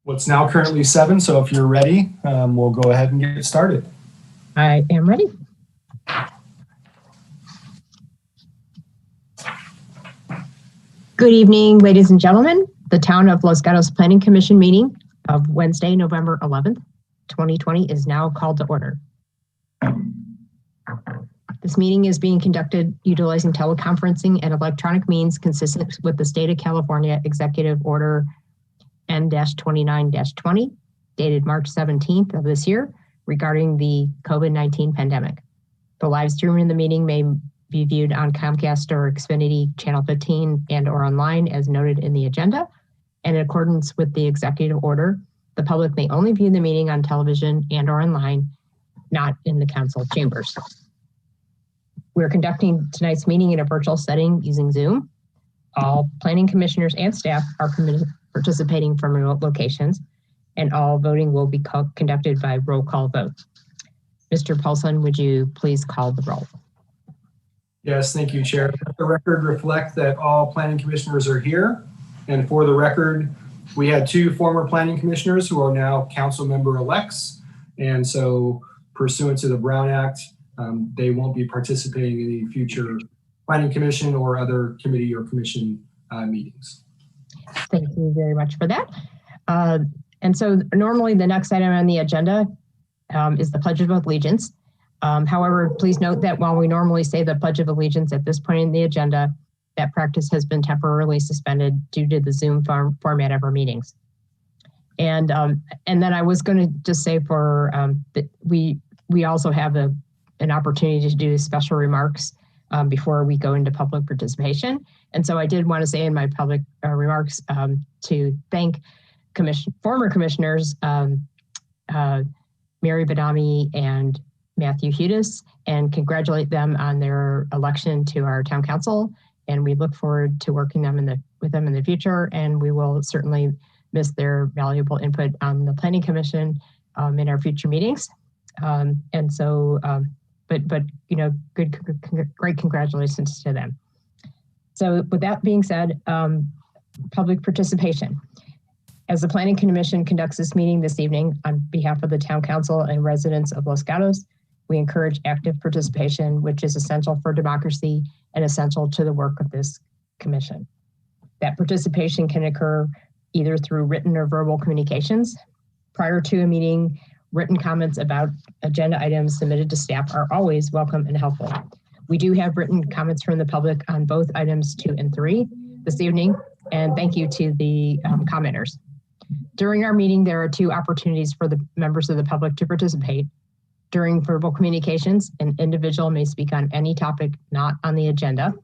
What's now currently 7, so if you're ready, we'll go ahead and get started. I am ready. Good evening, ladies and gentlemen. The Town of Los Gatos Planning Commission meeting of Wednesday, November 11th, 2020 is now called to order. This meeting is being conducted utilizing teleconferencing and electronic means consistent with the State of California Executive Order N-29-20, dated March 17th of this year, regarding the COVID-19 pandemic. The live streaming of the meeting may be viewed on Comcast or Xfinity Channel 15 and or online as noted in the agenda. And in accordance with the executive order, the public may only view the meeting on television and or online, not in the council chambers. We're conducting tonight's meeting in a virtual setting using Zoom. All planning commissioners and staff are participating from remote locations, and all voting will be conducted by roll call vote. Mr. Paulson, would you please call the roll? Yes, thank you, Chair. Let the record reflect that all planning commissioners are here. And for the record, we had 2 former planning commissioners who are now council member elects. And so pursuant to the Brown Act, they won't be participating in any future planning commission or other committee or commission meetings. Thank you very much for that. And so normally the next item on the agenda is the Pledge of Allegiance. However, please note that while we normally say the Pledge of Allegiance at this point in the agenda, that practice has been temporarily suspended due to the Zoom format of our meetings. And then I was going to just say we also have an opportunity to do special remarks before we go into public participation. And so I did want to say in my public remarks to thank former commissioners, Mary Badami and Matthew Hudis, and congratulate them on their election to our town council. And we look forward to working with them in the future. And we will certainly miss their valuable input on the Planning Commission in our future meetings. And so, but you know, great congratulations to them. So with that being said, public participation. As the Planning Commission conducts this meeting this evening on behalf of the Town Council and residents of Los Gatos, we encourage active participation, which is essential for democracy and essential to the work of this commission. That participation can occur either through written or verbal communications. Prior to a meeting, written comments about agenda items submitted to staff are always welcome and helpful. We do have written comments from the public on both items 2 and 3 this evening, and thank you to the commenters. During our meeting, there are 2 opportunities for the members of the public to participate. During verbal communications, an individual may speak on any topic not on the agenda.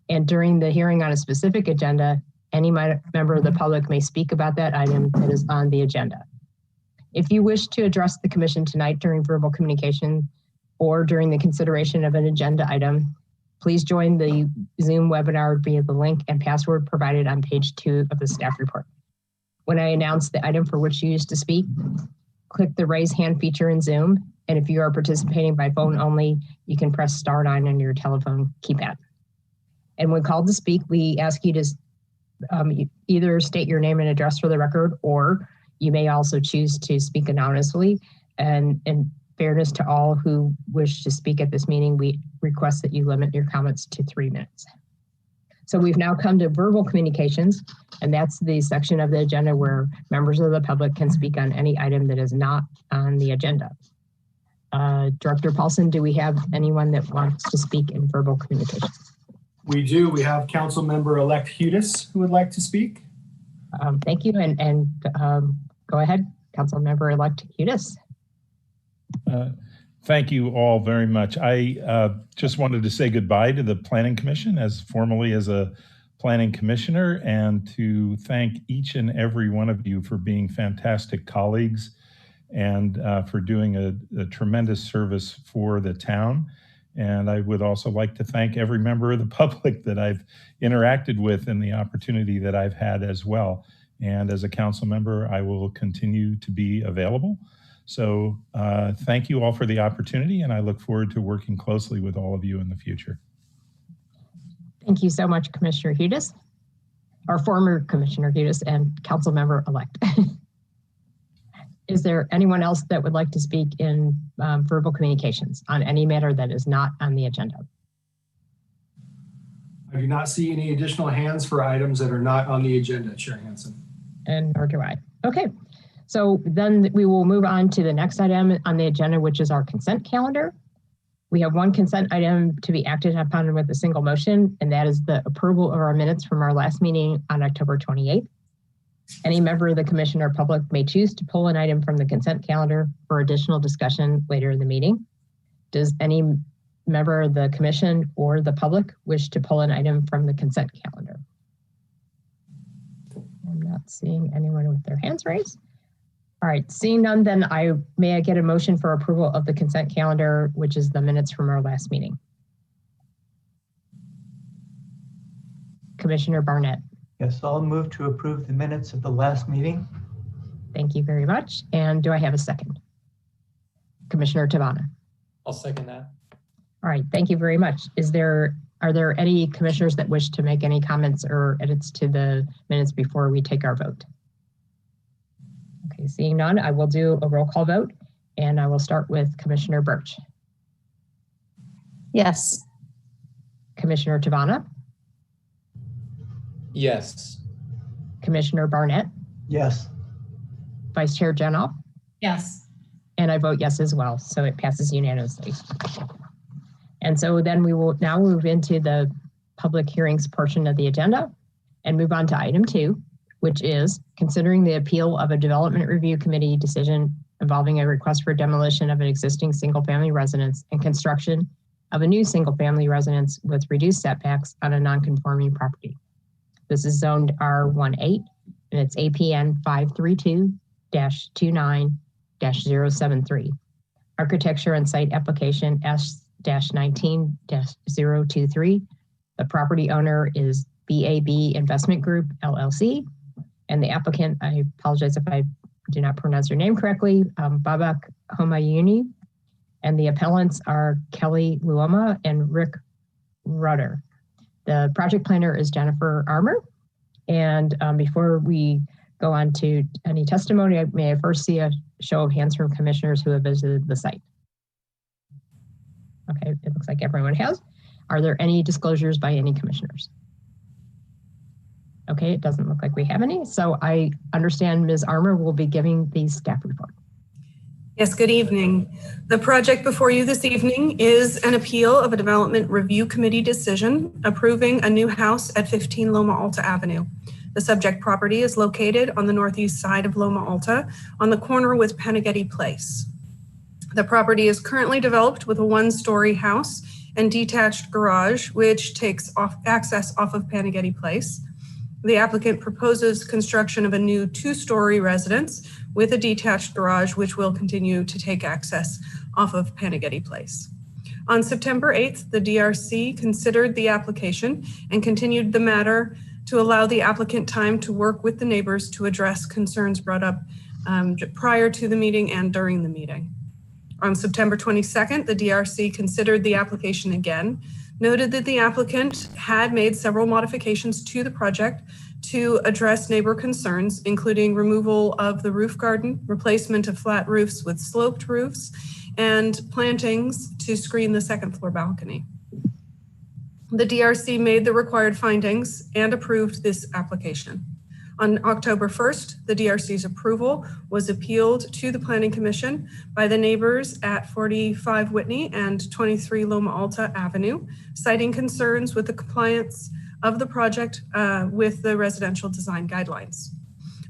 And during the hearing on a specific agenda, any member of the public may speak about that item that is on the agenda. If you wish to address the commission tonight during verbal communication or during the consideration of an agenda item, please join the Zoom webinar via the link and password provided on page 2 of the staff report. When I announce the item for which you used to speak, click the raise hand feature in Zoom. And if you are participating by phone only, you can press *9 on your telephone keypad. And when called to speak, we ask you to either state your name and address for the record, or you may also choose to speak anonymously. And in fairness to all who wish to speak at this meeting, we request that you limit your comments to 3 minutes. So we've now come to verbal communications, and that's the section of the agenda where members of the public can speak on any item that is not on the agenda. Director Paulson, do we have anyone that wants to speak in verbal communications? We do. We have Council Member-elect Hudis who would like to speak. Thank you, and go ahead, Council Member-elect Hudis. Thank you all very much. I just wanted to say goodbye to the Planning Commission as formally as a Planning Commissioner, and to thank each and every one of you for being fantastic colleagues and for doing a tremendous service for the town. And I would also like to thank every member of the public that I've interacted with and the opportunity that I've had as well. And as a council member, I will continue to be available. So thank you all for the opportunity, and I look forward to working closely with all of you in the future. Thank you so much, Commissioner Hudis, our former Commissioner Hudis and Council Member-elect. Is there anyone else that would like to speak in verbal communications on any matter that is not on the agenda? I do not see any additional hands for items that are not on the agenda, Chair Hansen. And nor do I. Okay, so then we will move on to the next item on the agenda, which is our consent calendar. We have one consent item to be acted upon with a single motion, and that is the approval of our minutes from our last meeting on October 28th. Any member of the commission or public may choose to pull an item from the consent calendar for additional discussion later in the meeting. Does any member of the commission or the public wish to pull an item from the consent calendar? I'm not seeing anyone with their hands raised. All right, seeing none, then may I get a motion for approval of the consent calendar, which is the minutes from our last meeting? Commissioner Barnett. Yes, I'll move to approve the minutes of the last meeting. Thank you very much. And do I have a second? Commissioner Tavana. I'll second that. All right, thank you very much. Are there any commissioners that wish to make any comments or edits to the minutes before we take our vote? Okay, seeing none, I will do a roll call vote, and I will start with Commissioner Birch. Yes. Commissioner Tavana, Yes. Commissioner Barnett, Yes. Vice Chair Jenoff, Yes. and I vote yes as well, so it passes unanimously. And so then we will now move into the public hearings portion of the agenda and move on to item 2, which is considering the appeal of a development review committee decision involving a request for demolition of an existing single-family residence and construction of a new single-family residence with reduced setbacks on a non-conforming property. This is zoned R18 and it's APN 532-29-073. Architecture and site application S-19-023. The property owner is BAB Investment Group, LLC. And the applicant, I apologize if I do not pronounce your name correctly, Babak Homayuni. And the appellants are Kelly Loma and Rick Rudder. The project planner is Jennifer Armour. And before we go on to any testimony, may I first see a show of hands from commissioners who have visited the site? Okay, it looks like everyone has. Are there any disclosures by any commissioners? Okay, it doesn't look like we have any. So I understand Ms. Armour will be giving the staff report. Yes, good evening. The project before you this evening is an appeal of a development review committee decision approving a new house at 15 Loma Alta Avenue. The subject property is located on the northeast side of Loma Alta on the corner with Panaghetti Place. The property is currently developed with a one-story house and detached garage, which takes access off of Panaghetti Place. The applicant proposes construction of a new two-story residence with a detached garage, which will continue to take access off of Panaghetti Place. On September 8th, the DRC considered the application and continued the matter to allow the applicant time to work with the neighbors to address concerns brought up prior to the meeting and during the meeting. On September 22nd, the DRC considered the application again, noted that the applicant had made several modifications to the project to address neighbor concerns, including removal of the roof garden, replacement of flat roofs with sloped roofs, and plantings to screen the second floor balcony. The DRC made the required findings and approved this application. On October 1st, the DRC's approval was appealed to the Planning Commission by the neighbors at 45 Whitney and 23 Loma Alta Avenue, citing concerns with the compliance of the project with the residential design guidelines.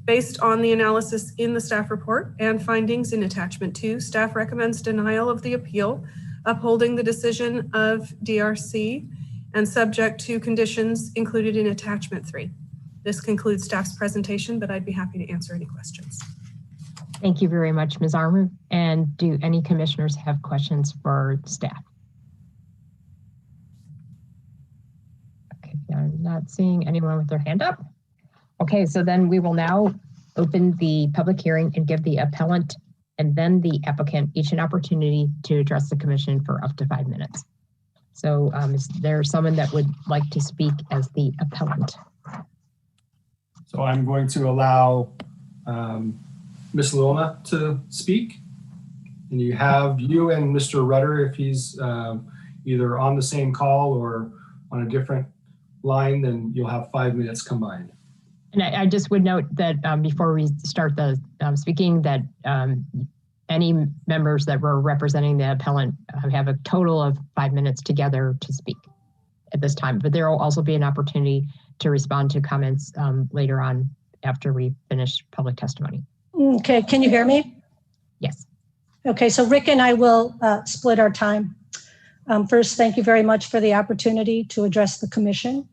Based on the analysis in the staff report and findings in attachment 2, staff recommends denial of the appeal, upholding the decision of DRC and subject to conditions included in attachment 3. This concludes staff's presentation, but I'd be happy to answer any questions. Thank you very much, Ms. Armour. And do any commissioners have questions for staff? Okay, I'm not seeing anyone with their hand up. Okay, so then we will now open the public hearing and give the appellant and then the applicant each an opportunity to address the commission for up to 5 minutes. So is there someone that would like to speak as the appellant? So I'm going to allow Ms. Loma to speak. And you have you and Mr. Rudder, if he's either on the same call or on a different line, then you'll have 5 minutes combined. And I just would note that before we start the speaking, that any members that were representing the appellant have a total of 5 minutes together to speak at this time. But there will also be an opportunity to respond to comments later on after we finish public testimony. Okay, can you hear me? Yes. Okay, so Rick and I will split our time. First, thank you very much for the opportunity to address the commission.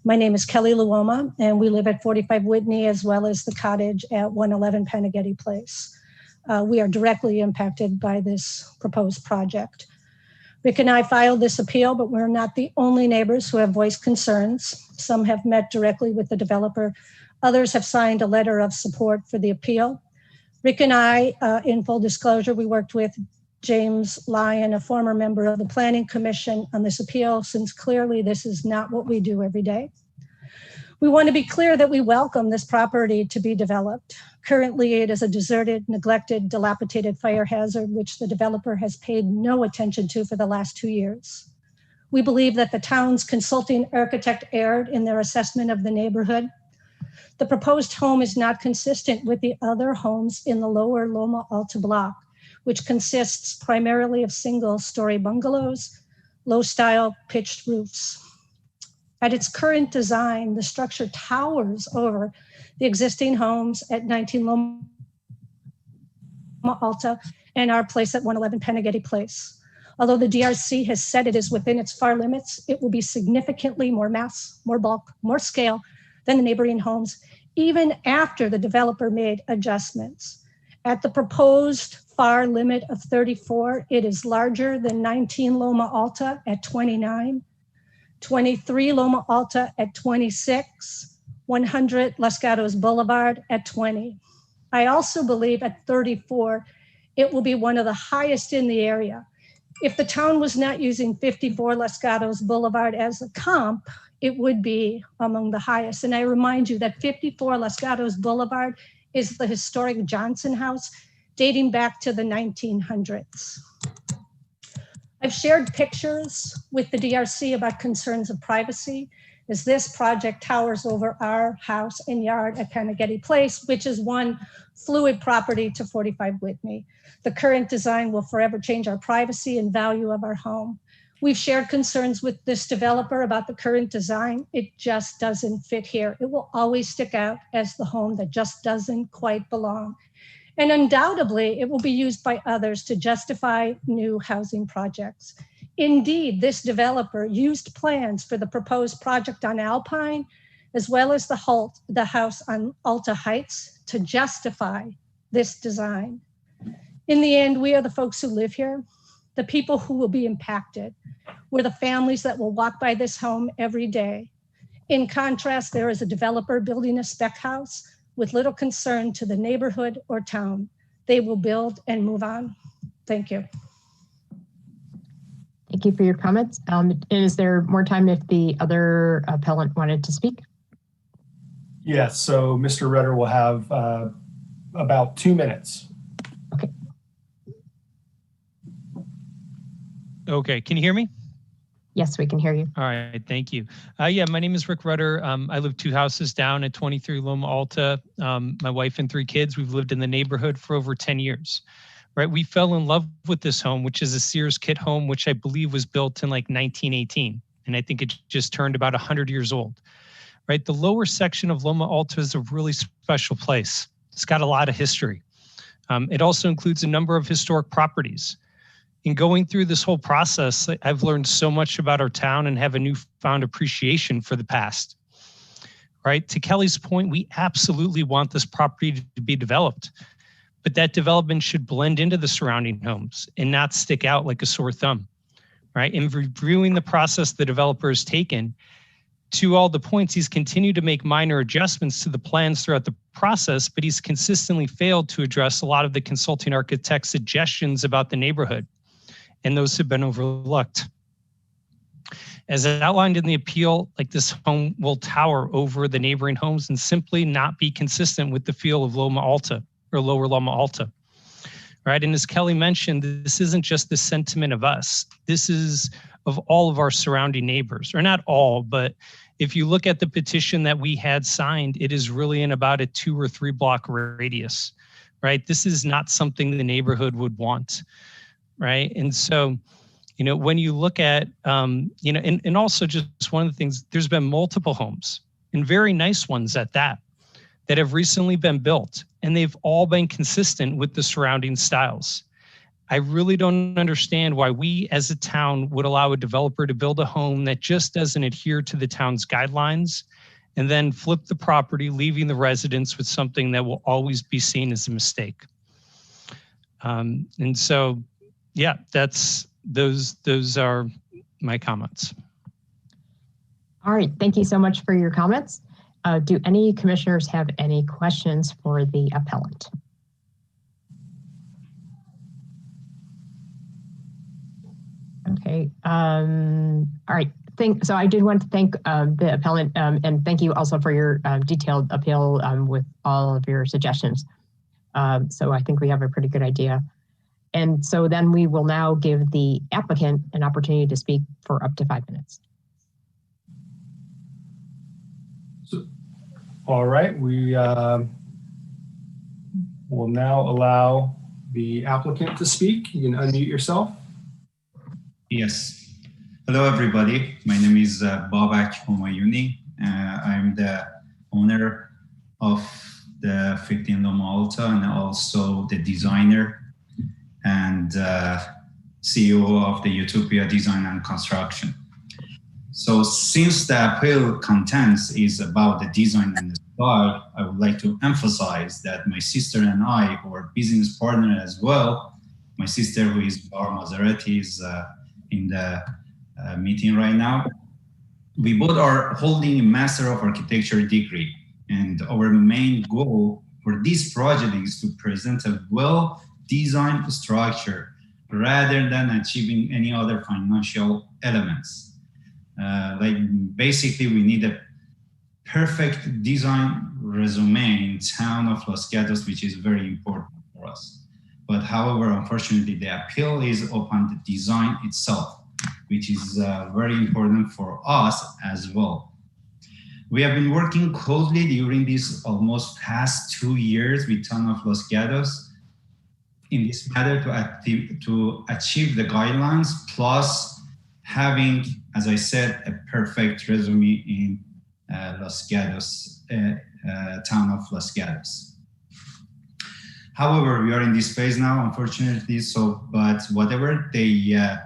My name is Kelly Luoma, and we live at 45 Whitney as well as the cottage at 111 Panaghetti Place. We are directly impacted by this proposed project. Rick and I filed this appeal, but we're not the only neighbors who have voiced concerns. Some have met directly with the developer. Others have signed a letter of support for the appeal. Rick and I, in full disclosure, we worked with James Lyon, a former member of the Planning Commission, on this appeal, since clearly this is not what we do every day. We want to be clear that we welcome this property to be developed. Currently, it is a deserted, neglected, dilapidated fire hazard, which the developer has paid no attention to for the last 2 years. We believe that the town's consulting architect erred in their assessment of the neighborhood. The proposed home is not consistent with the other homes in the lower Loma Alta block, which consists primarily of single-story bungalows, low-style pitched roofs. At its current design, the structure towers over the existing homes at 19 Loma Alta and our place at 111 Panaghetti Place. Although the DRC has said it is within its FAR limits, it will be significantly more mass, more bulk, more scale than the neighboring homes, even after the developer made adjustments. At the proposed FAR limit of 34, it is larger than 19 Loma Alta at 29, 23 Loma Alta at 26, 100 Los Gatos Boulevard at 20. I also believe at 34, it will be one of the highest in the area. If the town was not using 54 Los Gatos Boulevard as a comp, it would be among the highest. And I remind you that 54 Los Gatos Boulevard is the historic Johnson House dating back to the 1900s. I've shared pictures with the DRC about concerns of privacy, as this project towers over our house and yard at Panaghetti Place, which is one fluid property to 45 Whitney. The current design will forever change our privacy and value of our home. We've shared concerns with this developer about the current design. It just doesn't fit here. It will always stick out as the home that just doesn't quite belong. And undoubtedly, it will be used by others to justify new housing projects. Indeed, this developer used plans for the proposed project on Alpine, as well as the house on Alta Heights, to justify this design. In the end, we are the folks who live here, the people who will be impacted. We're the families that will walk by this home every day. In contrast, there is a developer building a spec house with little concern to the neighborhood or town. They will build and move on. Thank you. Thank you for your comments. Is there more time if the other appellant wanted to speak? Yes, so Mr. Rudder will have about 2 minutes. Okay. Okay, can you hear me? Yes, we can hear you. All right, thank you. Yeah, my name is Rick Rudder. I live 2 houses down at 23 Loma Alta. My wife and 3 kids, we've lived in the neighborhood for over 10 years, right? We fell in love with this home, which is a Sears kit home, which I believe was built in like 1918. And I think it just turned about 100 years old, right? The lower section of Loma Alta is a really special place. It's got a lot of history. It also includes a number of historic properties. In going through this whole process, I've learned so much about our town and have a newfound appreciation for the past, right? To Kelly's point, we absolutely want this property to be developed, but that development should blend into the surrounding homes and not stick out like a sore thumb, right? In reviewing the process the developer has taken, to all the points, he's continued to make minor adjustments to the plans throughout the process, but he's consistently failed to address a lot of the consulting architect's suggestions about the neighborhood, and those have been overlooked. As outlined in the appeal, like this home will tower over the neighboring homes and simply not be consistent with the feel of Loma Alta. or lower Loma Alta. Right. And as Kelly mentioned, this isn't just the sentiment of us. This is of all of our surrounding neighbors, or not all, but if you look at the petition that we had signed, it is really in about a 2 or 3 block radius, right? This is not something the neighborhood would want, right? And so, when you look at, and also just one of the things, there's been multiple homes, and very nice ones at that have recently been built, and they've all been consistent with the surrounding styles. I really don't understand why we as a town would allow a developer to build a home that just doesn't adhere to the town's guidelines and then flip the property, leaving the residents with something that will always be seen as a mistake. And so, yeah, those are my comments. All right, thank you so much for your comments. Do any commissioners have any questions for the appellant? Okay, all right. So I did want to thank the appellant and thank you also for your detailed appeal with all of your suggestions. So I think we have a pretty good idea. And so then we will now give the applicant an opportunity to speak for up to 5 minutes. All right, we will now allow the applicant to speak. You can unmute yourself. Yes. Hello, everybody. My name is Babak Homayuni. I'm the owner of the 15 Loma Alta and also the designer and CEO of the Utopia Design and Construction. So since the appeal contents is about the design and the style, I would like to emphasize that my sister and I, who are business partner as well, my sister who is Bar Maserati is in the meeting right now. We both are holding a Master of Architecture degree, and our main goal for this project is to present a well-designed structure rather than achieving any other financial elements. Basically, we need a perfect design resume in town of Los Gatos, which is very important for us. But however, unfortunately, the appeal is upon the design itself, which is very important for us as well. We have been working closely during these almost past 2 years with Town of Los Gatos in this matter to achieve the guidelines, plus having, as I said, a perfect resume in Los Gatos, Town of Los Gatos. However, we are in this phase now, unfortunately. But whatever the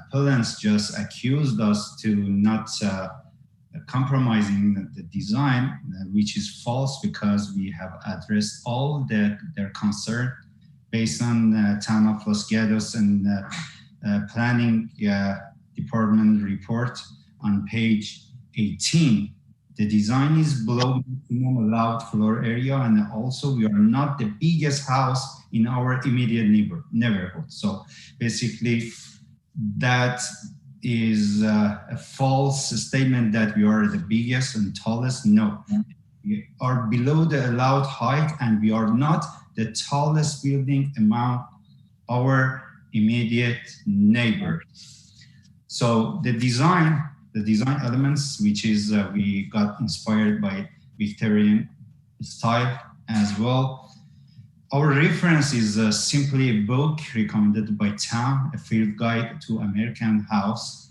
appellants just accused us to not compromising the design, which is false, because we have addressed all their concern based on Town of Los Gatos and planning department report on page 18. The design is below minimum allowed floor area, and also we are not the biggest house in our immediate neighborhood. So basically, that is a false statement that we are the biggest and tallest. No, we are below the allowed height, and we are not the tallest building among our immediate neighbors. So the design elements, which is we got inspired by Victorian style as well. Our reference is simply a book recommended by Town, a field guide to American house.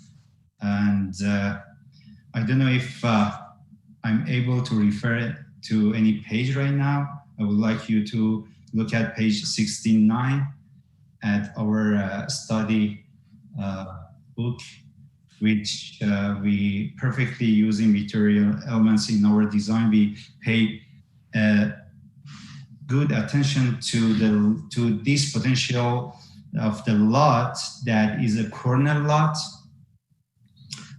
And I don't know if I'm able to refer to any page right now. I would like you to look at page 69 at our study book, which we perfectly using Victorian elements in our design. We pay good attention to this potential of the lot that is a corner lot.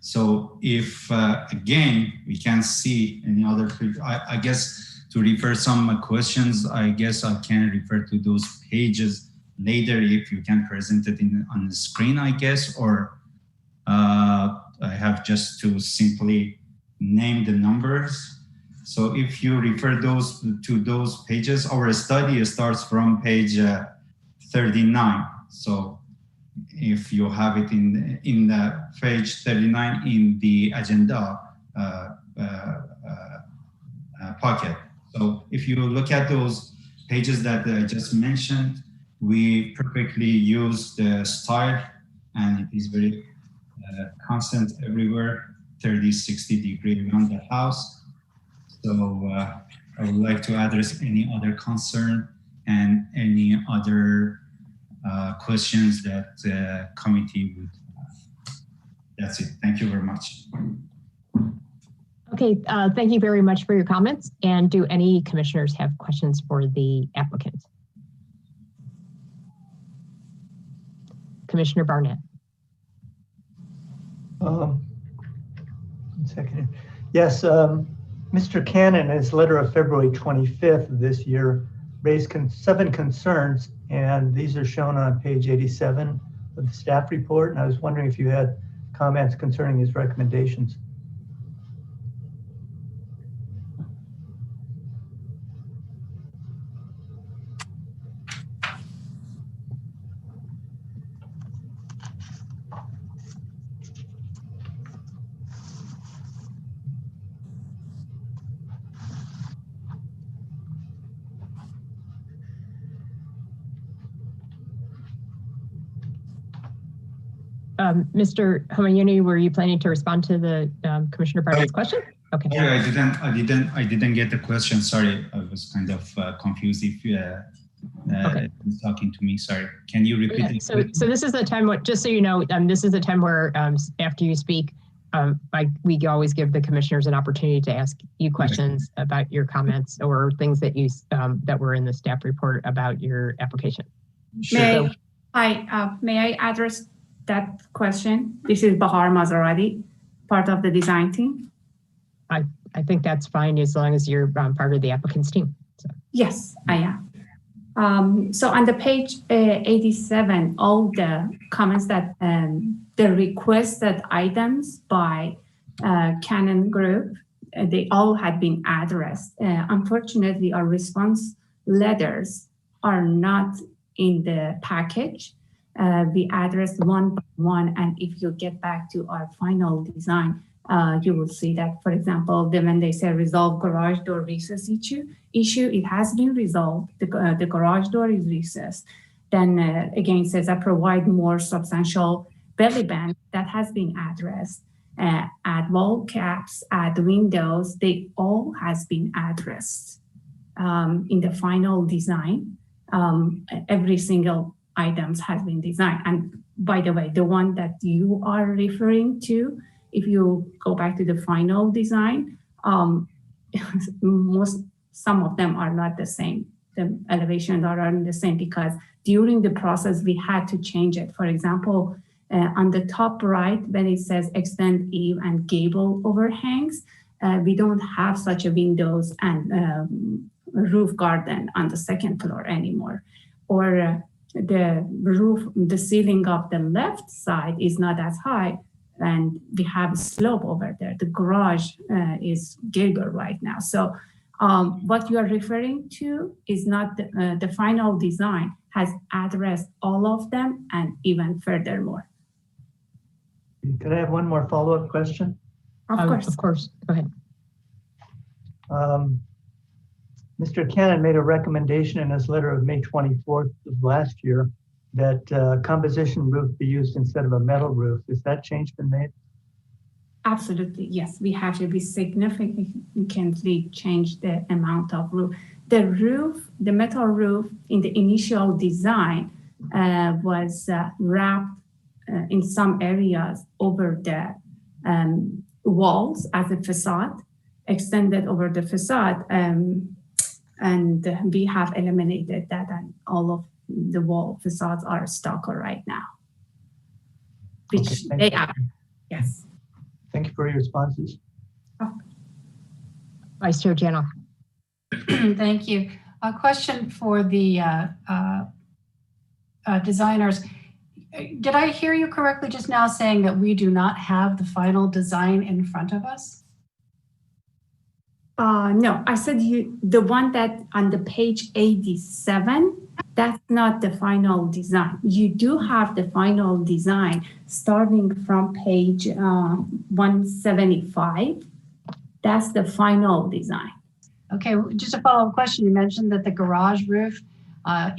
So if again we can see any other, I guess to refer some questions, I guess I can refer to those pages later if you can present it on the screen, I guess, or I have just to simply name the numbers. So if you refer to those pages, our study starts from page 39. So if you have it in the page 39 in the agenda pocket. So if you look at those pages that I just mentioned, we perfectly use the style, and it is very constant everywhere, 30, 60 degree around the house. So I would like to address any other concern and any other questions that the committee would have. That's it. Thank you very much. Okay, thank you very much for your comments. And do any commissioners have questions for the applicant? Commissioner Barnett. 1 second. Yes, Mr. Cannon, in his letter of February 25th of this year, raised 7 concerns, and these are shown on page 87 of the staff report. And I was wondering if you had comments concerning his recommendations. Mr. Homayuni, were you planning to respond to the Commissioner Barnett's question? Okay. Yeah, I didn't get the question. Sorry, I was kind of confused if Okay. talking to me. Sorry, can you repeat it? So this is the time, just so you know, this is the time where after you speak, we always give the commissioners an opportunity to ask you questions about your comments or things that you that were in the staff report about your application. Sure. May I address that question? This is Bahar Mazarati, part of the design team. I think that's fine as long as you're part of the applicant's team. So. Yes, I am. So on the page 87, all the comments that the requested items by Canon Group, they all had been addressed. Unfortunately, our response letters are not in the package. We addressed one by one, and if you get back to our final design, you will see that, for example, when they say resolve garage door recess issue, it has been resolved. The garage door is recessed. Then again, it says I provide more substantial belly band. That has been addressed. Add wall caps, add windows, they all has been addressed in the final design. Every single items has been designed. And by the way, the one that you are referring to, if you go back to the final design, some of them are not the same. The elevations are not the same because during the process, we had to change it. For example, on the top right, when it says extend eave and gable overhangs, we don't have such a windows and roof garden on the second floor anymore. Or the roof, the ceiling of the left side is not as high, and we have a slope over there. The garage is gable right now. So what you are referring to is not the final design has addressed all of them and even furthermore. Could I have one more follow-up question? Of course. Of course. Go ahead. Mr. Cannon made a recommendation in his letter of May 24th of last year that composition roof be used instead of a metal roof. Has that change been made? Absolutely, yes. We have to be significantly change the amount of roof. The roof, the metal roof in the initial design was wrapped in some areas over the walls as a facade, extended over the facade. And we have eliminated that, and all of the wall facades are stucco right now, which they are. Yes. Thank you for your responses. Oh. Vice Chair Janoff. Thank you. A question for the designers. Did I hear you correctly just now saying that we do not have the final design in front of us? No, I said the one that on the page 87, that's not the final design. You do have the final design starting from page 175. That's the final design. Okay, just a follow-up question. You mentioned that the garage roof,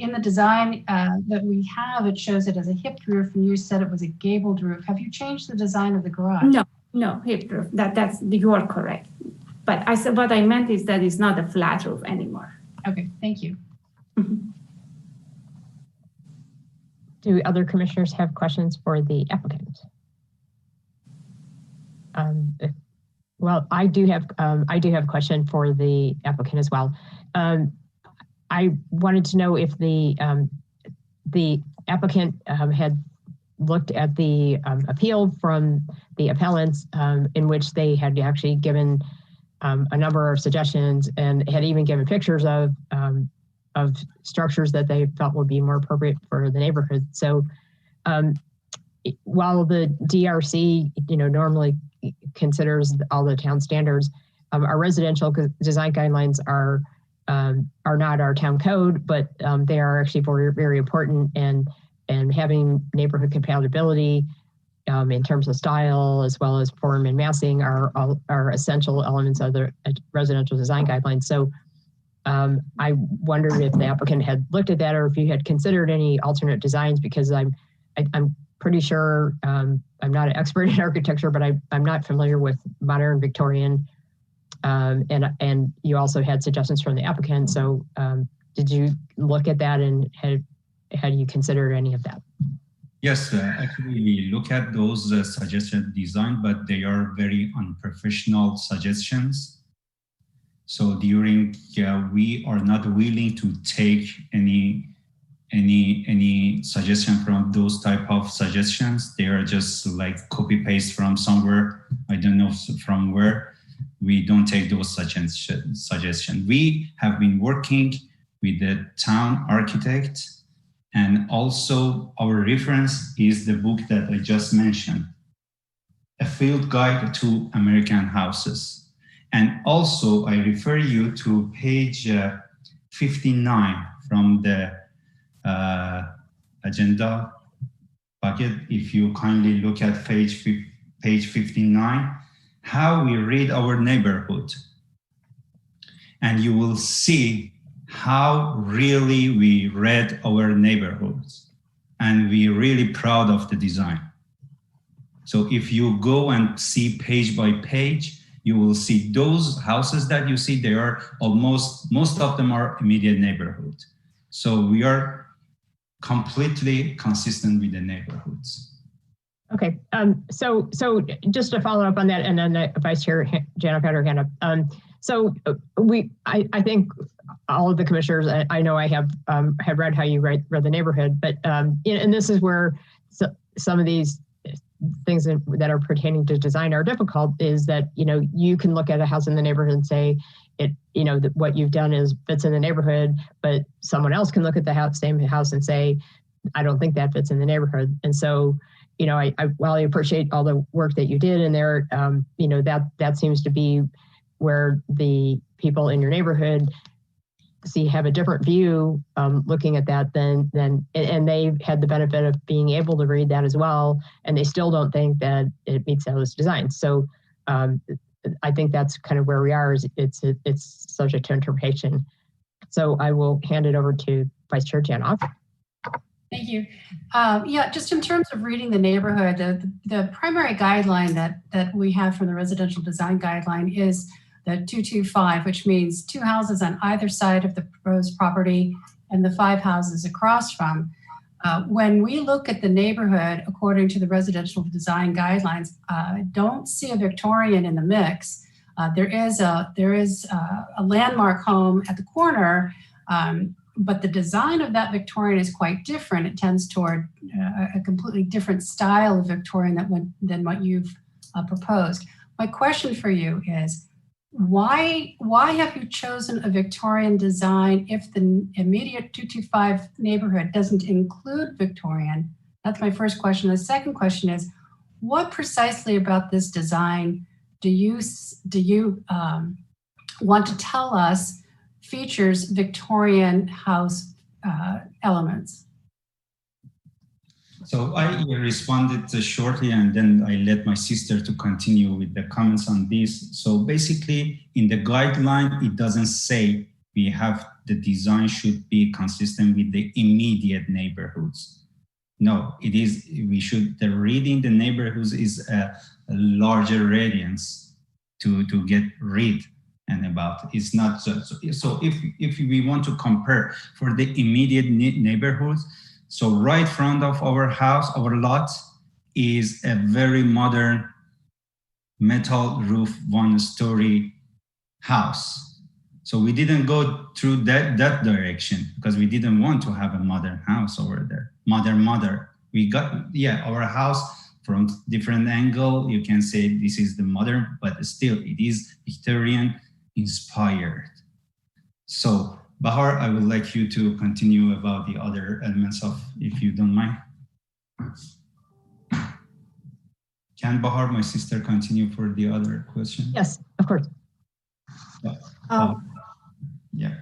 in the design that we have, it shows it as a hipped roof, and you said it was a gabled roof. Have you changed the design of the garage? No, hipped roof. You are correct. But I said what I meant is that it's not a flat roof anymore. Okay, thank you. Do other commissioners have questions for the applicant? Well, I do have a question for the applicant as well. I wanted to know if the applicant had looked at the appeal from the appellants, in which they had actually given a number of suggestions and had even given pictures of structures that they felt would be more appropriate for the neighborhood. So while the DRC, normally considers all the town standards, our residential design guidelines are not our town code, but they are actually very, very important, and having neighborhood compatibility in terms of style as well as form and massing are essential elements of the residential design guidelines. So I wondered if the applicant had looked at that, or if you had considered any alternate designs, because I'm pretty sure, I'm not an expert in architecture, but I'm not familiar with modern Victorian. And you also had suggestions from the applicant. So did you look at that, and had you considered any of that? Yes, actually we look at those suggested design, but they are very unprofessional suggestions. So we are not willing to take any suggestion from those type of suggestions. They are just like copy paste from somewhere. I don't know from where. We don't take those suggestions. We have been working with the town architect, and also our reference is the book that I just mentioned, A Field Guide to American Houses. And also I refer you to page 59 from the agenda bucket. If you kindly look at page 59, how we read our neighborhood, and you will see how really we read our neighborhoods, and we're really proud of the design. So if you go and see page by page, you will see those houses that you see, they are most of them are immediate neighborhood. So we are completely consistent with the neighborhoods. Okay, so just to follow up on that, and then Vice Chair Janet had her hand up. So I think all of the commissioners, I know I have read how you read the neighborhood, but and this is where some of these things that are pertaining to design are difficult, is that you can look at a house in the neighborhood and say that what you've done fits in the neighborhood, but someone else can look at the same house and say, I don't think that fits in the neighborhood. And so while I appreciate all the work that you did in there, that seems to be where the people in your neighborhood have a different view looking at that and they had the benefit of being able to read that as well, and they still don't think that it meets those designs. So I think that's kind of where we are. It's subject to interpretation. So I will hand it over to Vice Chair Janoff. Thank you. Yeah, just in terms of reading the neighborhood, the primary guideline that we have from the residential design guideline is the 225, which means 2 houses on either side of the proposed property and the 5 houses across from. When we look at the neighborhood, according to the residential design guidelines, don't see a Victorian in the mix. There is a landmark home at the corner, but the design of that Victorian is quite different. It tends toward a completely different style of Victorian than what you've proposed. My question for you is, why have you chosen a Victorian design if the immediate 225 neighborhood doesn't include Victorian? That's my first question. The second question is, what precisely about this design do you want to tell us features Victorian house elements. So I responded shortly, and then I let my sister to continue with the comments on this. So basically, in the guideline, it doesn't say we have the design should be consistent with the immediate neighborhoods. No, it is, the reading the neighborhoods is a larger radiance to get read and about. It's not so if we want to compare for the immediate neighborhoods, so right front of our house, our lot is a very modern metal roof, one-story house. So we didn't go through that direction because we didn't want to have a modern house over there. Modern. We got, our house from different angle. You can say this is the modern, but still it is Victorian inspired. So Bahar, I would like you to continue about the other elements of, if you don't mind. Can Bahar, my sister, continue for the other question? Yes, of course. Yeah.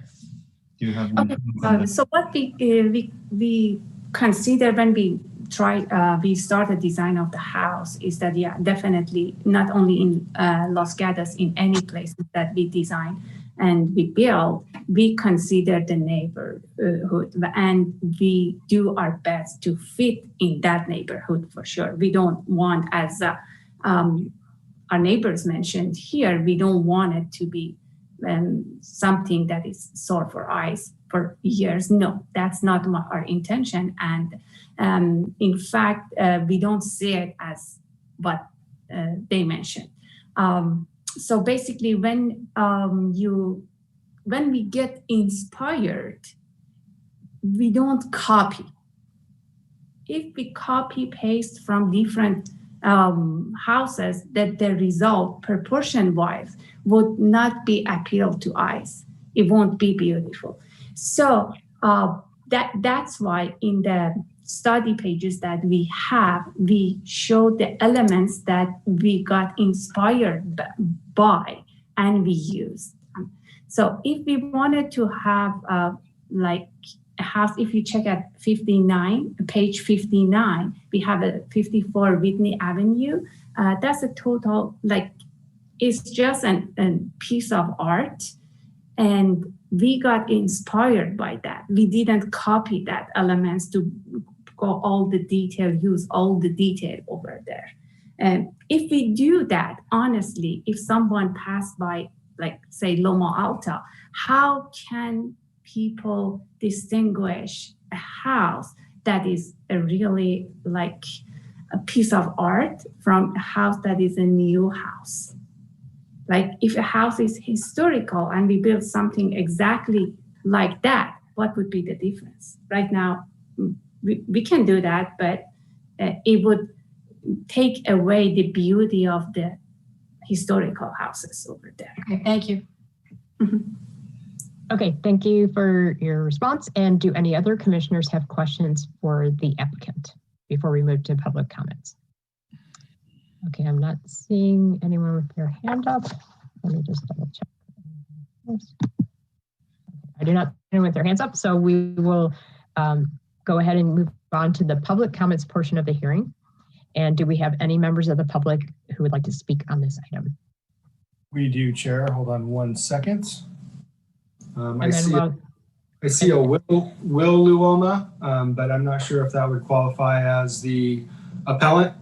Do you have? Okay. So what we consider when we start the design of the house is that definitely not only in Los Gatos, in any place that we design and we build, we consider the neighborhood and we do our best to fit in that neighborhood for sure. We don't want, as our neighbors mentioned here, we don't want it to be something that is sore for eyes for years. No, that's not our intention. And in fact, we don't see it as what they mentioned. So basically, when we get inspired, we don't copy. If we copy paste from different houses, that the result proportion-wise would not be appeal to eyes. It won't be beautiful. So that's why in the study pages that we have, we show the elements that we got inspired by and we used. So if we wanted to have like a house, if you check at page 59, we have a 54 Whitney Avenue. That's a total, like, it's just a piece of art. And we got inspired by that. We didn't copy that elements to go all the detail, use all the detail over there. And if we do that, honestly, if someone passed by, like say Loma Alta, how can people distinguish a house that is a really like a piece of art from a house that is a new house? Like if a house is historical and we build something exactly like that, what would be the difference? Right now, we can do that, but it would take away the beauty of the historical houses over there. Okay, thank you. Okay, thank you for your response. And do any other commissioners have questions for the applicant before we move to public comments? Okay, I'm not seeing anyone with their hand up. Let me just double check. Oops. I do not see anyone with their hands up, so we will go ahead and move on to the public comments portion of the hearing. And do we have any members of the public who would like to speak on this item? We do, Chair. Hold on one second. I see a Will Luoma, but I'm not sure if that would qualify as the appellant,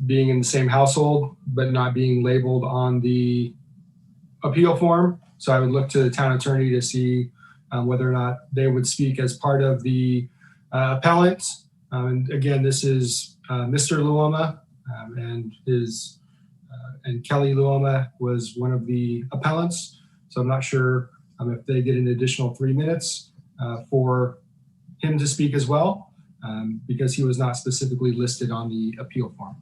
being in the same household, but not being labeled on the appeal form. So I would look to the town attorney to see whether or not they would speak as part of the appellant. And again, this is Mr. Luoma, and Kelly Luoma was one of the appellants. So I'm not sure if they get an additional 3 minutes for him to speak as well, because he was not specifically listed on the appeal form.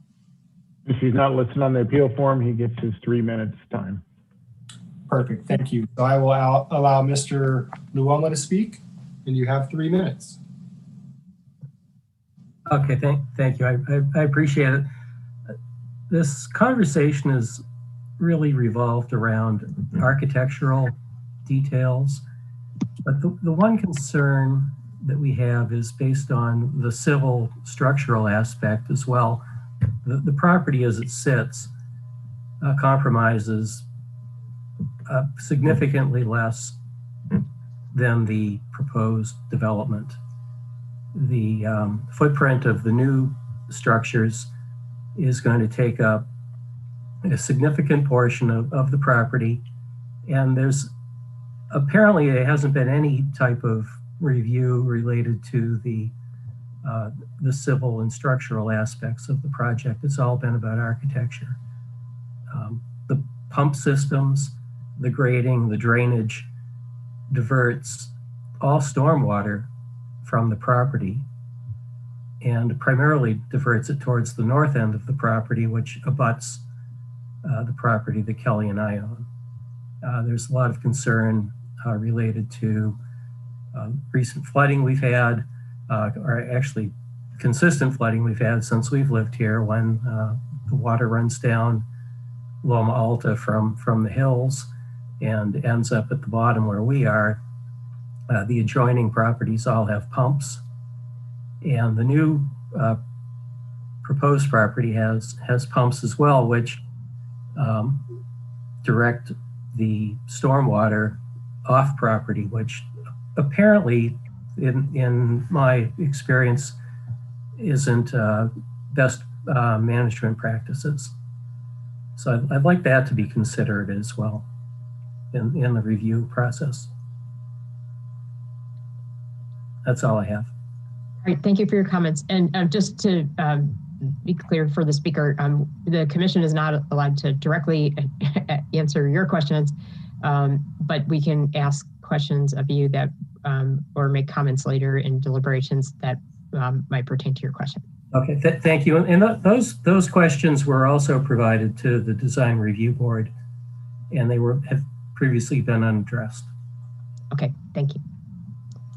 If he's not listed on the appeal form, he gets his 3 minutes time. Perfect, thank you. So I will allow Mr. Luoma to speak, and you have 3 minutes. Okay, thank you. I appreciate it. This conversation is really revolved around architectural details. But the one concern that we have is based on the civil structural aspect as well. The property as it sits compromises significantly less than the proposed development. The footprint of the new structures is going to take up a significant portion of the property, and apparently there hasn't been any type of review related to the civil and structural aspects of the project. It's all been about architecture. The pump systems, the grading, the drainage diverts all stormwater from the property and primarily diverts it towards the north end of the property, which abuts the property that Kelly and I own. There's a lot of concern related to recent flooding we've had, or actually consistent flooding we've had since we've lived here, when the water runs down Loma Alta from the hills and ends up at the bottom where we are. The adjoining properties all have pumps, and the new proposed property has pumps as well, which direct the stormwater off property, which apparently, in my experience, isn't best management practices. So I'd like that to be considered as well in the review process. That's all I have. All right, thank you for your comments. And just to be clear for the speaker, the commission is not allowed to directly answer your questions, but we can ask questions of you that, or make comments later in deliberations that might pertain to your question. Okay, thank you. And those questions were also provided to the design review board, and they have previously been unaddressed. Okay, thank you.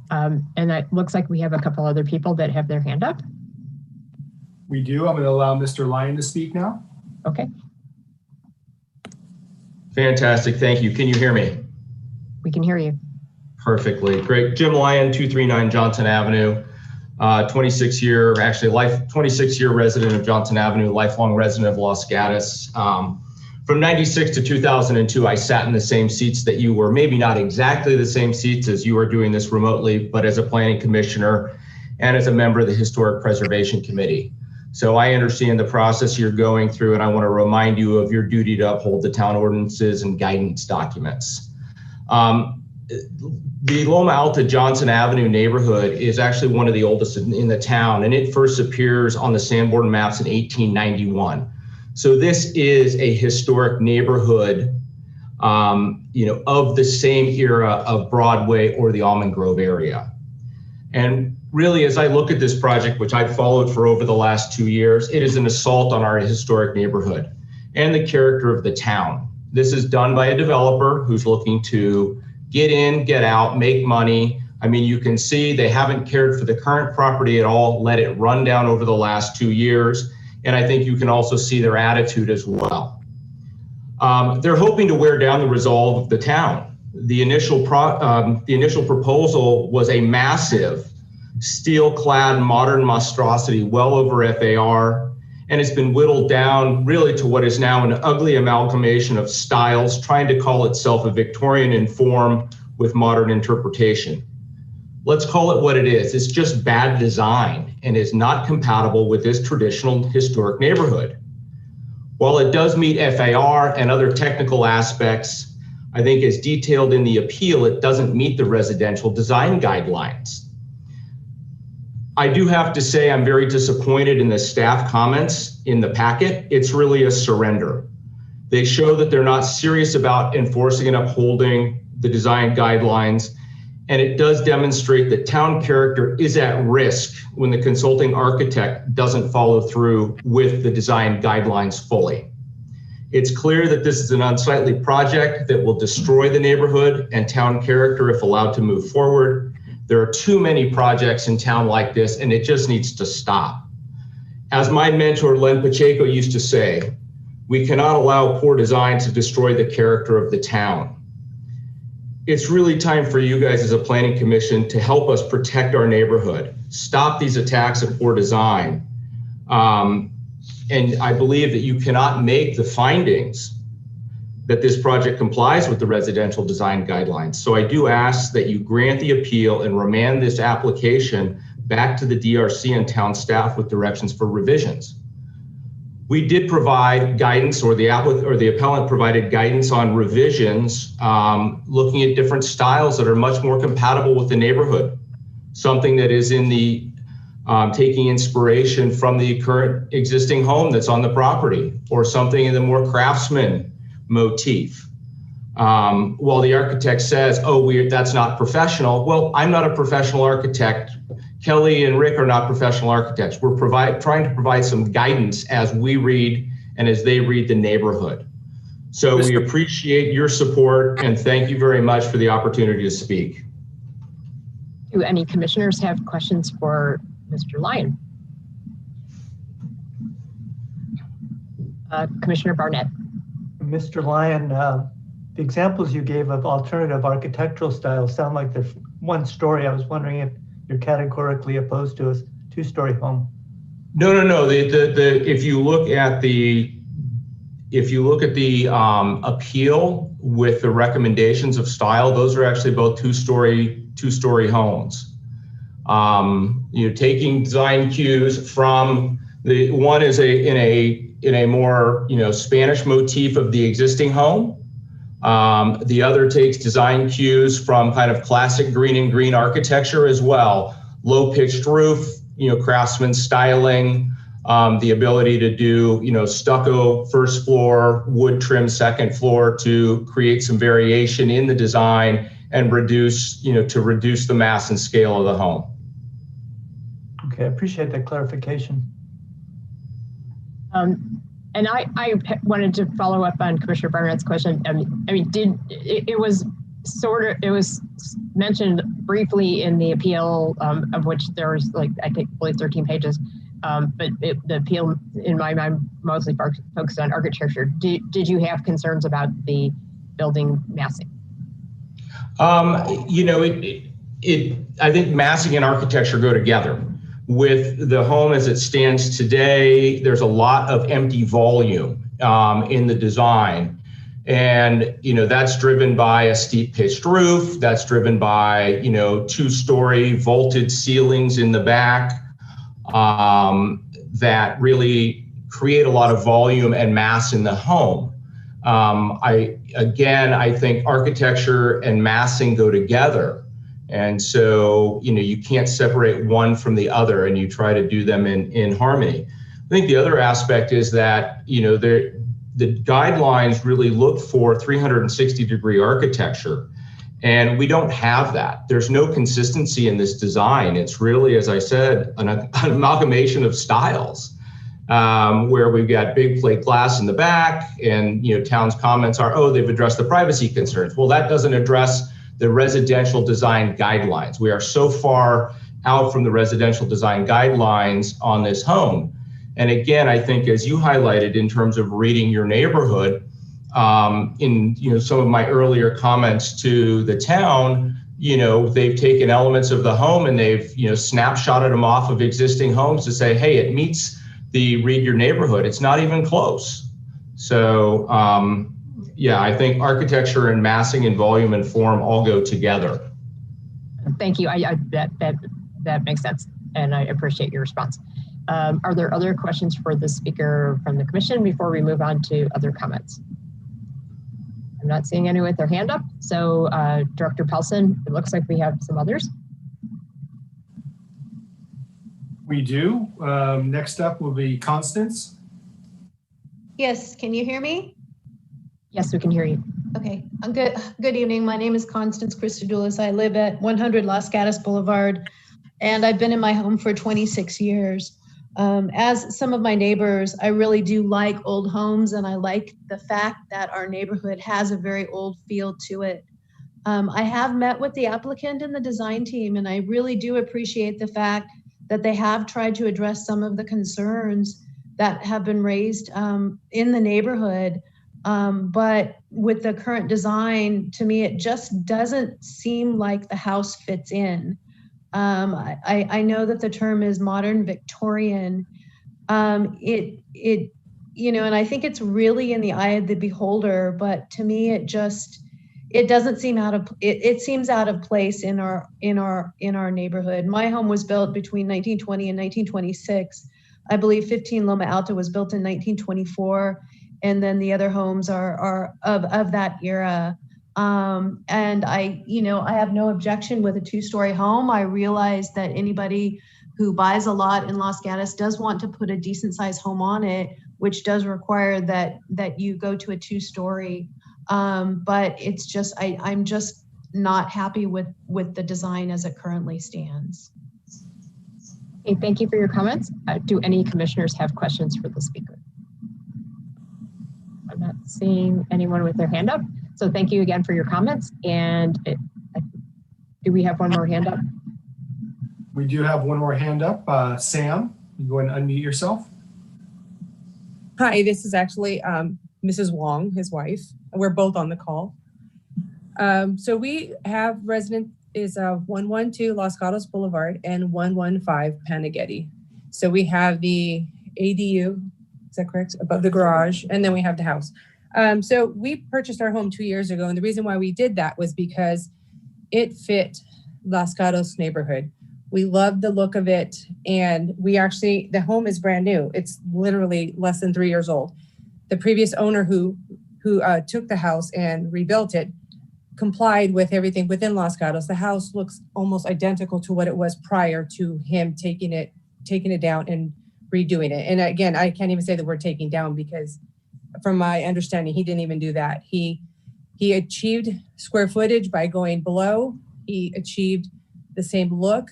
And it looks like we have a couple other people that have their hand up. We do. I'm going to allow Mr. Lyon to speak now. Okay. Fantastic. Thank you. Can you hear me? We can hear you. Perfectly. Great. Jim Lyon, 239 Johnson Avenue, 26-year resident of Johnson Avenue, lifelong resident of Los Gatos. From 96 to 2002, I sat in the same seats that you were, maybe not exactly the same seats as you are doing this remotely, but as a planning commissioner and as a member of the Historic Preservation Committee. So I understand the process you're going through, and I want to remind you of your duty to uphold the town ordinances and guidance documents. The Loma Alta Johnson Avenue neighborhood is actually one of the oldest in the town, and it first appears on the Sanborn maps in 1891. So this is a historic neighborhood, of the same era of Broadway or the Almond Grove area. And really, as I look at this project, which I've followed for over the last 2 years, it is an assault on our historic neighborhood and the character of the town. This is done by a developer who's looking to get in, get out, make money. I mean, you can see they haven't cared for the current property at all, let it run down over the last 2 years. And I think you can also see their attitude as well. They're hoping to wear down the resolve of the town. The initial proposal was a massive steel-clad modern monstrosity, well over FAR, and it's been whittled down really to what is now an ugly amalgamation of styles, trying to call itself a Victorian in form with modern interpretation. Let's call it what it is. It's just bad design and is not compatible with this traditional historic neighborhood. While it does meet FAR and other technical aspects, I think as detailed in the appeal, it doesn't meet the residential design guidelines. I do have to say I'm very disappointed in the staff comments in the packet. It's really a surrender. They show that they're not serious about enforcing and upholding the design guidelines. And it does demonstrate that town character is at risk when the consulting architect doesn't follow through with the design guidelines fully. It's clear that this is an unsightly project that will destroy the neighborhood and town character if allowed to move forward. There are too many projects in town like this, and it just needs to stop. As my mentor, Len Pacheco, used to say, We cannot allow poor design to destroy the character of the town. It's really time for you guys as a planning commission to help us protect our neighborhood, stop these attacks of poor design. And I believe that you cannot make the findings that this project complies with the residential design guidelines. So I do ask that you grant the appeal and remand this application back to the DRC and town staff with directions for revisions. We did provide guidance, or the appellant provided guidance on revisions, looking at different styles that are much more compatible with the neighborhood. Something that is in the taking inspiration from the current existing home that's on the property, or something in the more craftsman motif. While the architect says, oh, that's not professional. Well, I'm not a professional architect. Kelly and Rick are not professional architects. We're trying to provide some guidance as we read and as they read the neighborhood. So we appreciate your support and thank you very much for the opportunity to speak. Do any commissioners have questions for Mr. Lyon? Commissioner Barnett. Mr. Lyon, the examples you gave of alternative architectural styles sound like they're one story. I was wondering if you're categorically opposed to a two-story home. No. If you look at the appeal with the recommendations of style, those are actually both two-story homes. Taking design cues from the one is in a more Spanish motif of the existing home. The other takes design cues from kind of classic green and green architecture as well. Low pitched roof, craftsman styling, the ability to do, stucco first floor, wood trim second floor to create some variation in the design and reduce the mass and scale of the home. Okay, I appreciate that clarification. And I wanted to follow up on Commissioner Barnett's question. It was mentioned briefly in the appeal, of which there was I believe 13 pages, but the appeal in my mind mostly focused on architecture. Did you have concerns about the building massing? I think massing and architecture go together. With the home as it stands today, there's a lot of empty volume in the design. And, that's driven by a steep pitched roof. That's driven by, two-story vaulted ceilings in the back that really create a lot of volume and mass in the home. I think architecture and massing go together. And so, you can't separate one from the other and you try to do them in harmony. I think the other aspect is that, the guidelines really look for 360-degree architecture, and we don't have that. There's no consistency in this design. It's really, as I said, an amalgamation of styles, where we've got big plate glass in the back and, town's comments are, oh, they've addressed the privacy concerns. Well, that doesn't address the residential design guidelines. We are so far out from the residential design guidelines on this home. And again, I think as you highlighted in terms of reading your neighborhood, in some of my earlier comments to the town, they've taken elements of the home and they've snapshotted them off of existing homes to say, hey, it meets the read your neighborhood. It's not even close. So I think architecture and massing and volume and form all go together. Thank you. That makes sense, and I appreciate your response. Are there other questions for the speaker from the commission before we move on to other comments? I'm not seeing anyone with their hand up. So Director Pelson, it looks like we have some others. We do. Next up will be Constance. Yes, can you hear me? Yes, we can hear you. Okay, good evening. My name is Constance Christodoulis. I live at 100 Los Gatos Boulevard, and I've been in my home for 26 years. As some of my neighbors, I really do like old homes, and I like the fact that our neighborhood has a very old feel to it. I have met with the applicant and the design team, and I really do appreciate the fact that they have tried to address some of the concerns that have been raised in the neighborhood. But with the current design, to me, it just doesn't seem like the house fits in. I know that the term is modern Victorian. And I think it's really in the eye of the beholder, but to me, it doesn't seem it seems out of place in our neighborhood. My home was built between 1920 and 1926. I believe 15 Loma Alta was built in 1924, and then the other homes are of that era. And I have no objection with a 2-story home. I realize that anybody who buys a lot in Los Gatos does want to put a decent sized home on it, which does require that you go to a 2-story. But it's just, I'm just not happy with the design as it currently stands. Okay, thank you for your comments. Do any commissioners have questions for the speaker? I'm not seeing anyone with their hand up. So thank you again for your comments. And do we have one more hand up? We do have one more hand up. Sam, you go ahead and unmute yourself. Hi, this is actually Mrs. Wong, his wife. We're both on the call. So we have resident is 112 Los Gatos Boulevard and 115 Panaghetti. So we have the ADU, is that correct? Above the garage, and then we have the house. So we purchased our home 2 years ago, and the reason why we did that was because it fit Los Gatos neighborhood. We loved the look of it, and the home is brand new. It's literally less than 3 years old. The previous owner who took the house and rebuilt it complied with everything within Los Gatos. The house looks almost identical to what it was prior to him taking it down and redoing it. And again, I can't even say the word taking down because from my understanding, he didn't even do that. He achieved square footage by going below. He achieved the same look,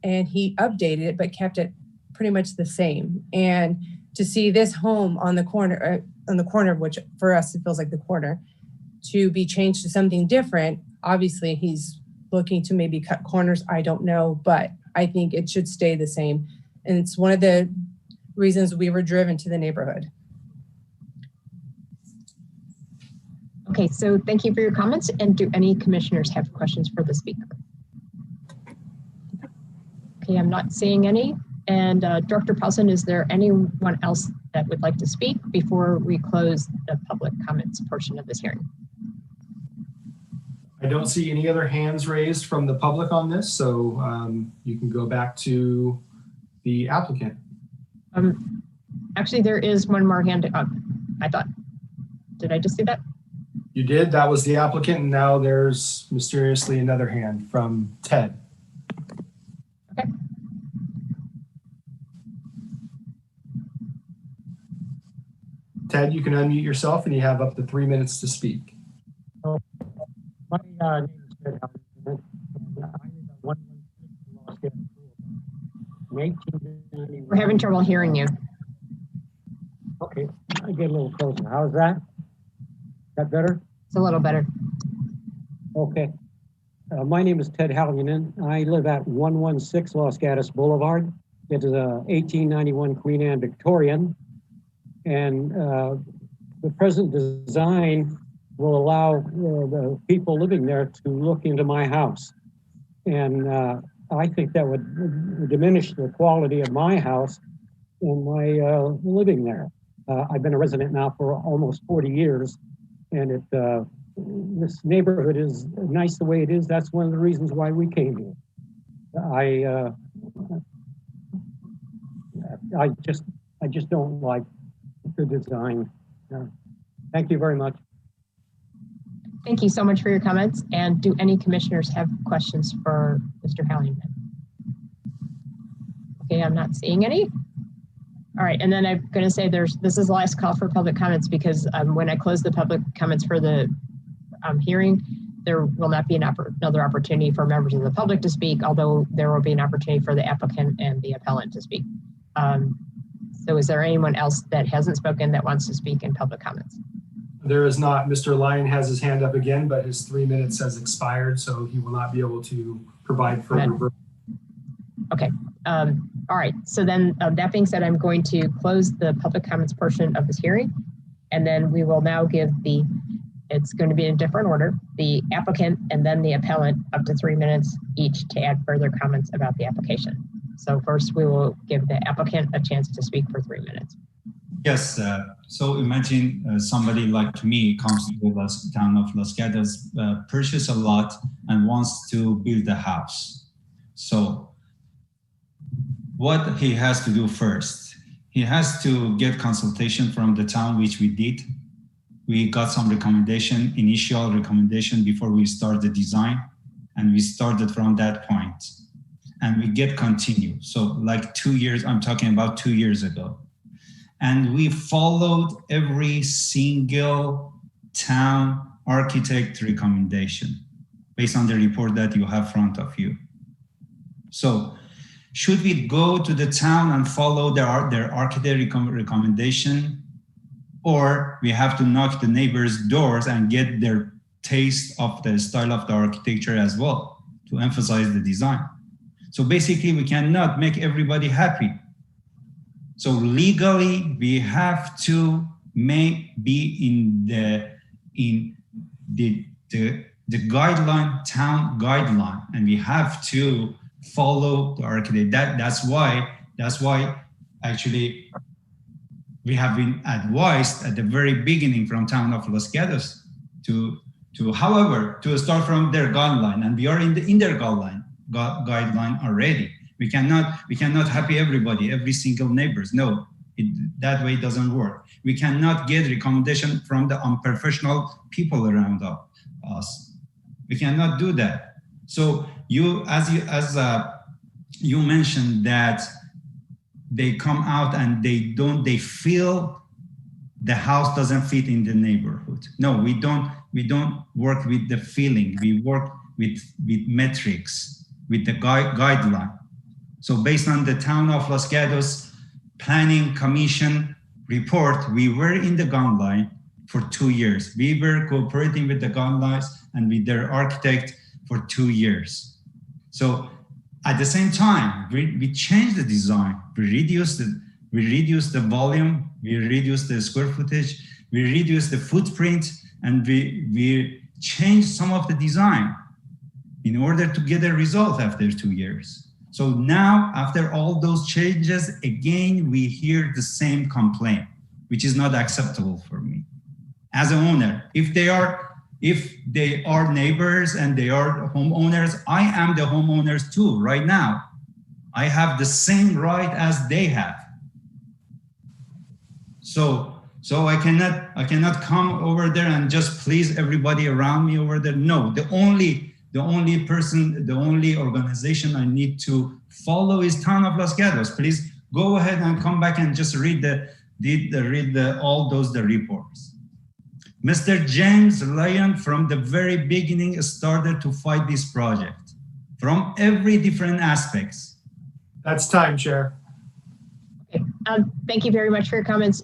and he updated it, but kept it pretty much the same. And to see this home on the corner, which for us, it feels like the corner, to be changed to something different, obviously he's looking to maybe cut corners, I don't know, but I think it should stay the same. And it's one of the reasons we were driven to the neighborhood. Okay, so thank you for your comments. And do any commissioners have questions for the speaker? Okay, I'm not seeing any. And Director Paulson, is there anyone else that would like to speak before we close the public comments portion of this hearing? I don't see any other hands raised from the public on this, so you can go back to the applicant. Actually, there is one more hand up, I thought. Did I just see that? You did. That was the applicant, and now there's mysteriously another hand from Ted. Okay. Ted, you can unmute yourself, and you have up to 3 minutes to speak. My name is Ted Howard, and I live at 116 Los Gatos Boulevard. We're having trouble hearing you. Okay, I get a little closer. How's that? Is that better? It's a little better. Okay. My name is Ted Hallinan. I live at 116 Los Gatos Boulevard. It is a 1891 Queen Anne Victorian. And the present design will allow the people living there to look into my house. And I think that would diminish the quality of my house and my living there. I've been a resident now for almost 40 years, and this neighborhood is nice the way it is. That's one of the reasons why we came here. I just don't like the design. Thank you very much. Thank you so much for your comments. And do any commissioners have questions for Mr. Hallinan? Okay, I'm not seeing any. All right, and then I'm going to say this is the last call for public comments because when I close the public comments for the hearing, there will not be another opportunity for members of the public to speak, although there will be an opportunity for the applicant and the appellant to speak. So is there anyone else that hasn't spoken that wants to speak in public comments? There is not. Mr. Lyon has his hand up again, but his 3 minutes has expired, so he will not be able to provide further. Okay. All right, so then that being said, I'm going to close the public comments portion of this hearing. And then we will now give it's going to be in a different order, the applicant and then the appellant up to 3 minutes each to add further comments about the application. So first we will give the applicant a chance to speak for 3 minutes. Yes, so imagine somebody like me comes to the town of Los Gatos, purchase a lot and wants to build a house. So what he has to do first, he has to get consultation from the town, which we did. We got some initial recommendation before we start the design, and we started from that point. And we get continue. So like 2 years, I'm talking about 2 years ago. And we followed every single town architect recommendation based on the report that you have in front of you. So should we go to the town and follow their architect recommendation, or we have to knock the neighbors' doors and get their taste of the style of the architecture as well to emphasize the design? So basically we cannot make everybody happy. So legally, we have to be in the guideline, town guideline, and we have to follow the architect. That's why actually we have been advised at the very beginning from town of Los Gatos to start from their guideline, and we are in their guideline already. We cannot happy everybody, every single neighbors. No, that way it doesn't work. We cannot get recommendation from the unprofessional people around us. We cannot do that. So you mentioned that they come out and they feel the house doesn't fit in the neighborhood. No, we don't work with the feeling. We work with metrics, with the guideline. So based on the town of Los Gatos Planning Commission report, we were in the guideline for 2 years. We were cooperating with the guidelines and with their architect for 2 years. So at the same time, we changed the design. We reduced the volume, we reduced the square footage, we reduced the footprint, and we changed some of the design in order to get a result after 2 years. So now, after all those changes, again, we hear the same complaint, which is not acceptable for me. As an owner, if they are neighbors and they are homeowners, I am the homeowners too right now. I have the same right as they have. So I cannot come over there and just please everybody around me over there. No, the only person, the only organization I need to follow is Town of Los Gatos. Please go ahead and come back and just read all those reports. Mr. James Lyon from the very beginning started to fight this project from every different aspects. That's time, Chair. Okay. Thank you very much for your comments.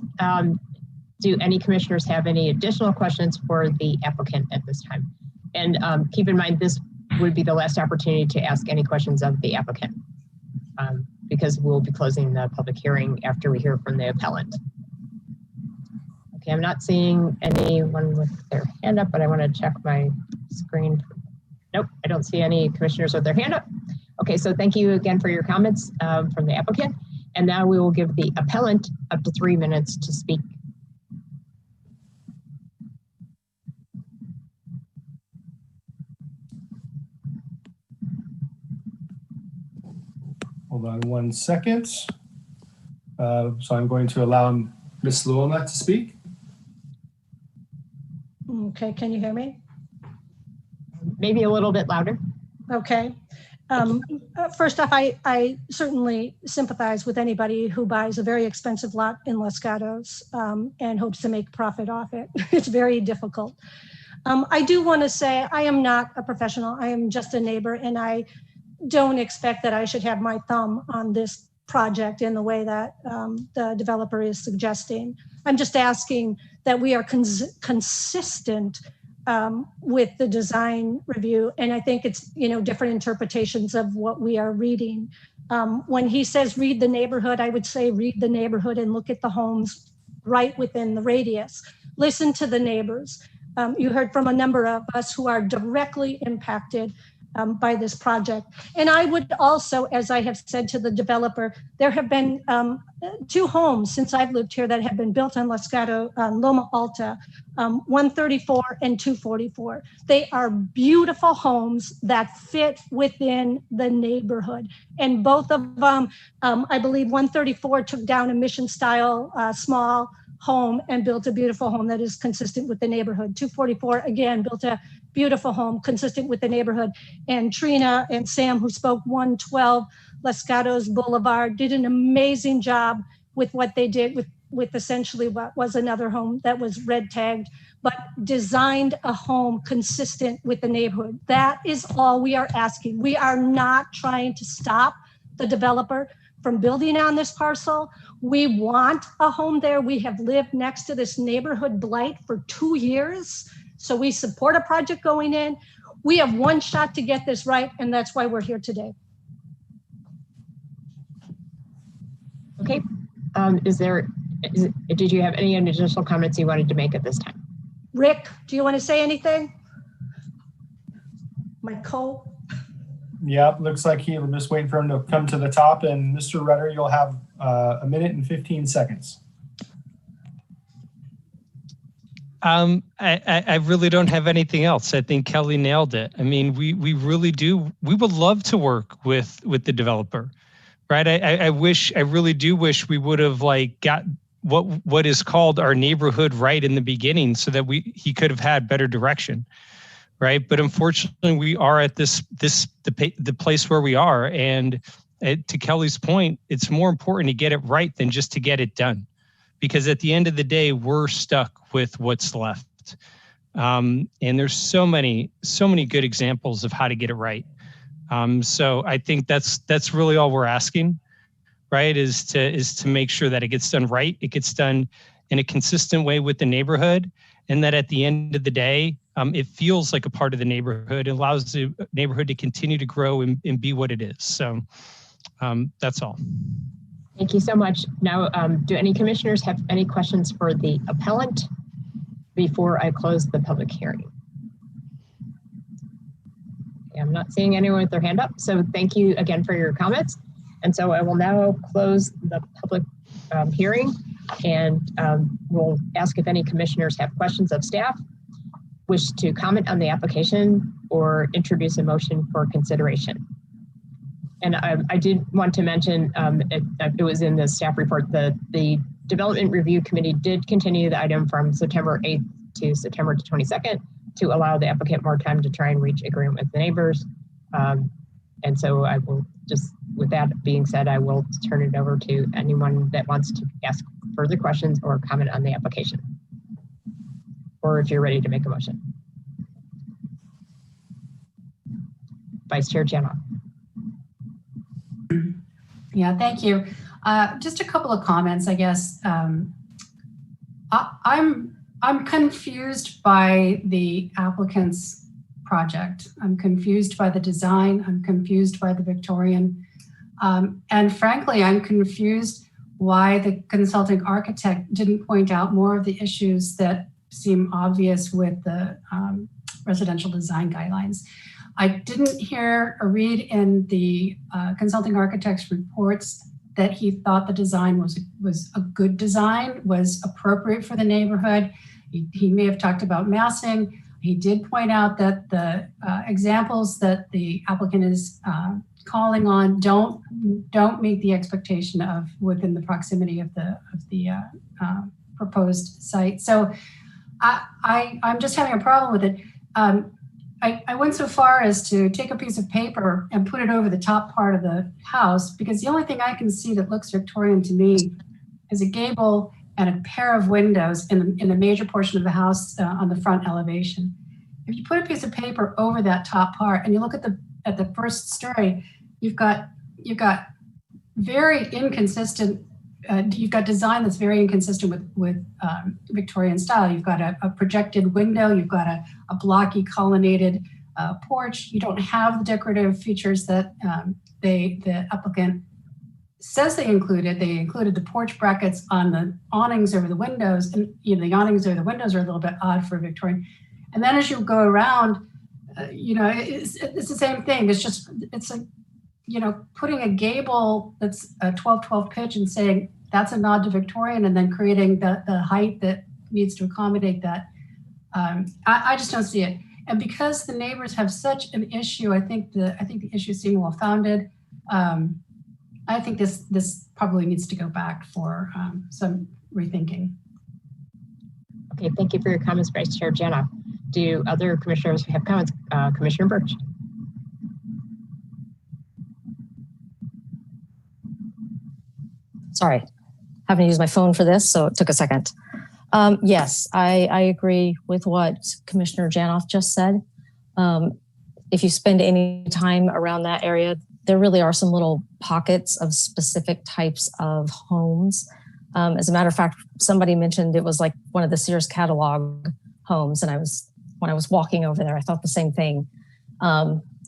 Do any commissioners have any additional questions for the applicant at this time? And keep in mind, this would be the last opportunity to ask any questions of the applicant because we'll be closing the public hearing after we hear from the appellant. Okay, I'm not seeing anyone with their hand up, but I want to check my screen. Nope, I don't see any commissioners with their hand up. Okay, so thank you again for your comments from the applicant. And now we will give the appellant up to 3 minutes to speak. Hold on 1 second. So I'm going to allow Ms. Loma to speak. Okay, can you hear me? Maybe a little bit louder. Okay. First off, I certainly sympathize with anybody who buys a very expensive lot in Los Gatos and hopes to make profit off it. It's very difficult. I do want to say I am not a professional. I am just a neighbor, and I don't expect that I should have my thumb on this project in the way that the developer is suggesting. I'm just asking that we are consistent with the design review. And I think it's, different interpretations of what we are reading. When he says read the neighborhood, I would say read the neighborhood and look at the homes right within the radius. Listen to the neighbors. You heard from a number of us who are directly impacted by this project. And I would also, as I have said to the developer, there have been 2 homes since I've lived here that have been built on Loma Alta, 134 and 244. They are beautiful homes that fit within the neighborhood. And both of them, I believe 134 took down a mission style small home and built a beautiful home that is consistent with the neighborhood. 244, again, built a beautiful home consistent with the neighborhood. And Trina and Sam, who spoke, 112 Los Gatos Boulevard, did an amazing job with what they did with essentially what was another home that was red tagged, but designed a home consistent with the neighborhood. That is all we are asking. We are not trying to stop the developer from building on this parcel. We want a home there. We have lived next to this neighborhood blight for 2 years. So we support a project going in. We have one shot to get this right, and that's why we're here today. Okay. Did you have any additional comments you wanted to make at this time? Rick, do you want to say anything? Yep, looks like we're just waiting for him to come to the top. And Mr. Rudder, you'll have 1 minute and 15 seconds. I really don't have anything else. I think Kelly nailed it. I mean, we really do. We would love to work with the developer, right? I really do wish we would have got what is called our neighborhood right in the beginning, so that he could have had better direction, right? But unfortunately, we are at the place where we are, and to Kelly's point, it's more important to get it right than just to get it done. Because at the end of the day, we're stuck with what's left. And there's so many good examples of how to get it right. So I think that's really all we're asking, right? Is to make sure that it gets done right. It gets done in a consistent way with the neighborhood. And that at the end of the day, it feels like a part of the neighborhood. It allows the neighborhood to continue to grow and be what it is. So that's all. Thank you so much. Now, do any commissioners have any questions for the appellant before I close the public hearing? I'm not seeing anyone with their hand up, so thank you again for your comments. And so I will now close the public hearing, and we'll ask if any commissioners have questions of staff, wish to comment on the application, or introduce a motion for consideration. And I did want to mention, it was in the staff report, that the Development Review Committee did continue the item from September 8th to September 22nd to allow the applicant more time to try and reach agreement with the neighbors. And so I will just, with that being said, I will turn it over to anyone that wants to ask further questions or comment on the application. Or if you're ready to make a motion. Vice Chair Janoff. Yeah, thank you. Just a couple of comments, I guess. I'm confused by the applicant's project. I'm confused by the design. I'm confused by the Victorian. And frankly, I'm confused why the consulting architect didn't point out more of the issues that seem obvious with the residential design guidelines. I didn't hear or read in the consulting architect's reports that he thought the design was a good design, was appropriate for the neighborhood. He may have talked about massing. He did point out that the examples that the applicant is calling on don't meet the expectation of within the proximity of the proposed site. So I'm just having a problem with it. I went so far as to take a piece of paper and put it over the top part of the house, because the only thing I can see that looks Victorian to me is a gable and a pair of windows in a major portion of the house on the front elevation. If you put a piece of paper over that top part and you look at the first story, you've got very inconsistent. You've got design that's very inconsistent with Victorian style. You've got a projected window. You've got a blocky colonnaded porch. You don't have the decorative features that the applicant says they included the porch brackets on the awnings over the windows, and the awnings over the windows are a little bit odd for Victorian. And then as you go around, it's the same thing. It's like, putting a gable that's a 12-12 pitch and saying that's a nod to Victorian, and then creating the height that needs to accommodate that. I just don't see it. And because the neighbors have such an issue, I think the issue seems well founded. I think this probably needs to go back for some rethinking. Okay, thank you for your comments, Vice Chair Jana. Do other commissioners have comments? Commissioner Birch. Sorry, having to use my phone for this, so it took a second. Yes, I agree with what Commissioner Janoff just said. If you spend any time around that area, there really are some little pockets of specific types of homes. As a matter of fact, somebody mentioned it was like one of the Sears catalog homes, and when I was walking over there, I thought the same thing.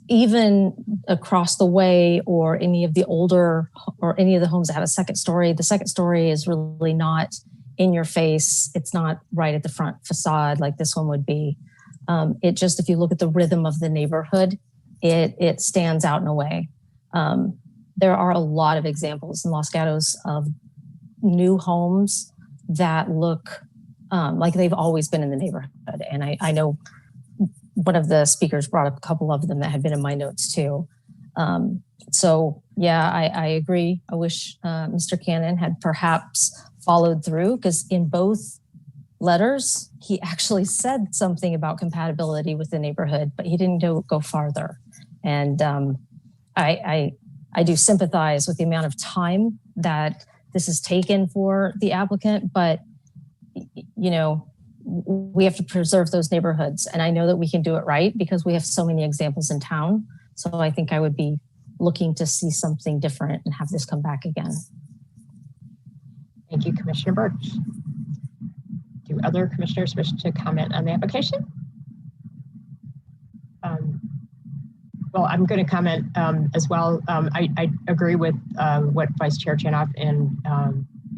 Even across the way, or any of the older, or any of the homes that have a second story, the second story is really not in your face. It's not right at the front facade like this one would be. It just, if you look at the rhythm of the neighborhood, it stands out in a way. There are a lot of examples in Los Gatos of new homes that look like they've always been in the neighborhood. And I know one of the speakers brought up a couple of them that had been in my notes too. So yeah, I agree. I wish Mr. Cannon had perhaps followed through, because in both letters, he actually said something about compatibility with the neighborhood, but he didn't go farther. And I do sympathize with the amount of time that this has taken for the applicant, but we have to preserve those neighborhoods. And I know that we can do it right because we have so many examples in town. So I think I would be looking to see something different and have this come back again. Thank you, Commissioner Birch. Do other commissioners wish to comment on the application? Well, I'm going to comment as well. I agree with what Vice Chair Chanoff and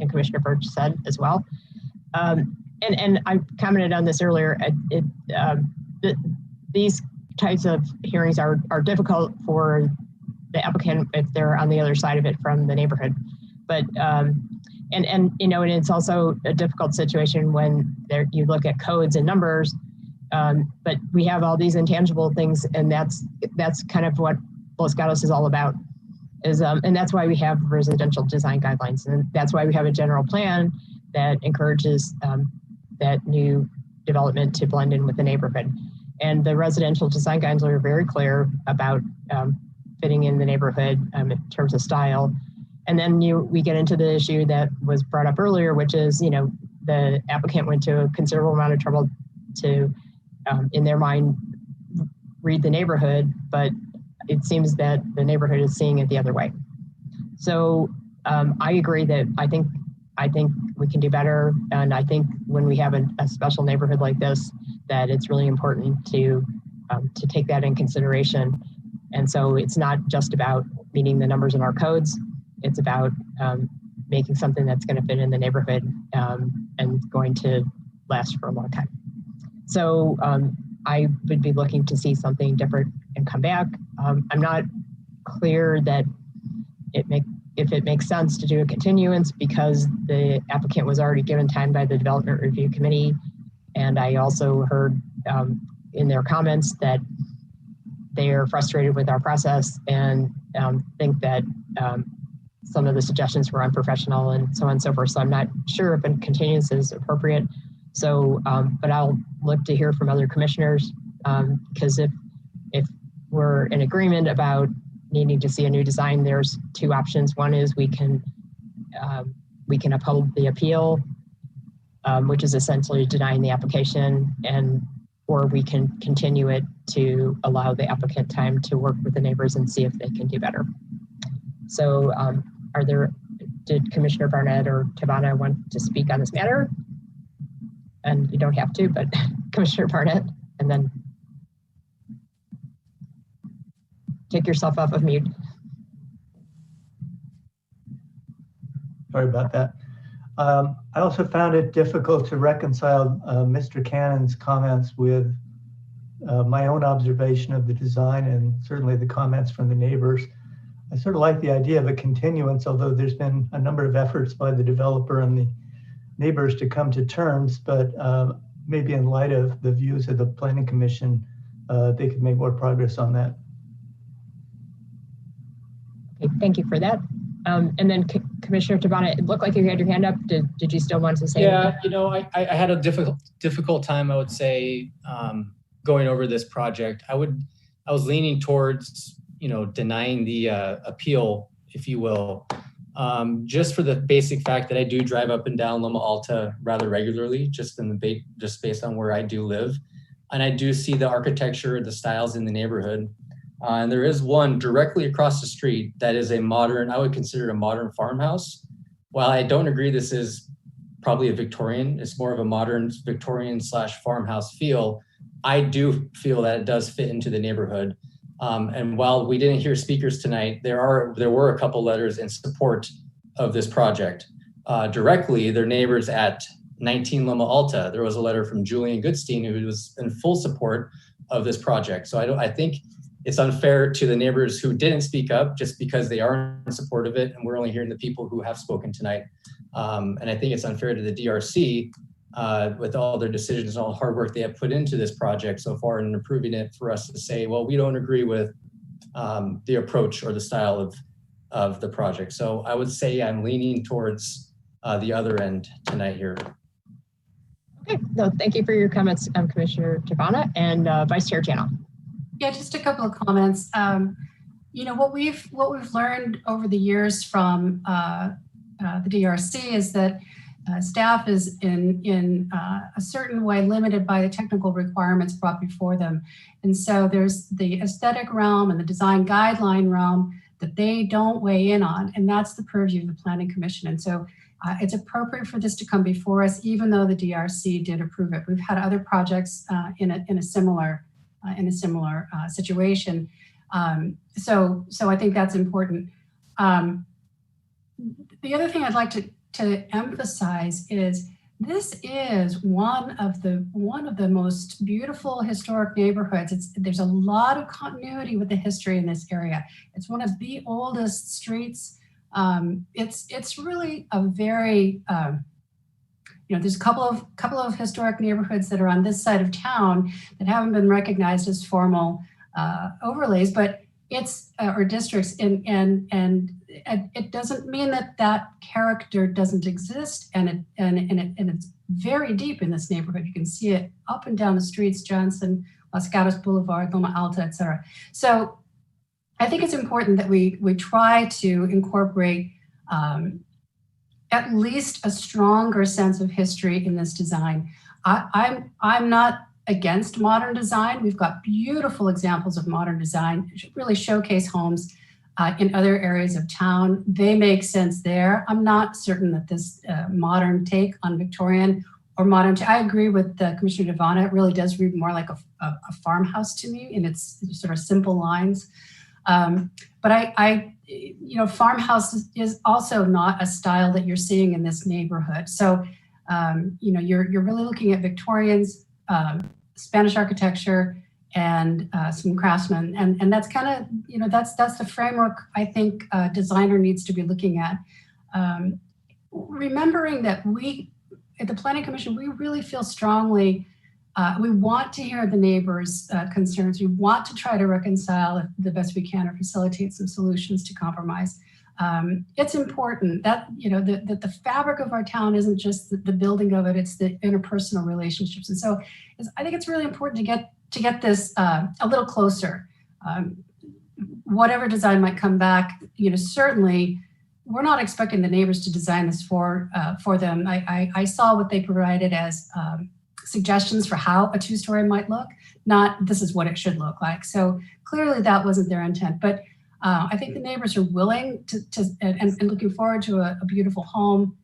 Commissioner Birch said as well. And I commented on this earlier. These types of hearings are difficult for the applicant if they're on the other side of it from the neighborhood. But and it's also a difficult situation when you look at codes and numbers. But we have all these intangible things, and that's kind of what Los Gatos is all about. And that's why we have residential design guidelines, and that's why we have a general plan that encourages that new development to blend in with the neighborhood. And the residential design guidelines are very clear about fitting in the neighborhood in terms of style. And then we get into the issue that was brought up earlier, which is, the applicant went to a considerable amount of trouble to, in their mind, read the neighborhood, but it seems that the neighborhood is seeing it the other way. So I agree that I think we can do better. And I think when we have a special neighborhood like this, that it's really important to take that in consideration. And so it's not just about meeting the numbers in our codes. It's about making something that's going to fit in the neighborhood and going to last for a long time. So I would be looking to see something different and come back. I'm not clear that if it makes sense to do a continuance because the applicant was already given time by the Development Review Committee. And I also heard in their comments that they are frustrated with our process and think that some of the suggestions were unprofessional and so on and so forth. So I'm not sure if a continuance is appropriate. So, but I'll look to hear from other commissioners because if we're in agreement about needing to see a new design, there's two options. One is we can uphold the appeal, which is essentially denying the application, or we can continue it to allow the applicant time to work with the neighbors and see if they can do better. So did Commissioner Barnett or Tabana want to speak on this matter? And you don't have to, but Commissioner Barnett, and then take yourself off of mute. Sorry about that. I also found it difficult to reconcile Mr. Cannon's comments with my own observation of the design and certainly the comments from the neighbors. I sort of like the idea of a continuance, although there's been a number of efforts by the developer and the neighbors to come to terms, but maybe in light of the views of the Planning Commission, they could make more progress on that. Okay, thank you for that. And then Commissioner Tabana, it looked like you had your hand up. Did you still want to say anything? Yeah, you know, I had a difficult time, I would say, going over this project. I was leaning towards, you know, denying the appeal, if you will, just for the basic fact that I do drive up and down Loma Alta rather regularly, just based on where I do live, and I do see the architecture, the styles in the neighborhood. And there is one directly across the street that is a modern, I would consider it a modern farmhouse. While I don't agree this is probably a Victorian, it's more of a modern Victorian / farmhouse feel, I do feel that it does fit into the neighborhood. And while we didn't hear speakers tonight, there were a couple letters in support of this project. Directly, their neighbors at 19 Loma Alta, there was a letter from Julian Goodstein who was in full support of this project. So I think it's unfair to the neighbors who didn't speak up just because they are in support of it, and we're only hearing the people who have spoken tonight. And I think it's unfair to the DRC with all their decisions and all the hard work they have put into this project so far and approving it, for us to say, well, we don't agree with the approach or the style of the project. So I would say I'm leaning towards the other end tonight here. Okay, no, thank you for your comments, Commissioner Tabana and Vice Chair Janoff. Yeah, just a couple of comments. You know, what we've learned over the years from the DRC is that staff is in a certain way limited by the technical requirements brought before them. And so there's the aesthetic realm and the design guideline realm that they don't weigh in on, and that's the purview of the Planning Commission. And so it's appropriate for this to come before us, even though the DRC did approve it. We've had other projects in a similar situation. So I think that's important. The other thing I'd like to emphasize is this is one of the most beautiful historic neighborhoods. There's a lot of continuity with the history in this area. It's one of the oldest streets. It's really a very you know, there's a couple of historic neighborhoods that are on this side of town that haven't been recognized as formal overlays, but it's or districts, and it doesn't mean that character doesn't exist, and it's very deep in this neighborhood. You can see it up and down the streets, Johnson, Los Gatos Boulevard, Loma Alta, et cetera. So I think it's important that we try to incorporate at least a stronger sense of history in this design. I'm not against modern design. We've got beautiful examples of modern design, really showcase homes in other areas of town. They make sense there. I'm not certain that this modern take on Victorian or modern, I agree with Commissioner Devana. It really does read more like a farmhouse to me in its sort of simple lines. But you know, farmhouse is also not a style that you're seeing in this neighborhood. So, you know, you're really looking at Victorians, Spanish architecture, and some craftsmen, and that's kind of, you know, that's the framework I think a designer needs to be looking at. Remembering that we at the Planning Commission, we really feel strongly. We want to hear the neighbors' concerns. We want to try to reconcile the best we can or facilitate some solutions to compromise. It's important that, you know, that the fabric of our town isn't just the building of it, it's the interpersonal relationships. And so I think it's really important to get this a little closer. Whatever design might come back, you know, certainly we're not expecting the neighbors to design this for them. I saw what they provided as suggestions for how a two-story might look, not this is what it should look like. So clearly that wasn't their intent, but I think the neighbors are willing and looking forward to a beautiful home.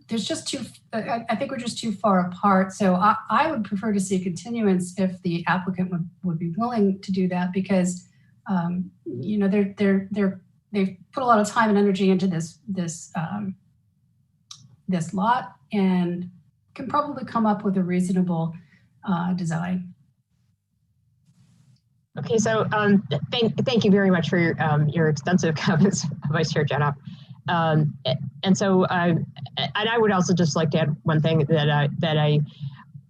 There's just I think we're just too far apart. So I would prefer to see a continuance if the applicant would be willing to do that, because you know, they they've put a lot of time and energy into this lot and can probably come up with a reasonable design. Okay, so thank you very much for your extensive comments, Vice Chair Janoff. And so, and I would also just like to add one thing that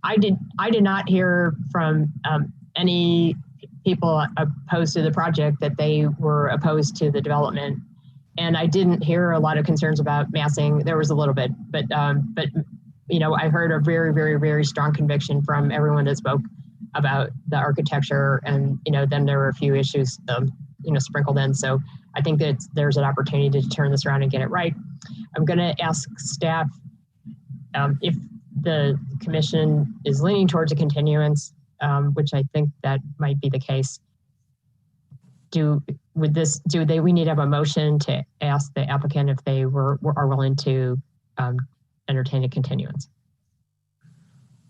I did not hear from any people opposed to the project that they were opposed to the development, and I didn't hear a lot of concerns about massing. There was a little bit, but you know, I heard a very, very, very strong conviction from everyone that spoke about the architecture, and you know, then there were a few issues, you know, sprinkled in. So I think that there's an opportunity to turn this around and get it right. I'm going to ask staff if the commission is leaning towards a continuance, which I think that might be the case. We need to have a motion to ask the applicant if they are willing to entertain a continuance?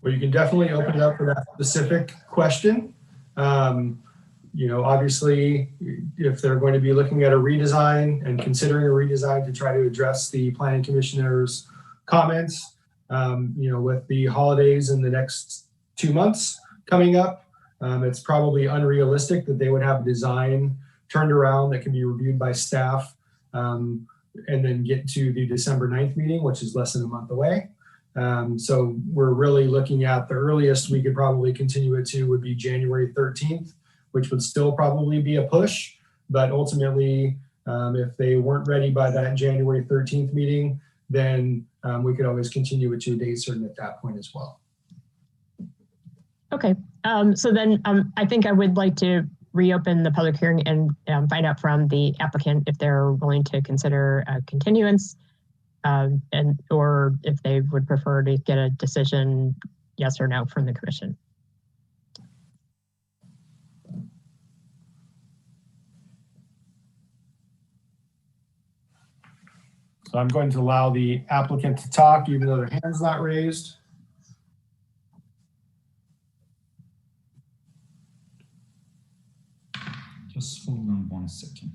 Well, you can definitely open it up for that specific question. You know, obviously, if they're going to be looking at a redesign and considering a redesign to try to address the planning commissioner's comments, you know, with the holidays in the next 2 months coming up, it's probably unrealistic that they would have a design turned around that can be reviewed by staff and then get to the December 9th meeting, which is less than a month away. So we're really looking at the earliest we could probably continue it to would be January 13th, which would still probably be a push. But ultimately, if they weren't ready by that January 13th meeting, then we could always continue it to a date certain at that point as well. Okay, so then I think I would like to reopen the public hearing and find out from the applicant if they're willing to consider a continuance or if they would prefer to get a decision, yes or no, from the commission. So I'm going to allow the applicant to talk even though their hand's not raised. Just hold on 1 second.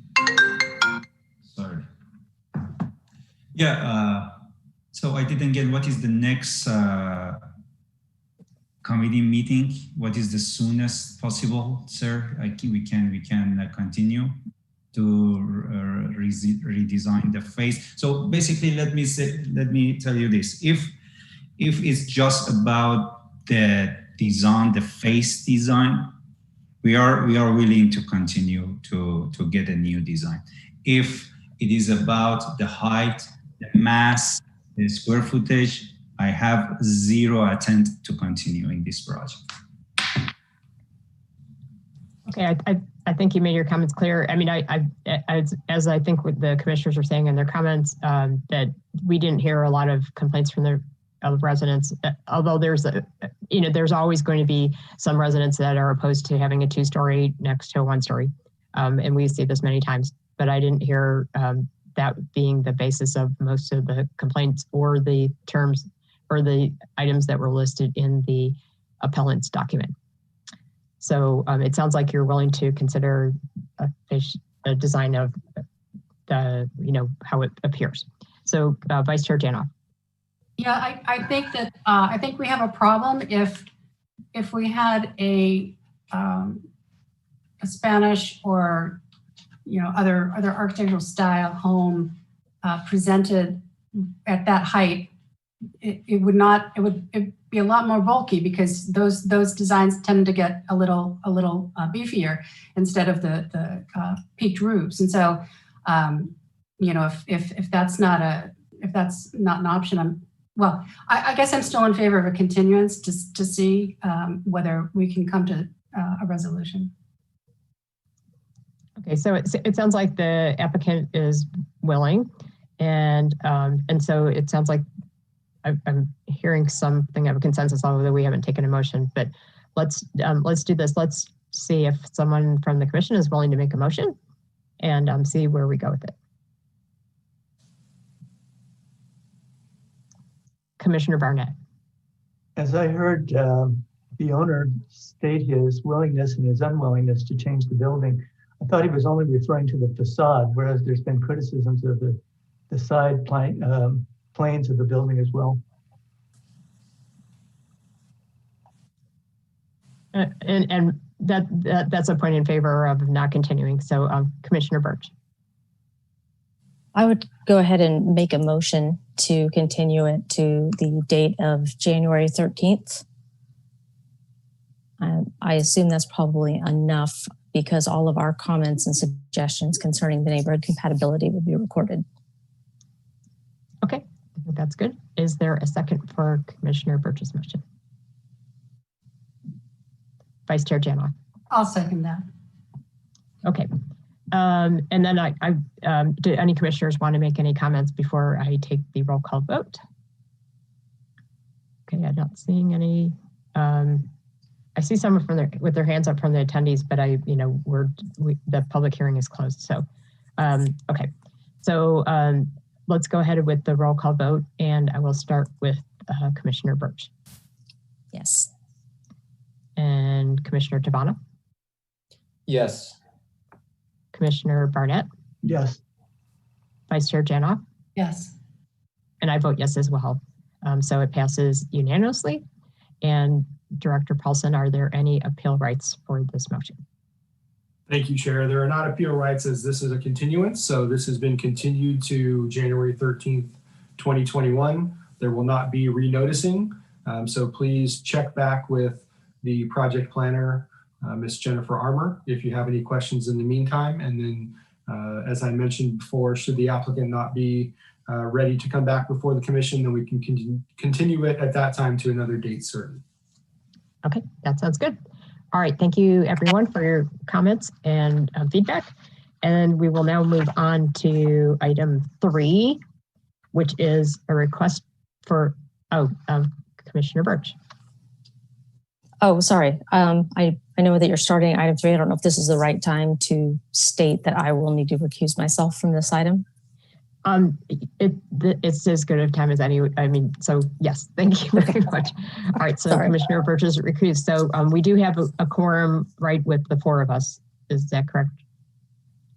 Sorry. Yeah, so I didn't get what is the next committee meeting? What is the soonest possible, sir? We can continue to redesign the face. So basically, let me tell you this: if it's just about the design, the face design, we are willing to continue to get a new design. If it is about the height, the mass, the square footage, I have zero intent to continue in this project. Okay, I think you made your comments clear. I mean, as I think what the commissioners are saying in their comments, that we didn't hear a lot of complaints from the residents, although there's there's always going to be some residents that are opposed to having a 2-story next to a 1-story. And we see this many times, but I didn't hear that being the basis of most of the complaints or the terms or the items that were listed in the appellant's document. So it sounds like you're willing to consider a design of the, how it appears. So Vice Chair Janoff. Yeah, I think that I think we have a problem if we had a Spanish or other architectural style home presented at that height. It would be a lot more bulky because those designs tend to get a little beefier instead of the peaked roofs. And so if that's not an option, I guess I'm still in favor of a continuance to see whether we can come to a resolution. Okay, so it sounds like the applicant is willing, and so it sounds like I'm hearing something of a consensus, although we haven't taken a motion. But let's do this. Let's see if someone from the commission is willing to make a motion, and see where we go with it. Commissioner Barnett. As I heard the owner state his willingness and his unwillingness to change the building, I thought he was only referring to the facade, whereas there's been criticisms of the side planes of the building as well. And that's a point in favor of not continuing. So Commissioner Birch. I would go ahead and make a motion to continue it to the date of January 13th. I assume that's probably enough because all of our comments and suggestions concerning the neighborhood compatibility will be recorded. Okay, I think that's good. Is there a second for Commissioner Birch's motion? Vice Chair Janoff. I'll second that. Okay. And then do any commissioners want to make any comments before I take the roll call vote? Okay, I'm not seeing any. I see someone with their hands up from the attendees, but the public hearing is closed. So, okay. So let's go ahead with the roll call vote, and I will start with Commissioner Birch. Yes. And Commissioner Tabana. Yes. Commissioner Barnett. Yes. Vice Chair Janoff. Yes. And I vote yes as well. So it passes unanimously. And Director Paulson, are there any appeal rights for this motion? Thank you, Chair. There are not appeal rights as this is a continuance. So this has been continued to January 13th, 2021. There will not be renoticing. So please check back with the project planner, Ms. Jennifer Armour, if you have any questions in the meantime. And then, as I mentioned before, should the applicant not be ready to come back before the commission, then we can continue it at that time to another date certain. Okay, that sounds good. All right, thank you everyone for your comments and feedback. And we will now move on to item 3, which is a request for, Commissioner Birch. Oh, sorry. I know that you're starting item 3. I don't know if this is the right time to state that I will need to recuse myself from this item. It's as good a time as any. I mean, so yes, thank you very much. All right, so sorry. Commissioner Birch is recused. So we do have a quorum, right, with the 4 of us. Is that correct?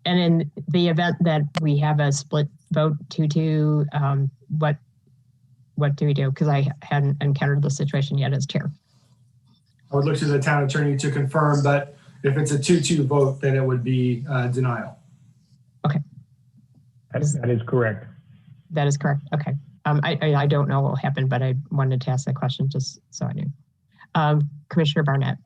And in the event that we have a split vote 2-2, what do we do? Because I hadn't encountered the situation yet as chair. I would look to the town attorney to confirm, but if it's a 2-2 vote, then it would be denial. Okay. That is correct. That is correct. Okay. I don't know what will happen, but I wanted to ask that question just so I knew. Commissioner Barnett.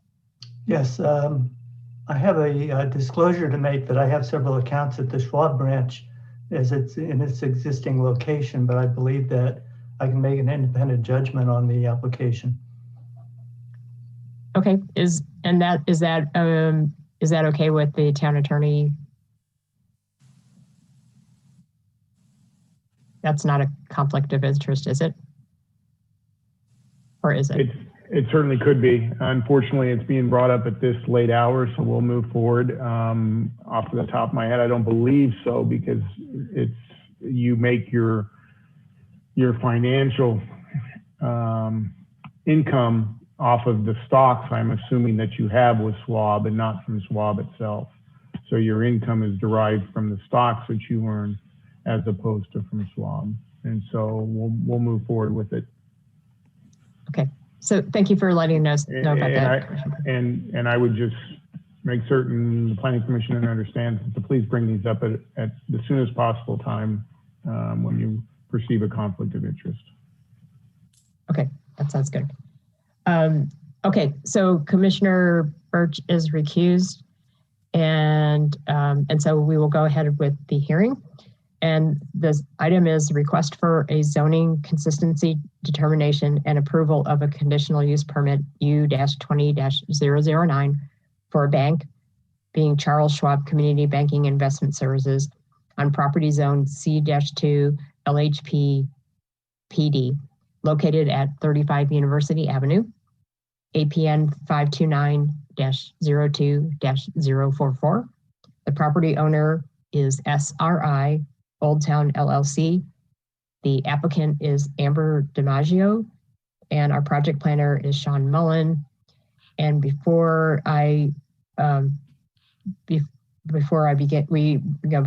Yes, I have a disclosure to make that I have several accounts at the Schwab branch as it's in its existing location, but I believe that I can make an independent judgment on the application. Okay, is that okay with the town attorney? That's not a conflict of interest, is it? Or is it? It certainly could be. Unfortunately, it's being brought up at this late hour, so we'll move forward. Off the top of my head, I don't believe so, because you make your financial income off of the stocks, I'm assuming that you have with Schwab and not from Schwab itself. So your income is derived from the stocks that you earn as opposed to from Schwab. And so we'll move forward with it. Okay. So thank you for letting us know about that. And I would just make certain the Planning Commission understands to please bring these up at the soonest possible time when you perceive a conflict of interest. Okay, that sounds good. Okay, so Commissioner Birch is recused, and so we will go ahead with the hearing. And this item is request for a zoning consistency determination and approval of a conditional use permit U-20-009 for a bank, being Charles Schwab Community Banking Investment Services, on property zone C-2 LHP PD, located at 35 University Avenue, APN 529-02-044. The property owner is SRI Old Town LLC. The applicant is Amber DiMaggio, and our project planner is Sean Mullen. And before before we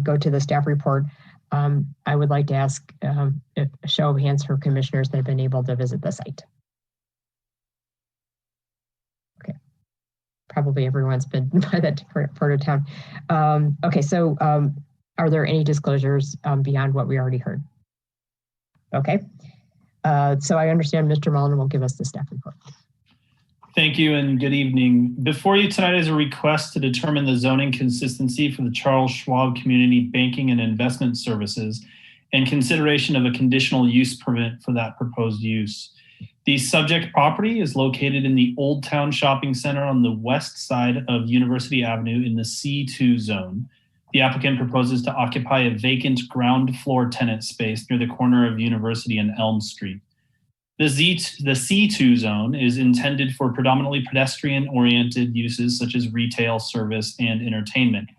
go to the staff report, I would like to ask a show of hands for commissioners that have been able to visit the site. Okay, probably everyone's been by that part of town. Okay, so are there any disclosures beyond what we already heard? Okay, so I understand Mr. Mullen will give us the staff report. Thank you and good evening. Before you tonight is a request to determine the zoning consistency for the Charles Schwab Community Banking and Investment Services and consideration of a conditional use permit for that proposed use. The subject property is located in the Old Town Shopping Center on the west side of University Avenue in the C2 zone. The applicant proposes to occupy a vacant ground floor tenant space near the corner of University and Elm Street. The C2 zone is intended for predominantly pedestrian-oriented uses such as retail, service, and entertainment.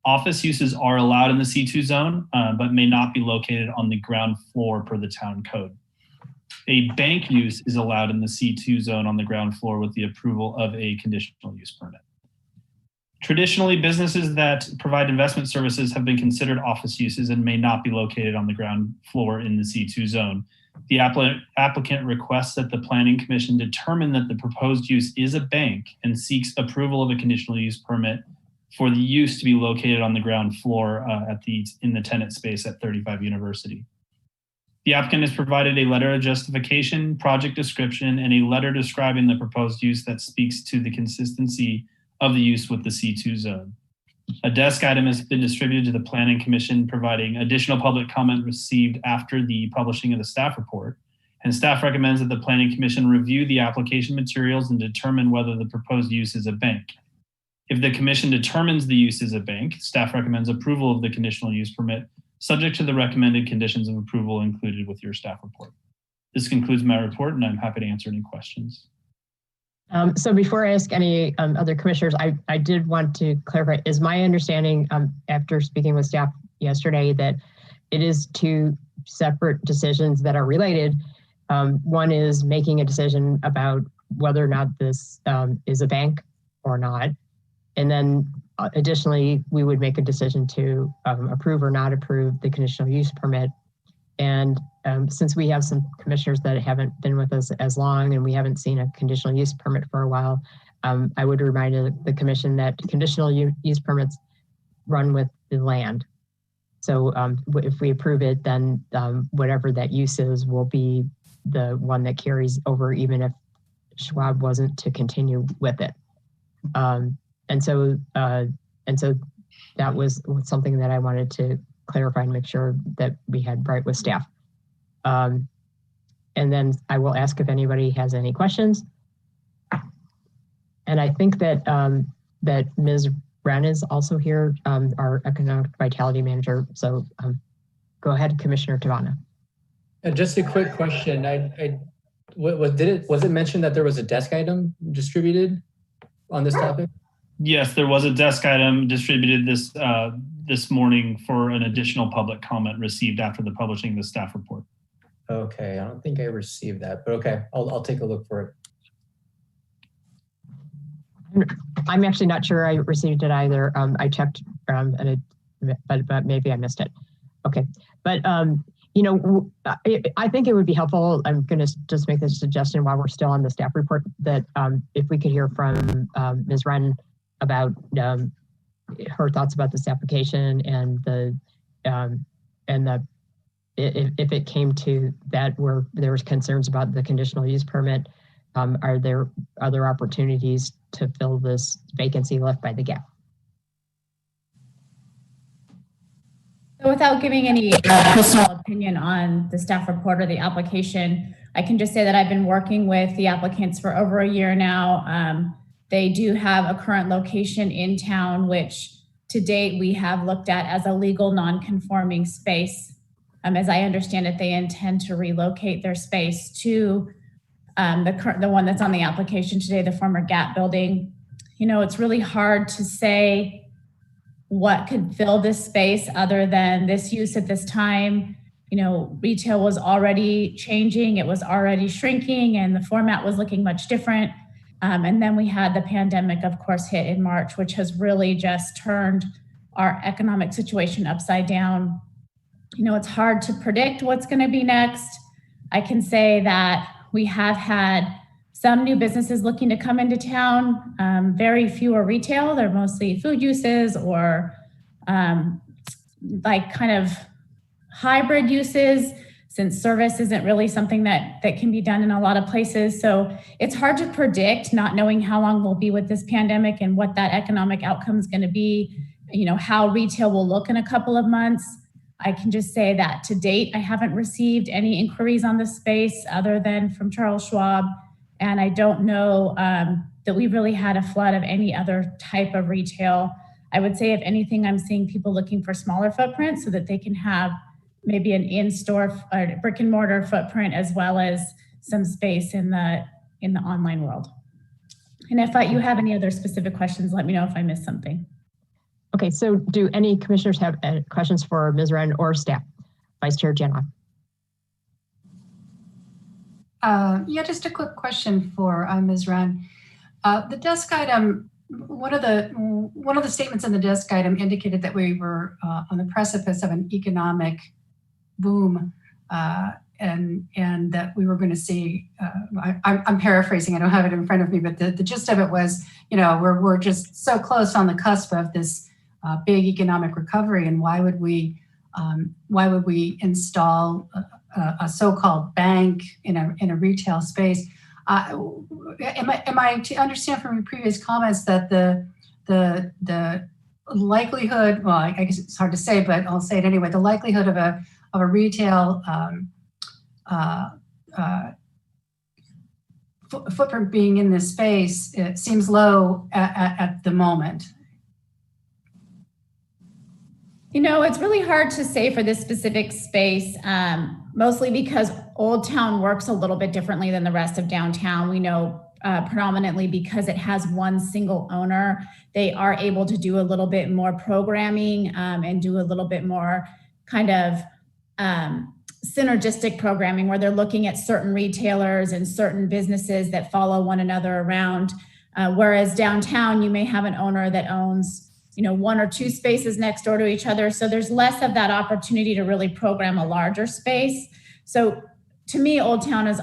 Office uses are allowed in the C2 zone, but may not be located on the ground floor per the town code. A bank use is allowed in the C2 zone on the ground floor with the approval of a conditional use permit. Traditionally, businesses that provide investment services have been considered office uses and may not be located on the ground floor in the C2 zone. The applicant requests that the Planning Commission determine that the proposed use is a bank and seeks approval of a conditional use permit for the use to be located on the ground floor in the tenant space at 35 University. The applicant has provided a letter of justification, project description, and a letter describing the proposed use that speaks to the consistency of the use with the C2 zone. A desk item has been distributed to the Planning Commission, providing additional public comment received after the publishing of the staff report. And staff recommends that the Planning Commission review the application materials and determine whether the proposed use is a bank. If the commission determines the use is a bank, staff recommends approval of the conditional use permit, subject to the recommended conditions of approval included with your staff report. This concludes my report, and I'm happy to answer any questions. So before I ask any other commissioners, I did want to clarify, is my understanding after speaking with staff yesterday that it is two separate decisions that are related. One is making a decision about whether or not this is a bank or not. And then additionally, we would make a decision to approve or not approve the conditional use permit. And since we have some commissioners that haven't been with us as long and we haven't seen a conditional use permit for a while, I would remind the commission that conditional use permits run with the land. So if we approve it, then whatever that use is will be the one that carries over, even if Schwab wasn't to continue with it. And so that was something that I wanted to clarify and make sure that we had right with staff. And then I will ask if anybody has any questions. And I think that that Ms. Wren is also here, our Economic Vitality Manager. So go ahead, Commissioner Tavana. Just a quick question. Was it mentioned that there was a desk item distributed on this topic? Yes, there was a desk item distributed this morning for an additional public comment received after the publishing of the staff report. Okay, I don't think I received that, but okay, I'll take a look for it. I'm actually not sure I received it either. I checked, but maybe I missed it. Okay, but you know, I think it would be helpful. I'm going to just make this suggestion while we're still on the staff report that if we could hear from Ms. Wren about her thoughts about this application and if it came to that where there was concerns about the conditional use permit, are there other opportunities to fill this vacancy left by the gap? So without giving any personal opinion on the staff report or the application, I can just say that I've been working with the applicants for over a year now. They do have a current location in town, which to date we have looked at as a legal non-conforming space. As I understand it, they intend to relocate their space to the one that's on the application today, the former Gap building. You know, it's really hard to say what could fill this space other than this use at this time. You know, retail was already changing, it was already shrinking, and the format was looking much different. And then we had the pandemic, of course, hit in March, which has really just turned our economic situation upside down. It's hard to predict what's going to be next. I can say that we have had some new businesses looking to come into town. Very few are retail. They're mostly food uses or like kind of hybrid uses, since service isn't really something that can be done in a lot of places. So it's hard to predict, not knowing how long we'll be with this pandemic and what that economic outcome is going to be, how retail will look in a couple of months. I can just say that to date, I haven't received any inquiries on this space other than from Charles Schwab. And I don't know that we really had a flood of any other type of retail. I would say, if anything, I'm seeing people looking for smaller footprints so that they can have maybe an in-store brick and mortar footprint, as well as some space in the online world. And if you have any other specific questions, let me know if I missed something. Okay, so do any commissioners have questions for Ms. Wren or staff? Vice Chair Janoff. Yeah, just a quick question for Ms. Wren. The desk item, one of the statements in the desk item indicated that we were on the precipice of an economic boom, and that we were going to see. I'm paraphrasing. I don't have it in front of me, but the gist of it was, we're just so close on the cusp of this big economic recovery, and why would we install a so-called bank in a retail space? Am I to understand from your previous comments that the likelihood, well, I guess it's hard to say, but I'll say it anyway, the likelihood of a retail footprint being in this space, it seems low at the moment? It's really hard to say for this specific space, mostly because Old Town works a little bit differently than the rest of downtown. We know predominantly because it has one single owner, they are able to do a little bit more programming and do a little bit more kind of synergistic programming, where they're looking at certain retailers and certain businesses that follow one another around. Whereas downtown, you may have an owner that owns one or two spaces next door to each other. So there's less of that opportunity to really program a larger space. So to me, Old Town is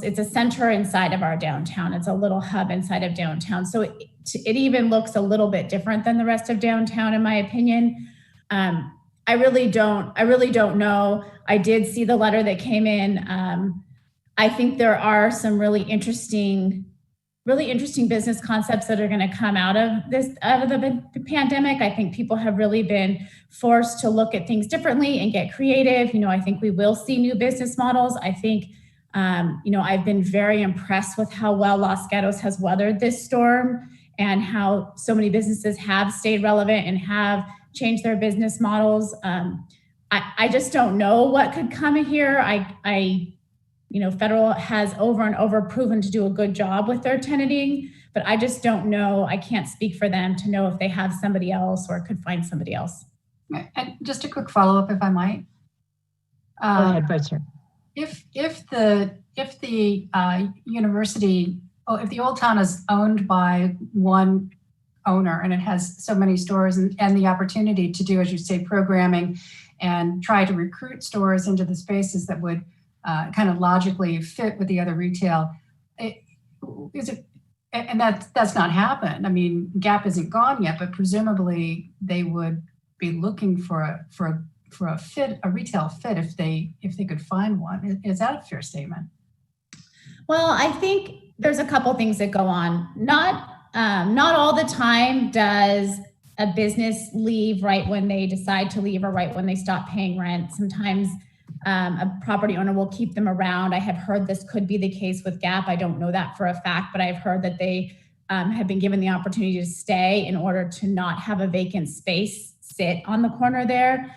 it's a center inside of our downtown. It's a little hub inside of downtown. So it even looks a little bit different than the rest of downtown, in my opinion. I really don't know. I did see the letter that came in. I think there are some really interesting business concepts that are going to come out of the pandemic. I think people have really been forced to look at things differently and get creative. I think we will see new business models. I think, I've been very impressed with how well Los Gatos has weathered this storm and how so many businesses have stayed relevant and have changed their business models. I just don't know what could come here. Federal has over and over proven to do a good job with their tenanting, but I just don't know. I can't speak for them to know if they have somebody else or could find somebody else. And just a quick follow-up, if I might. Go ahead, Vice Chair. If the university, if the Old Town is owned by one owner and it has so many stores and the opportunity to do, as you say, programming and try to recruit stores into the spaces that would kind of logically fit with the other retail, and that's not happened. I mean, Gap isn't gone yet, but presumably they would be looking for a retail fit if they could find one. Is that a fair statement? Well, I think there's a couple things that go on. Not all the time does a business leave right when they decide to leave or right when they stop paying rent. Sometimes a property owner will keep them around. I have heard this could be the case with Gap. I don't know that for a fact, but I've heard that they have been given the opportunity to stay in order to not have a vacant space sit on the corner there.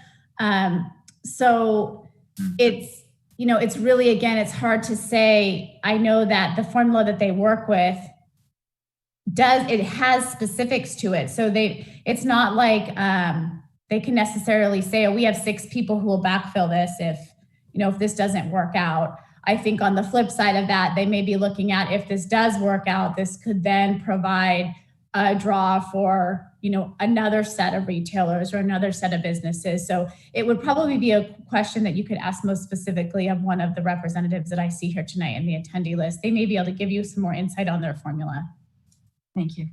So it's, it's really, again, it's hard to say. I know that the formula that they work with has specifics to it. So it's not like they can necessarily say, oh, we have 6 people who will backfill this if this doesn't work out. I think on the flip side of that, they may be looking at, if this does work out, this could then provide draw for, another set of retailers or another set of businesses. So it would probably be a question that you could ask most specifically of one of the representatives that I see here tonight in the attendee list. They may be able to give you some more insight on their formula. Thank you.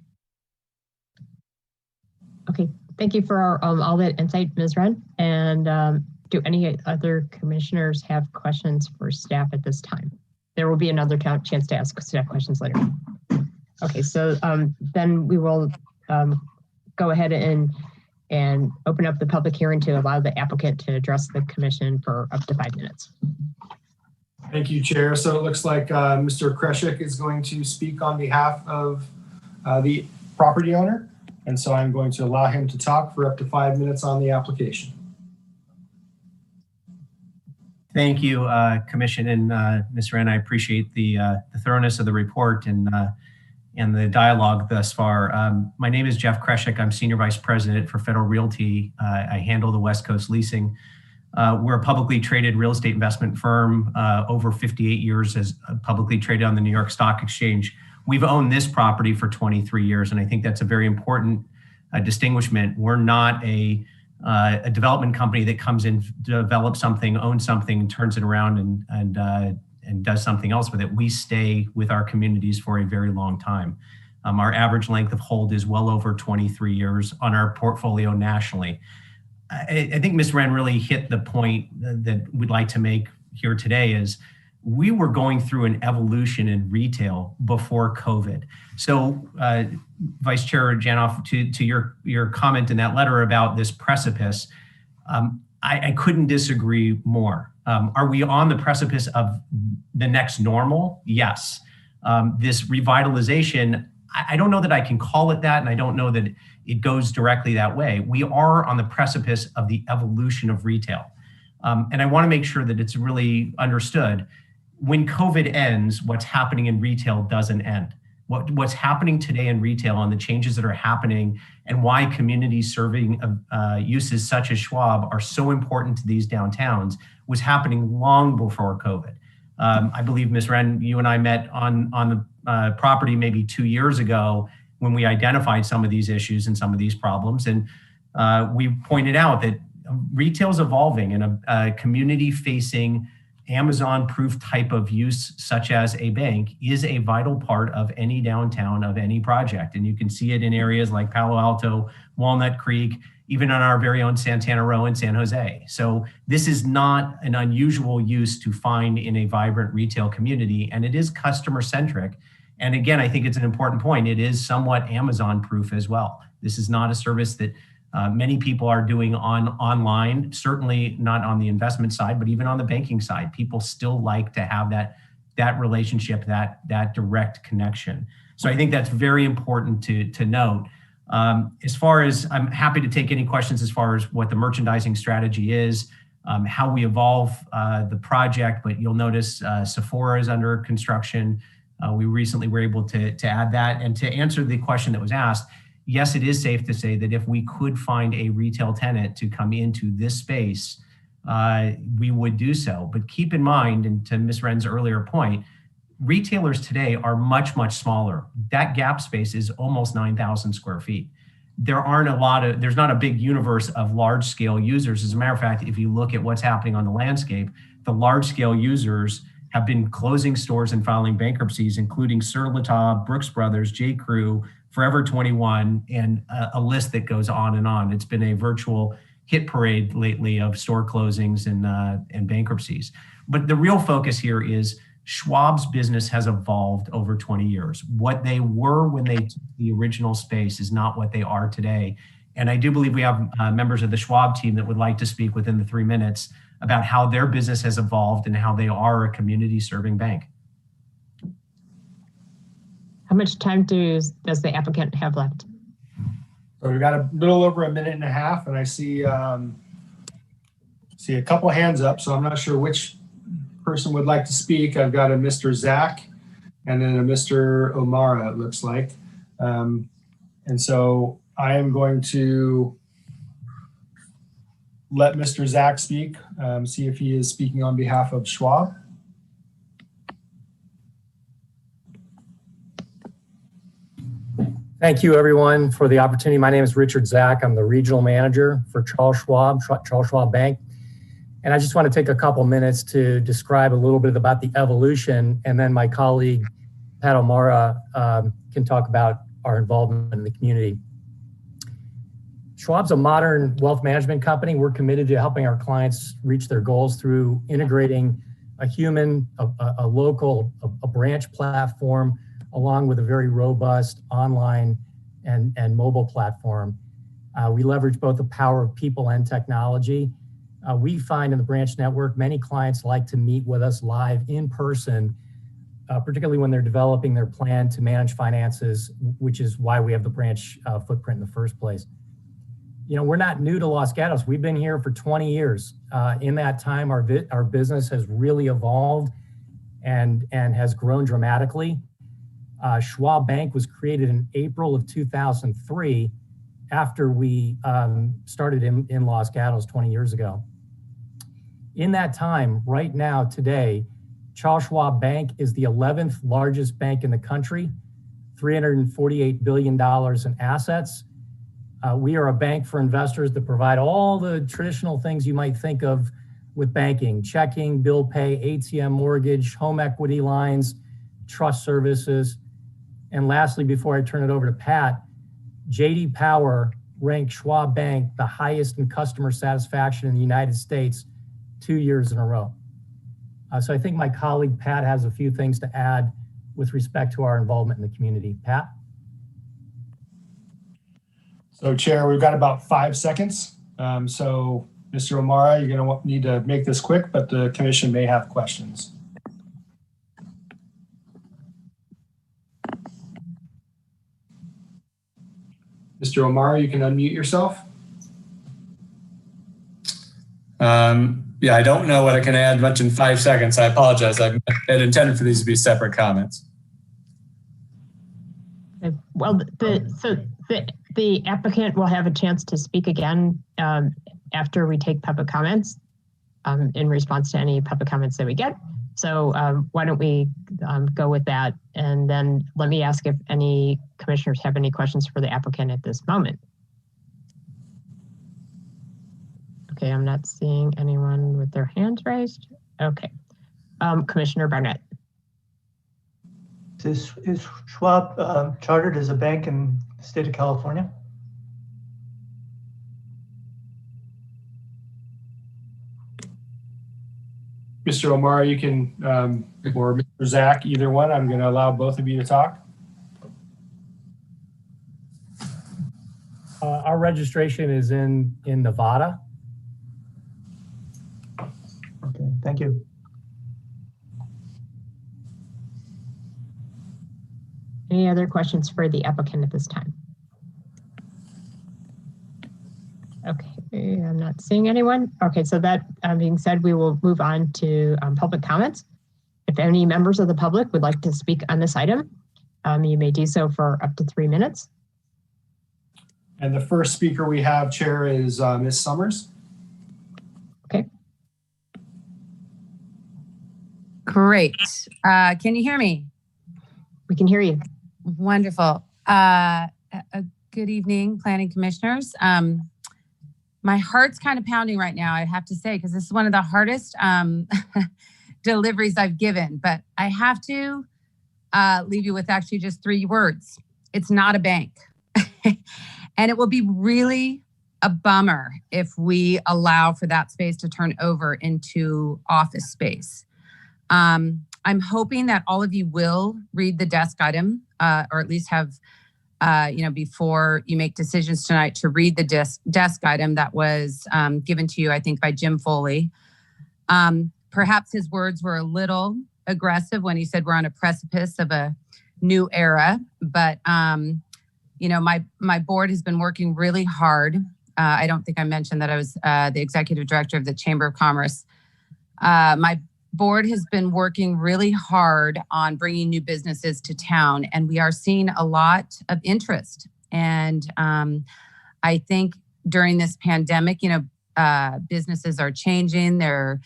Okay, thank you for all that insight, Ms. Wren. And do any other commissioners have questions for staff at this time? There will be another chance to ask staff questions later. Okay, so then we will go ahead and open up the public hearing to allow the applicant to address the commission for up to 5 minutes. Thank you, Chair. So it looks like Mr. Kreshik is going to speak on behalf of the property owner. And so I'm going to allow him to talk for up to 5 minutes on the application. Thank you, Commission and Ms. Wren. I appreciate the thoroughness of the report and the dialogue thus far. My name is Jeff Kreshik. I'm Senior Vice President for Federal Realty. I handle the West Coast leasing. We're a publicly traded real estate investment firm, over 58 years as publicly traded on the New York Stock Exchange. We've owned this property for 23 years, and I think that's a very important distinguishment. We're not a development company that comes in, develops something, owns something, and turns it around and does something else with it. We stay with our communities for a very long time. Our average length of hold is well over 23 years on our portfolio nationally. I think Ms. Wren really hit the point that we'd like to make here today is we were going through an evolution in retail before COVID. So Vice Chair Janoff, to your comment in that letter about this precipice, I couldn't disagree more. Are we on the precipice of the next normal? Yes. This revitalization, I don't know that I can call it that, and I don't know that it goes directly that way. We are on the precipice of the evolution of retail. And I want to make sure that it's really understood. When COVID ends, what's happening in retail doesn't end. What's happening today in retail and the changes that are happening and why community serving uses such as Schwab are so important to these downtowns was happening long before COVID. I believe, Ms. Wren, you and I met on the property maybe 2 years ago when we identified some of these issues and some of these problems. And we pointed out that retail is evolving and a community-facing Amazon-proof type of use, such as a bank, is a vital part of any downtown of any project. And you can see it in areas like Palo Alto, Walnut Creek, even on our very own Santana Row in San Jose. So this is not an unusual use to find in a vibrant retail community, and it is customer-centric. And again, I think it's an important point. It is somewhat Amazon-proof as well. This is not a service that many people are doing online, certainly not on the investment side, but even on the banking side. People still like to have that relationship, that direct connection. So I think that's very important to note. As far as, I'm happy to take any questions as far as what the merchandising strategy is, how we evolve the project, but you'll notice Sephora is under construction. We recently were able to add that. And to answer the question that was asked, yes, it is safe to say that if we could find a retail tenant to come into this space, we would do so. But keep in mind, and to Ms. Wren's earlier point, retailers today are much, much smaller. That gap space is almost 9,000 square feet. There's not a big universe of large scale users. As a matter of fact, if you look at what's happening on the landscape, the large scale users have been closing stores and filing bankruptcies, including Sur La Table, Brooks Brothers, J. Crew, Forever 21, and a list that goes on and on. It's been a virtual hit parade lately of store closings and bankruptcies. But the real focus here is Schwab's business has evolved over 20 years. What they were when they took the original space is not what they are today. And I do believe we have members of the Schwab team that would like to speak within the 3 minutes about how their business has evolved and how they are a community serving bank. How much time does the applicant have left? So we've got a little over 1.5 minutes, and I see a couple hands up, so I'm not sure which person would like to speak. I've got a Mr. Zach and then a Mr. O'Mara, it looks like. And so I am going to let Mr. Zach speak, see if he is speaking on behalf of Schwab. Thank you, everyone, for the opportunity. My name is Richard Zach. I'm the regional manager for Charles Schwab Bank. And I just want to take a couple minutes to describe a little bit about the evolution, and then my colleague, Pat O'Mara, can talk about our involvement in the community. Schwab's a modern wealth management company. We're committed to helping our clients reach their goals through integrating a human, a local, a branch platform, along with a very robust online and mobile platform. We leverage both the power of people and technology. We find in the branch network, many clients like to meet with us live in person, particularly when they're developing their plan to manage finances, which is why we have the branch footprint in the first place. You know, we're not new to Los Gatos. We've been here for 20 years. In that time, our business has really evolved and has grown dramatically. Schwab Bank was created in April of 2003 after we started in Los Gatos 20 years ago. In that time, right now, today, Charles Schwab Bank is the 11th largest bank in the country, $348 billion in assets. We are a bank for investors that provide all the traditional things you might think of with banking: checking, bill pay, ATM mortgage, home equity lines, trust services. And lastly, before I turn it over to Pat, J.D. Power ranked Schwab Bank the highest in customer satisfaction in the United States 2 years in a row. So I think my colleague Pat has a few things to add with respect to our involvement in the community. Pat? So Chair, we've got about 5 seconds. So Mr. O'Mara, you're going to need to make this quick, but the commission may have questions. Mr. O'Mara, you can unmute yourself. Yeah, I don't know what I can add much in 5 seconds. I apologize. I had intended for these to be separate comments. Well, the applicant will have a chance to speak again after we take public comments in response to any public comments that we get. So why don't we go with that? And then let me ask if any commissioners have any questions for the applicant at this moment. Okay, I'm not seeing anyone with their hands raised. Okay, Commissioner Barnett. Is Schwab chartered as a bank in the state of California? Mr. O'Mara, you can, or Mr. Zach, either one. I'm going to allow both of you to talk. Our registration is in Nevada. Okay, thank you. Any other questions for the applicant at this time? Okay, I'm not seeing anyone. Okay, so that being said, we will move on to public comments. If any members of the public would like to speak on this item, you may do so for up to 3 minutes. And the first speaker we have, Chair, is Ms. Summers. Okay. Great. Can you hear me? We can hear you. Wonderful. Good evening, planning commissioners. My heart's kind of pounding right now, I have to say, because this is one of the hardest deliveries I've given, but I have to leave you with actually just 3 words. It's not a bank. And it will be really a bummer if we allow for that space to turn over into office space. I'm hoping that all of you will read the desk item, or at least have, before you make decisions tonight, to read the desk item that was given to you, I think, by Jim Foley. Perhaps his words were a little aggressive when he said we're on a precipice of a new era, but my board has been working really hard. I don't think I mentioned that I was the executive director of the Chamber of Commerce. My board has been working really hard on bringing new businesses to town, and we are seeing a lot of interest. And I think during this pandemic, businesses are changing. They're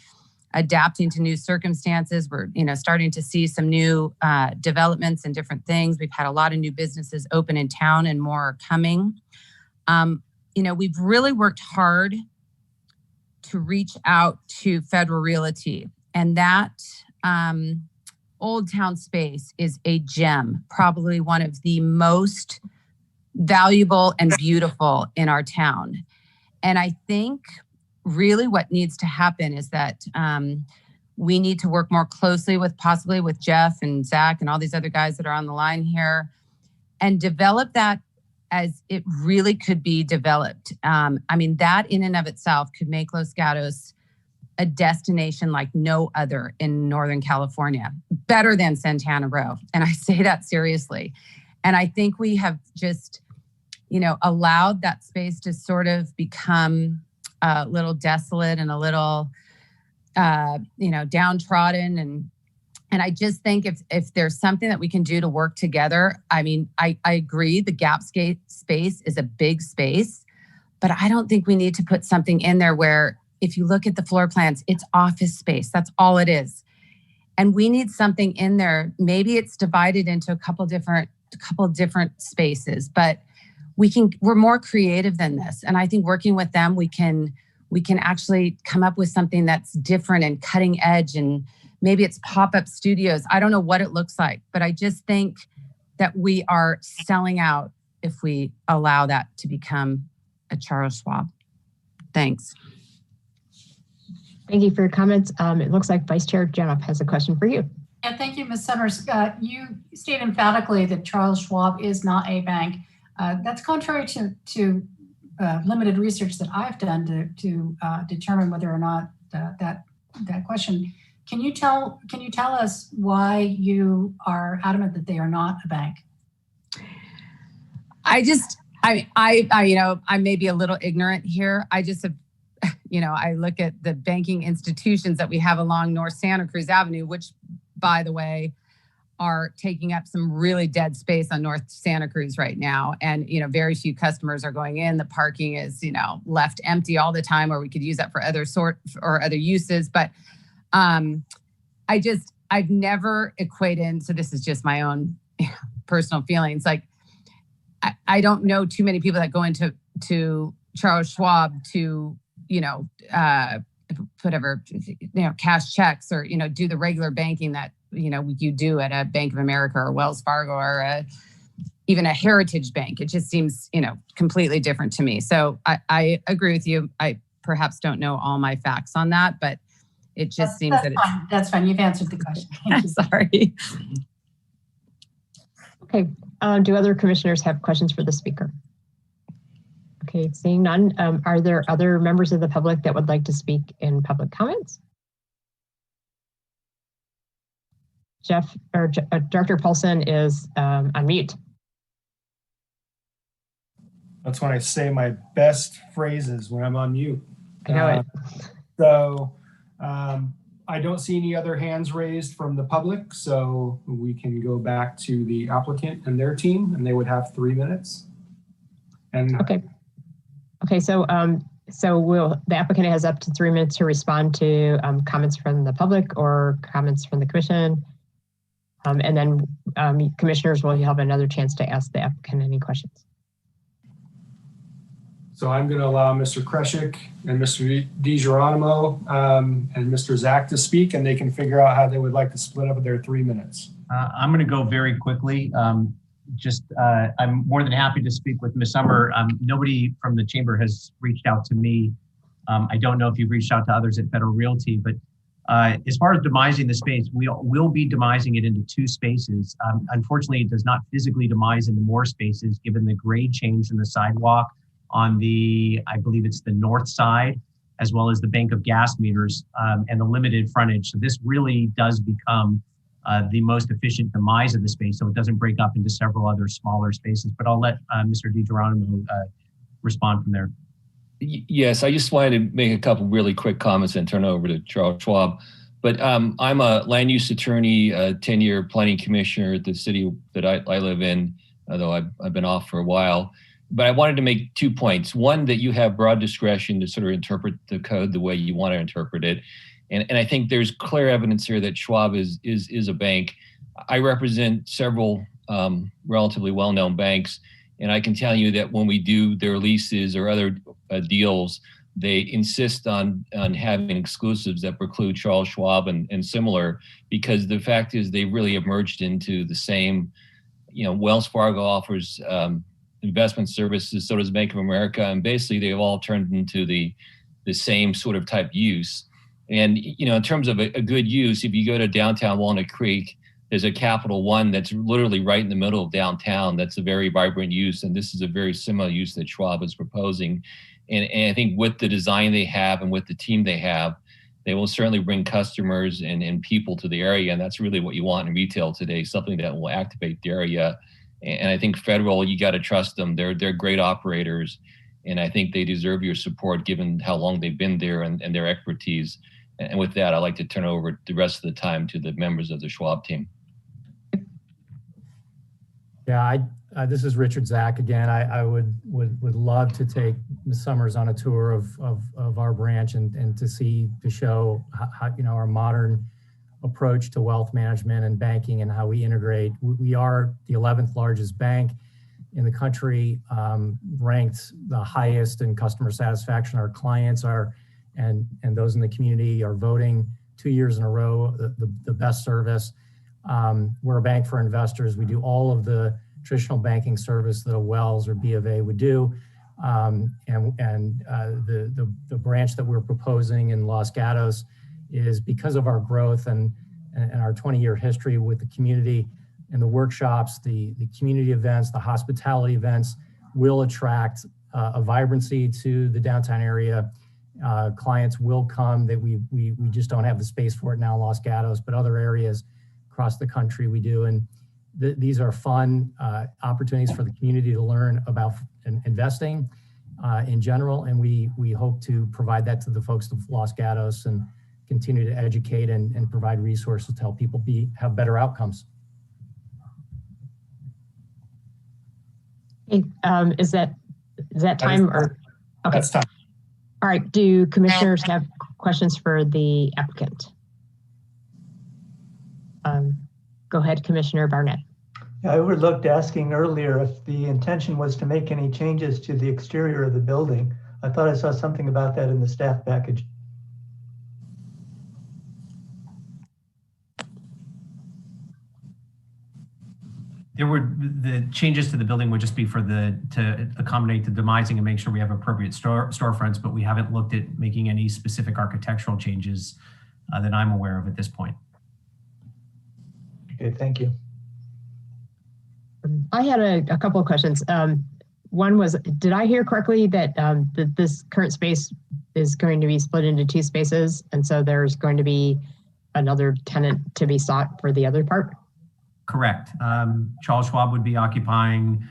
adapting to new circumstances. We're, starting to see some new developments and different things. We've had a lot of new businesses open in town and more are coming. We've really worked hard to reach out to Federal Realty, and that Old Town space is a gem, probably one of the most valuable and beautiful in our town. And I think really what needs to happen is that we need to work more closely possibly with Jeff and Zach and all these other guys that are on the line here and develop that as it really could be developed. That in and of itself could make Los Gatos a destination like no other in Northern California, better than Santana Row. And I say that seriously. And I think we have just, allowed that space to sort of become a little desolate and a little, downtrodden. And I just think if there's something that we can do to work together, I agree the Gapscape space is a big space, but I don't think we need to put something in there where if you look at the floor plans, it's office space. That's all it is. And we need something in there. Maybe it's divided into a couple different spaces, but we're more creative than this. And I think working with them, we can actually come up with something that's different and cutting edge, and maybe it's pop-up studios. I don't know what it looks like, but I just think that we are selling out if we allow that to become a Charles Schwab. Thanks. Thank you for your comments. It looks like Vice Chair Janoff has a question for you. Yeah, thank you, Ms. Summers. You state emphatically that Charles Schwab is not a bank. That's contrary to limited research that I've done to determine whether or not that question. Can you tell us why you are adamant that they are not a bank? I may be a little ignorant here. I just have, I look at the banking institutions that we have along North Santa Cruz Avenue, which, by the way, are taking up some really dead space on North Santa Cruz right now. And, very few customers are going in. The parking is, left empty all the time, or we could use that for other uses. But I've never equated, so this is just my own personal feelings. Like, I don't know too many people that go into Charles Schwab to, whatever, cash checks or, do the regular banking that, you do at a Bank of America or Wells Fargo or even a Heritage Bank. It just seems, completely different to me. So I agree with you. I perhaps don't know all my facts on that, but it just seems that it's... That's fine. You've answered the question. I'm sorry. Okay. Do other commissioners have questions for the speaker? Okay, seeing none. Are there other members of the public that would like to speak in public comments? Jeff or Dr. Paulson is on mute. That's when I say my best phrases, when I'm on mute. I know it. So I don't see any other hands raised from the public, so we can go back to the applicant and their team, and they would have 3 minutes. And okay. So the applicant has up to 3 minutes to respond to comments from the public or comments from the commission. And then commissioners will have another chance to ask the applicant any questions. So I'm going to allow Mr. Kreshik and Mr. DiGeronimo and Mr. Zach to speak, and they can figure out how they would like to split up their 3 minutes. I'm going to go very quickly. I'm more than happy to speak with Ms. Summer. Nobody from the chamber has reached out to me. I don't know if you've reached out to others at Federal Realty, but as far as demising the space, we'll be demising it into 2 spaces. Unfortunately, it does not physically demise into more spaces given the grade change in the sidewalk on I believe it's the north side, as well as the bank of gas meters and the limited frontage. So this really does become the most efficient demise of the space, so it doesn't break up into several other smaller spaces. But I'll let Mr. DiGeronimo respond from there. Yes, I just wanted to make a couple really quick comments and turn it over to Charles Schwab. But I'm a land use attorney, 10-year planning commissioner at the city that I live in, although I've been off for a while. But I wanted to make 2 points. One, that you have broad discretion to sort of interpret the code the way you want to interpret it. And I think there's clear evidence here that Schwab is a bank. I represent several relatively well-known banks, and I can tell you that when we do their leases or other deals, they insist on having exclusives that preclude Charles Schwab and similar, because the fact is they really emerged into the same, Wells Fargo offers investment services, so does Bank of America, and basically they've all turned into the same sort of type use. And, in terms of a good use, if you go to downtown Walnut Creek, there's a Capital One that's literally right in the middle of downtown. That's a very vibrant use, and this is a very similar use that Schwab is proposing. And I think with the design they have and with the team they have, they will certainly bring customers and people to the area, and that's really what you want in retail today, something that will activate the area. And I think Federal, you got to trust them. They're great operators, and I think they deserve your support given how long they've been there and their expertise. And with that, I'd like to turn over the rest of the time to the members of the Schwab team. Yeah, this is Richard Zach again. I would love to take Ms. Summers on a tour of our branch and to show how our modern approach to wealth management and banking and how we integrate. We are the 11th largest bank in the country, ranked the highest in customer satisfaction. Our clients are, and those in the community are voting 2 years in a row, the best service. We're a bank for investors. We do all of the traditional banking service that a Wells or B of A would do. The branch that we're proposing in Los Gatos is because of our growth and our 20-year history with the community and the workshops, the community events, the hospitality events will attract a vibrancy to the downtown area. Clients will come. That we just don't have the space for it now in Los Gatos, but other areas across the country we do. And these are fun opportunities for the community to learn about investing in general. And we hope to provide that to the folks of Los Gatos and continue to educate and provide resources to help people have better outcomes. Hey, is that time or? Okay. That's time. All right. Do commissioners have questions for the applicant? Go ahead, Commissioner Barnett. I overlooked asking earlier if the intention was to make any changes to the exterior of the building. I thought I saw something about that in the staff package. The changes to the building would just be to accommodate the demising and make sure we have appropriate storefronts, but we haven't looked at making any specific architectural changes that I'm aware of at this point. Okay, thank you. I had a couple of questions. One was, did I hear correctly that this current space is going to be split into 2 spaces, and so there's going to be another tenant to be sought for the other part? Correct. Charles Schwab would be occupying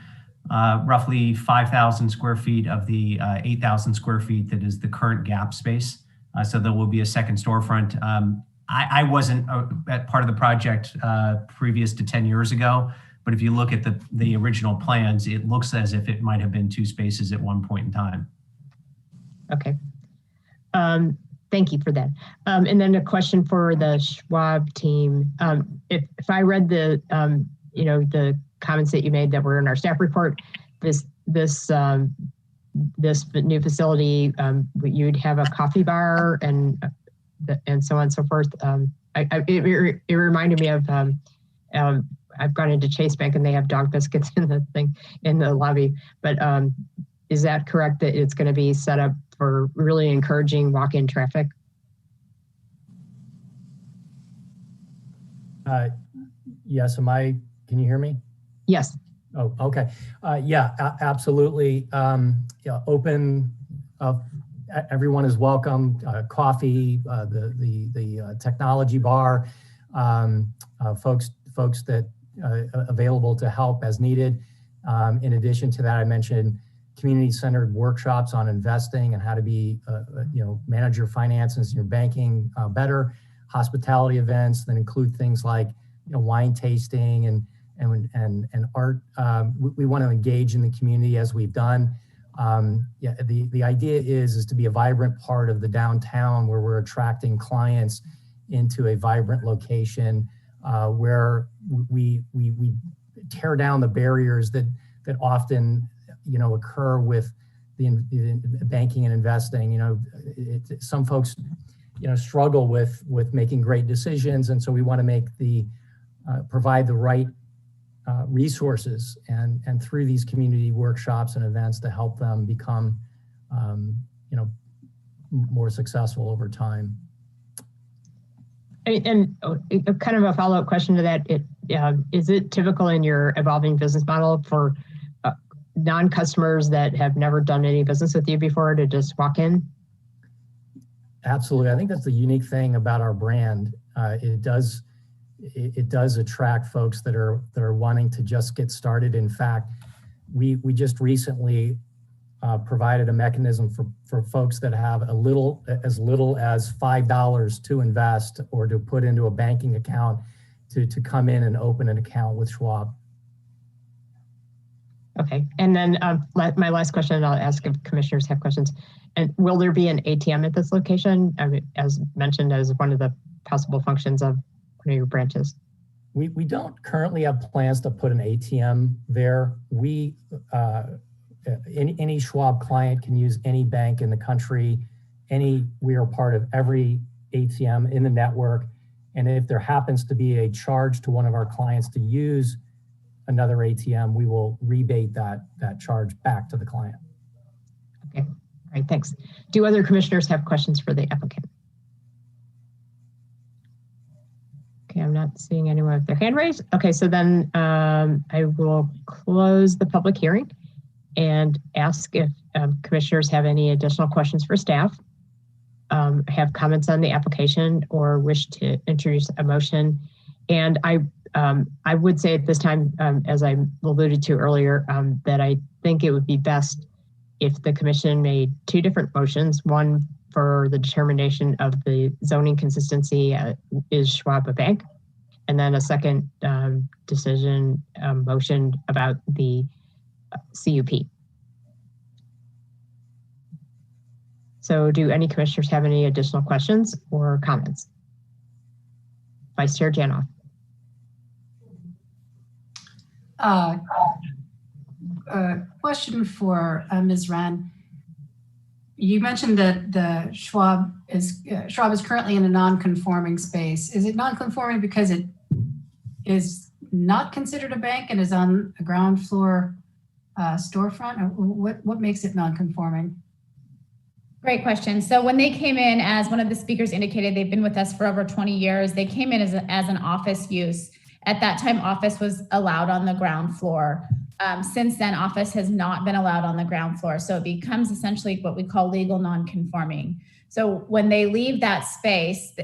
roughly 5,000 square feet of the 8,000 square feet that is the current Gap space. So there will be a second storefront. I wasn't at part of the project previous to 10 years ago, but if you look at the original plans, it looks as if it might have been 2 spaces at one point in time. Okay. Thank you for that. And then a question for the Schwab team. If I read the comments that you made that were in our staff report, this new facility, you'd have a coffee bar and so on and so forth. It reminded me of I've gone into Chase Bank and they have dog biscuits in the lobby. But is that correct that it's going to be set up for really encouraging walk-in traffic? Yes, can you hear me? Yes. Oh, okay. Yeah, absolutely. Open, everyone is welcome. Coffee, the technology bar, folks that available to help as needed. In addition to that, I mentioned community-centered workshops on investing and how to manage your finances and your banking better. Hospitality events that include things like wine tasting and art. We want to engage in the community as we've done. Yeah, the idea is to be a vibrant part of the downtown where we're attracting clients into a vibrant location where we tear down the barriers that often occur with the banking and investing. Some folks struggle with making great decisions, and so we want to provide the right resources and through these community workshops and events to help them become more successful over time. And kind of a follow-up question to that, is it typical in your evolving business model for non-customers that have never done any business with you before to just walk in? Absolutely. I think that's the unique thing about our brand. It does attract folks that are wanting to just get started. In fact, we just recently provided a mechanism for folks that have as little as $5 to invest or to put into a banking account to come in and open an account with Schwab. Okay, and then my last question, and I'll ask if commissioners have questions. And will there be an ATM at this location, as mentioned as one of the possible functions of one of your branches? We don't currently have plans to put an ATM there. Any Schwab client can use any bank in the country. We are part of every ATM in the network. And if there happens to be a charge to one of our clients to use another ATM, we will rebate that charge back to the client. Okay, all right, thanks. Do other commissioners have questions for the applicant? Okay, I'm not seeing anyone with their hand raised. Okay, so then I will close the public hearing and ask if commissioners have any additional questions for staff, have comments on the application, or wish to introduce a motion. And I would say at this time, as I alluded to earlier, that I think it would be best if the commission made two different motions, one for the determination of the zoning consistency, is Schwab a bank? And then a second decision motion about the CUP. So do any commissioners have any additional questions or comments? Vice Chair Janoff. Question for Ms. Wren. You mentioned that the Schwab is currently in a non-conforming space. Is it non-conforming because it is not considered a bank and is on a ground floor storefront? Or what makes it non-conforming? Great question. So when they came in, as one of the speakers indicated, they've been with us for over 20 years. They came in as an office use. At that time, office was allowed on the ground floor. Since then, office has not been allowed on the ground floor. So it becomes essentially what we call legal non-conforming. So when they leave that space,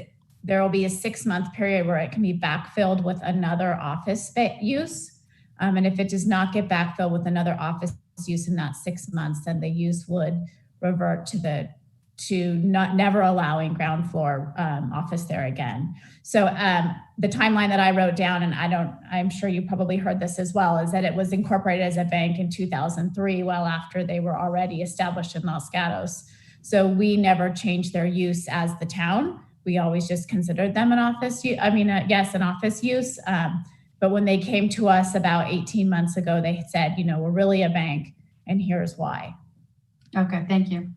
there will be a 6-month period where it can be backfilled with another office use. And if it does not get backfilled with another office use in that 6 months, then the use would revert to never allowing ground floor office there again. So the timeline that I wrote down, and I'm sure you probably heard this as well, is that it was incorporated as a bank in 2003, well after they were already established in Los Gatos. So we never changed their use as the town. We always just considered them an office use. Yes, an office use. But when they came to us about 18 months ago, they said, we're really a bank, and here's why. Okay, thank you.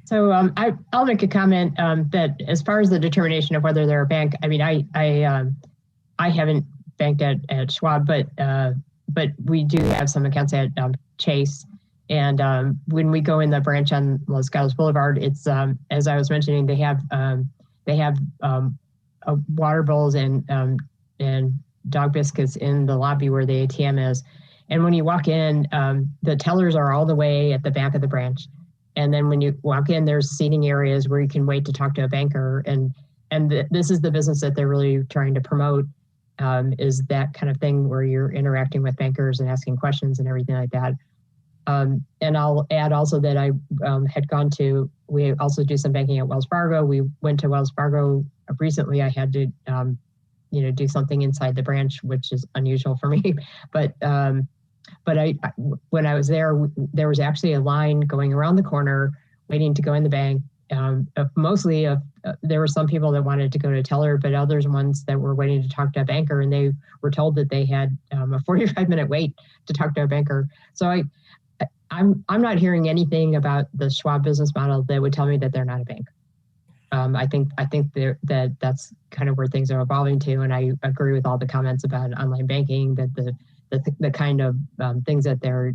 So I'll make a comment that as far as the determination of whether they're a bank, I haven't banked at Schwab, but we do have some accounts at Chase. And when we go in the branch on Los Gatos Boulevard, it's as I was mentioning, they have water bowls and dog biscuits in the lobby where the ATM is. And when you walk in, the tellers are all the way at the back of the branch. And then when you walk in, there's seating areas where you can wait to talk to a banker. And this is the business that they're really trying to promote, is that kind of thing where you're interacting with bankers and asking questions and everything like that. And I'll add also that I we also do some banking at Wells Fargo. We went to Wells Fargo recently. I had to, do something inside the branch, which is unusual for me. But But when I was there, there was actually a line going around the corner waiting to go in the bank. Mostly there were some people that wanted to go to teller, but others ones that were waiting to talk to a banker, and they were told that they had a 45-minute wait to talk to a banker. So I'm not hearing anything about the Schwab business model that would tell me that they're not a bank. I think that's kind of where things are evolving to, and I agree with all the comments about online banking, that the kind of things that they're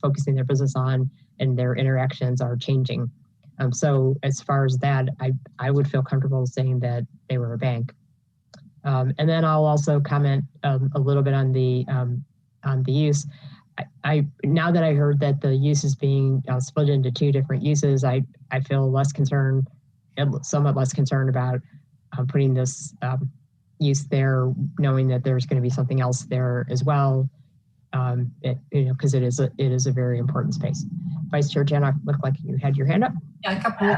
focusing their business on and their interactions are changing. So as far as that, I would feel comfortable saying that they were a bank. And then I'll also comment a little bit on the use. I now that I heard that the use is being split into two different uses, I feel somewhat less concerned about putting this use there, knowing that there's going to be something else there as well. Because it is a very important space. Vice Chair Janoff, looked like you had your hand up. Yeah, a couple.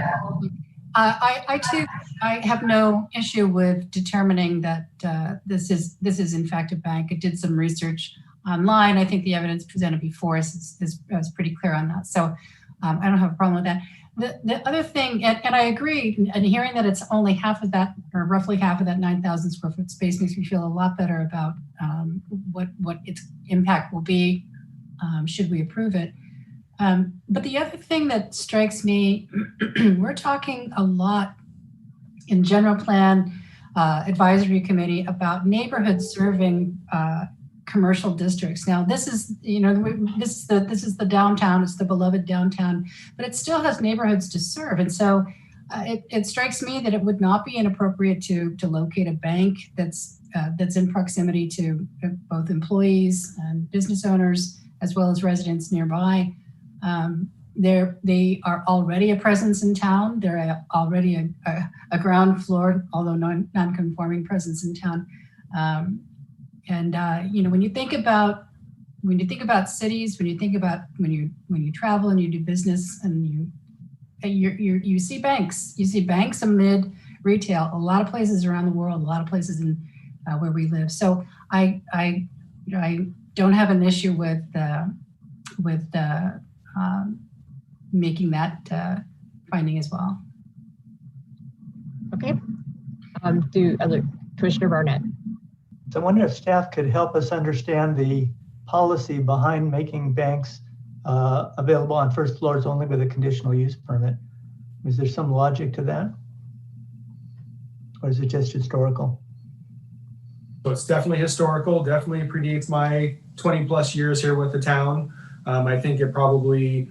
I too have no issue with determining that this is in fact a bank. I did some research online. I think the evidence presented before us is pretty clear on that. So I don't have a problem with that. The other thing, and I agree, and hearing that it's only half of that, or roughly half of that 9,000 square foot space makes me feel a lot better about what its impact will be should we approve it. But the other thing that strikes me, we're talking a lot in general plan advisory committee about neighborhoods serving commercial districts. Now, this is the downtown. It's the beloved downtown, but it still has neighborhoods to serve. And so it strikes me that it would not be inappropriate to locate a bank that's in proximity to both employees and business owners, as well as residents nearby. They are already a presence in town. They're already a ground floor, although non-conforming presence in town. When you think about cities, when you travel and you do business and you see banks amid retail, a lot of places around the world, a lot of places in where we live. So I don't have an issue with making that finding as well. Okay. Commissioner Barnett. So I wonder if staff could help us understand the policy behind making banks available on first floors only with a conditional use permit. Is there some logic to that? Or is it just historical? So it's definitely historical, definitely predates my 20 plus years here with the town. I think it probably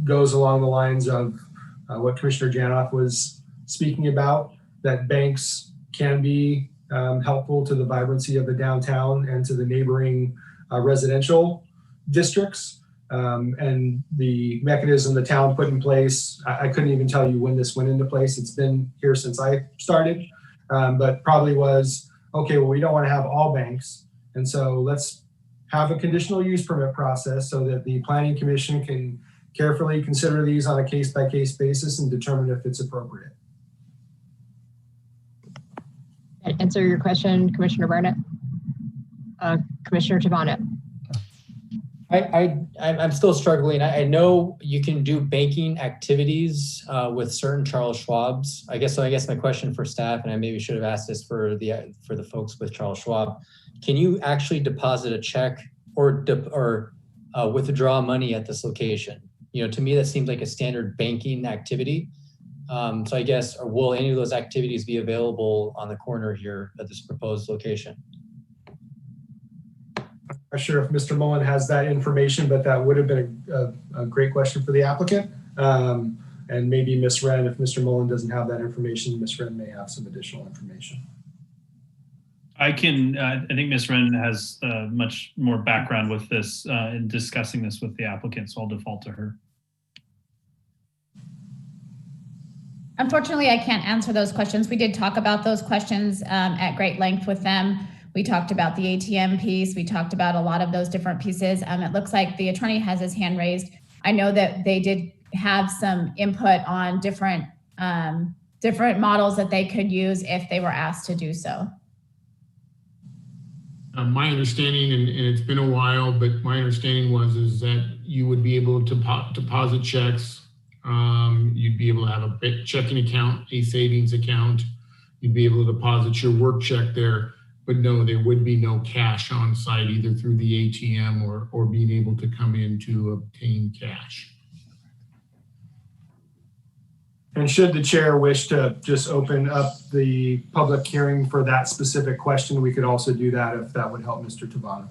goes along the lines of what Commissioner Janoff was speaking about, that banks can be helpful to the vibrancy of the downtown and to the neighboring residential districts. And the mechanism the town put in place, I couldn't even tell you when this went into place. It's been here since I started, but probably was, okay, well, we don't want to have all banks. And so let's have a conditional use permit process so that the Planning Commission can carefully consider these on a case-by-case basis and determine if it's appropriate. Answer your question, Commissioner Barnett. Commissioner Tabanet. I'm still struggling. I know you can do banking activities with certain Charles Schwabs. I guess my question for staff, and I maybe should have asked this for the folks with Charles Schwab, can you actually deposit a check or withdraw money at this location? To me, that seems like a standard banking activity. So I guess, or will any of those activities be available on the corner here at this proposed location? I'm not sure if Mr. Mullen has that information, but that would have been a great question for the applicant. And maybe Ms. Wren, if Mr. Mullen doesn't have that information, Ms. Wren may have some additional information. I think Ms. Wren has much more background with this in discussing this with the applicant, so I'll default to her. Unfortunately, I can't answer those questions. We did talk about those questions at great length with them. We talked about the ATM piece. We talked about a lot of those different pieces. It looks like the attorney has his hand raised. I know that they did have some input on different models that they could use if they were asked to do so. My understanding, and it's been a while, but my understanding is that you would be able to deposit checks. You'd be able to have a checking account, a savings account. You'd be able to deposit your work check there, but no, there would be no cash on site either through the ATM or being able to come in to obtain cash. And should the chair wish to just open up the public hearing for that specific question, we could also do that if that would help Mr. Tabana.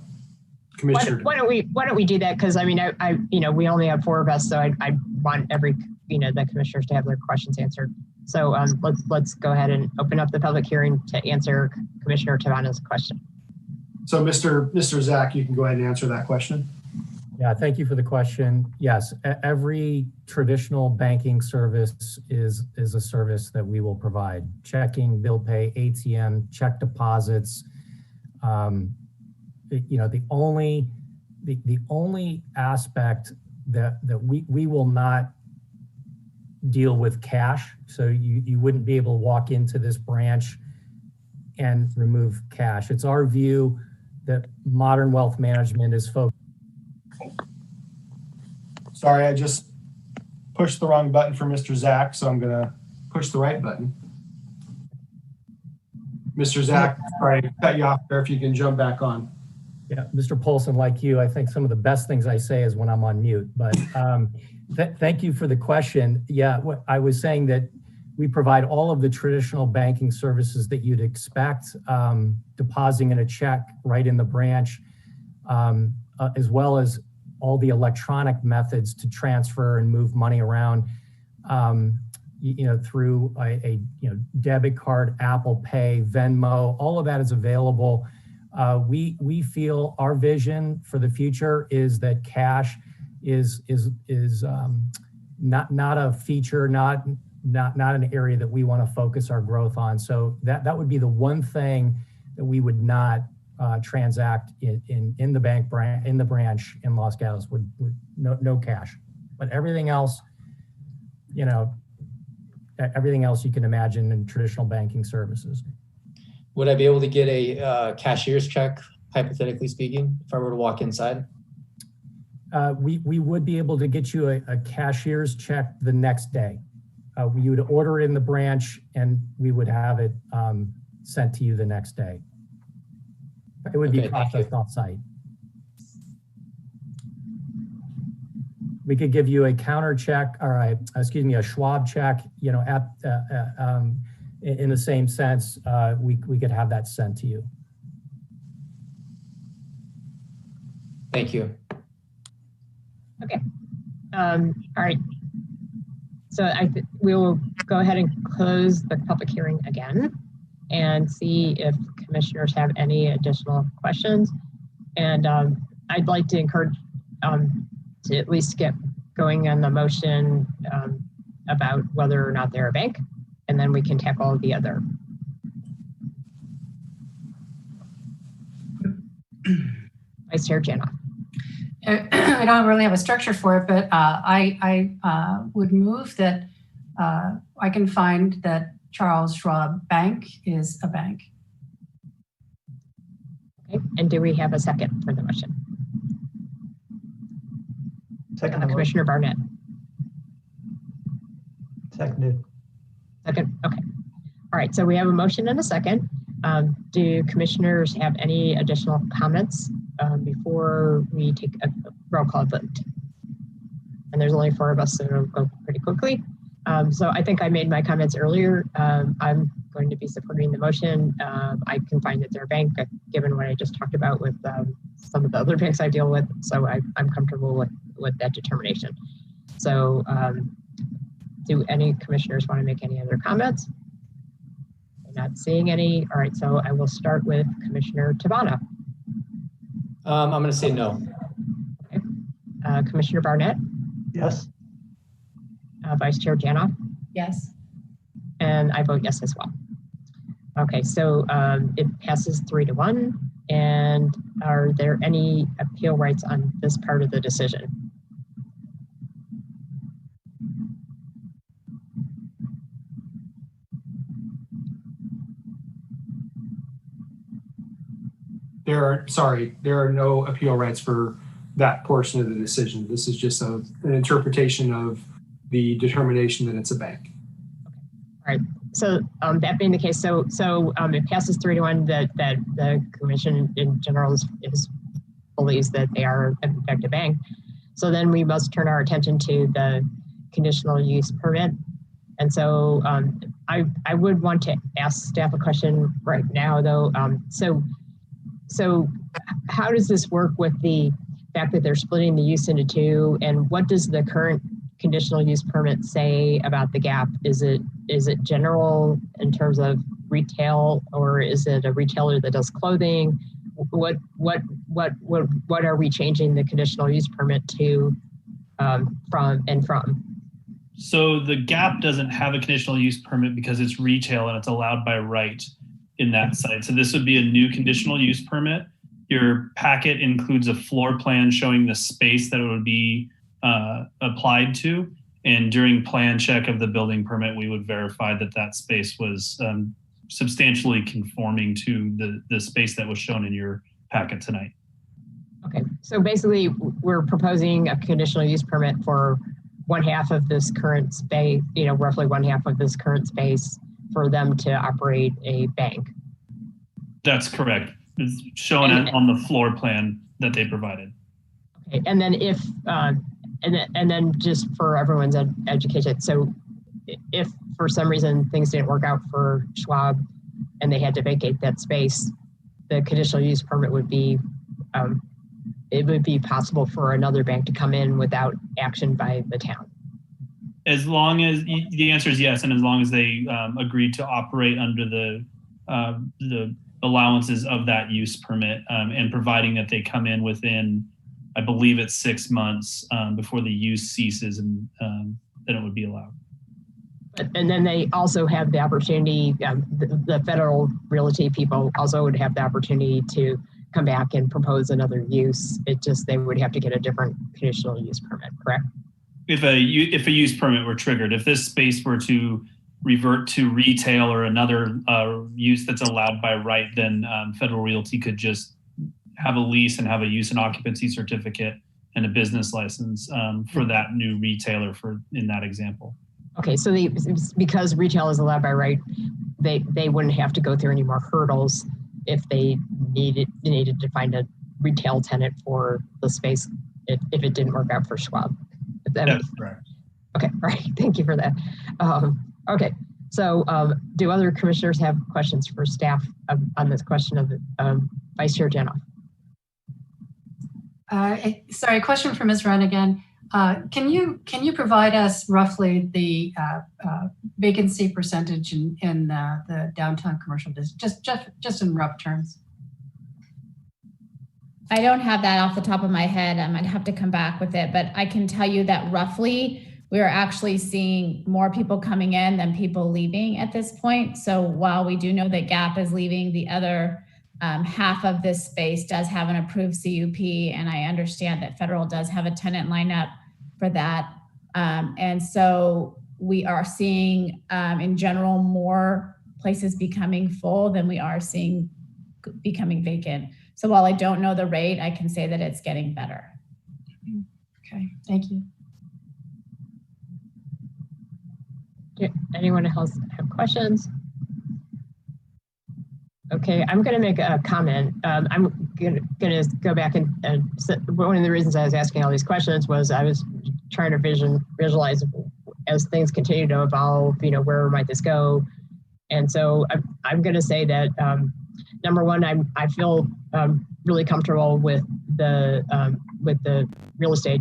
Commissioner. Why don't we do that? Because I mean, I we only have 4 of us, so I want every the commissioners to have their questions answered. So let's go ahead and open up the public hearing to answer Commissioner Tabana's question. So Mr. Zach, you can go ahead and answer that question. Yeah, thank you for the question. Yes, every traditional banking service is a service that we will provide. Checking, bill pay, ATM, check deposits. The only aspect that we will not deal with cash. So you wouldn't be able to walk into this branch and remove cash. It's our view that modern wealth management is focused. Sorry, I just pushed the wrong button for Mr. Zach, so I'm gonna push the right button. Mr. Zach, sorry, cut you off there. If you can jump back on. Yeah, Mr. Polson, like you, I think some of the best things I say is when I'm on mute, but thank you for the question. Yeah, what I was saying that we provide all of the traditional banking services that you'd expect, depositing in a check right in the branch, as well as all the electronic methods to transfer and move money around, through a debit card, Apple Pay, Venmo, all of that is available. We feel our vision for the future is that cash is not a feature, not an area that we want to focus our growth on. So that would be the one thing that we would not transact in the branch in Los Gatos would no cash, but everything else, everything else you can imagine in traditional banking services. Would I be able to get a cashier's check, hypothetically speaking, if I were to walk inside? We would be able to get you a cashier's check the next day. You would order it in the branch and we would have it sent to you the next day. It would be processed off-site. We could give you a counter check, or a Schwab check, in the same sense, we could have that sent to you. Thank you. Okay. All right. So we will go ahead and close the public hearing again and see if commissioners have any additional questions. And I'd like to encourage to at least get going on the motion about whether or not they're a bank, and then we can tackle the other. Vice Chair Janoff. I don't really have a structure for it, but I would move that I can find that Charles Schwab Bank is a bank. Okay. And do we have a second for the motion? Second. Commissioner Barnett. Seconded. Second. Okay. All right. So we have a motion and a second. Do commissioners have any additional comments before we take a roll call vote? And there's only 4 of us, so it'll go pretty quickly. So I think I made my comments earlier. I'm going to be supporting the motion. I can find that they're a bank, given what I just talked about with some of the other banks I deal with. So I'm comfortable with that determination. So do any commissioners want to make any other comments? I'm not seeing any. All right, so I will start with Commissioner Tabana. I'm going to say no. Okay. Commissioner Barnett? Yes. Vice Chair Janoff? Yes. And I vote yes as well. Okay, so it passes 3-1. And are there any appeal rights on this part of the decision? there are no appeal rights for that portion of the decision. This is just an interpretation of the determination that it's a bank. All right. So that being the case, so it passes 3-1 that the commission in general believes that they are in fact a bank. So then we must turn our attention to the conditional use permit. And so I would want to ask staff a question right now, though. So how does this work with the fact that they're splitting the use into two? And what does the current conditional use permit say about the gap? Is it general in terms of retail, or is it a retailer that does clothing? What are we changing the conditional use permit to from? So the Gap doesn't have a conditional use permit because it's retail and it's allowed by right in that site. So this would be a new conditional use permit. Your packet includes a floor plan showing the space that it would be applied to. And during plan check of the building permit, we would verify that that space was substantially conforming to the space that was shown in your packet tonight. Okay, so basically we're proposing a conditional use permit for 1/2 of this current space, roughly 1/2 of this current space for them to operate a bank. That's correct. It's shown on the floor plan that they provided. Okay, and then if, and then just for everyone's education, so if for some reason things didn't work out for Schwab and they had to vacate that space, the conditional use permit would be, it would be possible for another bank to come in without action by the town. As long as the answer is yes, and as long as they agreed to operate under the allowances of that use permit, and providing that they come in within, I believe it's 6 months before the use ceases, and then it would be allowed. And then they also have the opportunity, the federal realty people also would have the opportunity to come back and propose another use. It just, they would have to get a different conditional use permit, correct? If a use permit were triggered, if this space were to revert to retail or another use that's allowed by right, then Federal Realty could just have a lease and have a use and occupancy certificate and a business license for that new retailer in that example. Okay, so because retail is allowed by right, they wouldn't have to go through any more hurdles if they needed to find a retail tenant for the space if it didn't work out for Schwab. That's correct. Okay, all right, thank you for that. Okay, so do other commissioners have questions for staff on this question of Vice Chair Janoff? Sorry, question for Ms. Wren again. Can you provide us roughly the vacancy percentage in the downtown commercial district, just in rough terms? I don't have that off the top of my head. I might have to come back with it, but I can tell you that roughly we are actually seeing more people coming in than people leaving at this point. So while we do know that Gap is leaving, the other half of this space does have an approved CUP, and I understand that Federal does have a tenant lineup for that. And so we are seeing, in general, more places becoming full than we are seeing becoming vacant. So while I don't know the rate, I can say that it's getting better. Okay, thank you. Anyone else have questions? Okay, I'm going to make a comment. I'm going to go back and one of the reasons I was asking all these questions was I was trying to visualize as things continue to evolve, where might this go? And so I'm going to say that number one, I feel really comfortable with the real estate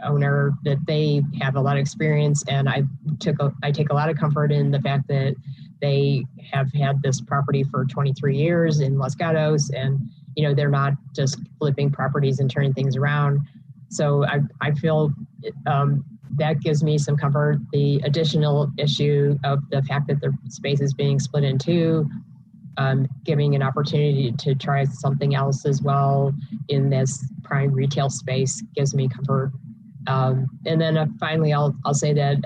owner, that they have a lot of experience, and I take a lot of comfort in the fact that they have had this property for 23 years in Los Gatos, and they're not just flipping properties and turning things around. So I feel that gives me some comfort. The additional issue of the fact that the space is being split in two, giving an opportunity to try something else as well in this prime retail space gives me comfort. And then finally, I'll say that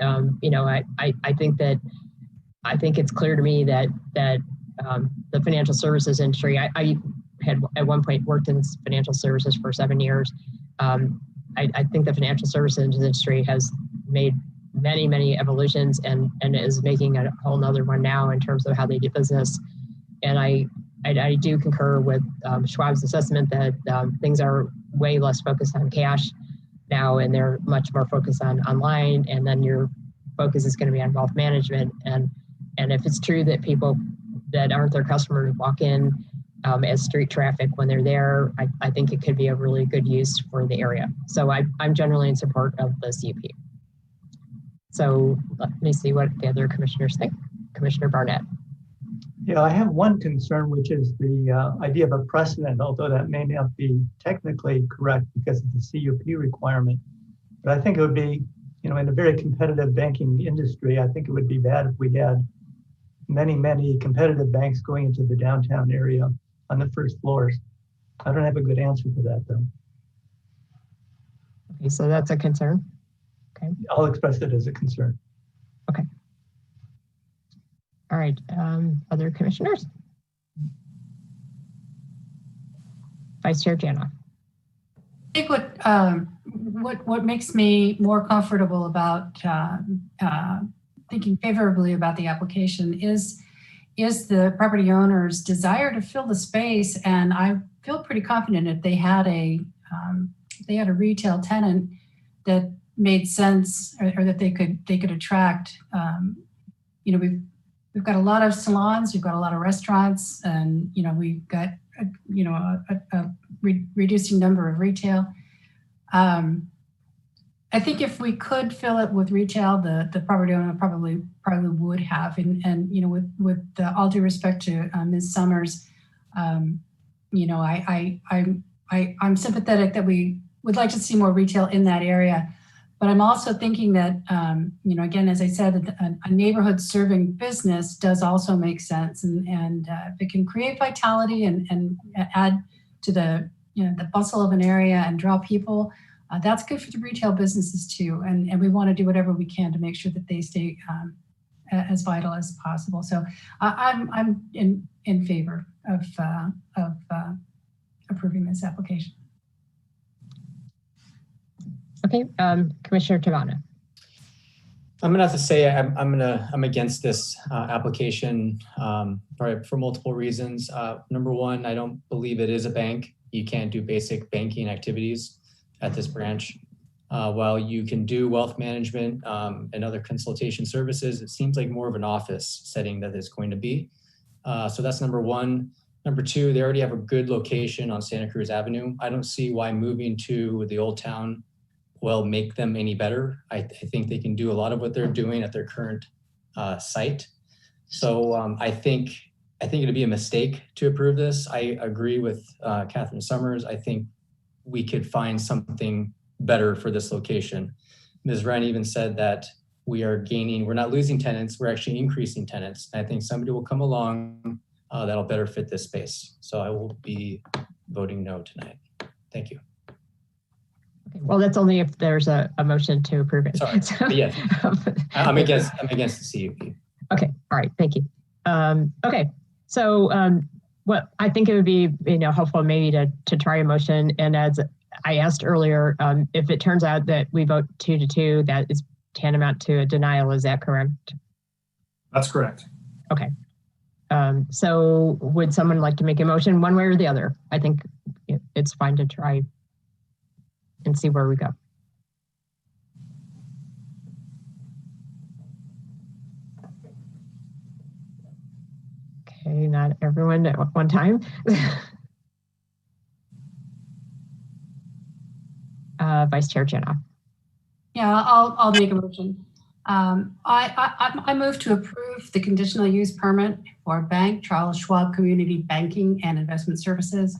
I think it's clear to me that the financial services industry, I had at one point worked in financial services for 7 years. I think the financial services industry has made many evolutions and is making a whole nother one now in terms of how they do business. And I do concur with Schwab's assessment that things are way less focused on cash now, and they're much more focused on online, and then your focus is going to be on wealth management. And if it's true that people that aren't their customers walk in as street traffic when they're there, I think it could be a really good use for the area. So I'm generally in support of the CUP. So let me see what the other commissioners think. Commissioner Barnett. Yeah, I have one concern, which is the idea of a precedent, although that may not be technically correct because of the CUP requirement. But I think it would be, in a very competitive banking industry, I think it would be bad if we had many competitive banks going into the downtown area on the first floors. I don't have a good answer for that, though. Okay, so that's a concern. Okay. I'll express it as a concern. Okay. All right, other commissioners? Vice Chair Janoff. I think what makes me more comfortable about thinking favorably about the application is the property owner's desire to fill the space, and I feel pretty confident if they had a retail tenant that made sense, or that they could attract. We've got a lot of salons, we've got a lot of restaurants, and we've got a reducing number of retail. I think if we could fill it with retail, the property owner probably would have. And with all due respect to Ms. Summers, I'm sympathetic that we would like to see more retail in that area. But I'm also thinking that, again, as I said, a neighborhood serving business does also make sense. And if it can create vitality and add to the bustle of an area and draw people, that's good for the retail businesses too. And we want to do whatever we can to make sure that they stay as vital as possible. So I'm in favor of approving this application. Okay, Commissioner Tavana. I'm gonna have to say I'm against this application for multiple reasons. Number one, I don't believe it is a bank. You can't do basic banking activities at this branch. While you can do wealth management and other consultation services, it seems like more of an office setting that it's going to be. So that's number one. Number two, they already have a good location on Santa Cruz Avenue. I don't see why moving to the Old Town will make them any better. I think they can do a lot of what they're doing at their current site. So I think it'd be a mistake to approve this. I agree with Catherine Summers. I think we could find something better for this location. Ms. Wren even said that we're not losing tenants, we're actually increasing tenants. And I think somebody will come along that'll better fit this space. So I will be voting no tonight. Thank you. Okay, well, that's only if there's a motion to approve it. Sorry, so, yes, I'm against the CUP. Okay, all right, thank you. Okay, so what I think it would be helpful maybe to try a motion, and as I asked earlier, if it turns out that we vote 2-2, that is tantamount to a denial. Is that correct? That's correct. Okay. So would someone like to make a motion one way or the other? I think it's fine to try and see where we go. Okay, not everyone at one time. Vice Chair Janoff. Yeah, I'll make a motion. I move to approve the conditional use permit for Bank Charles Schwab Community Banking and Investment Services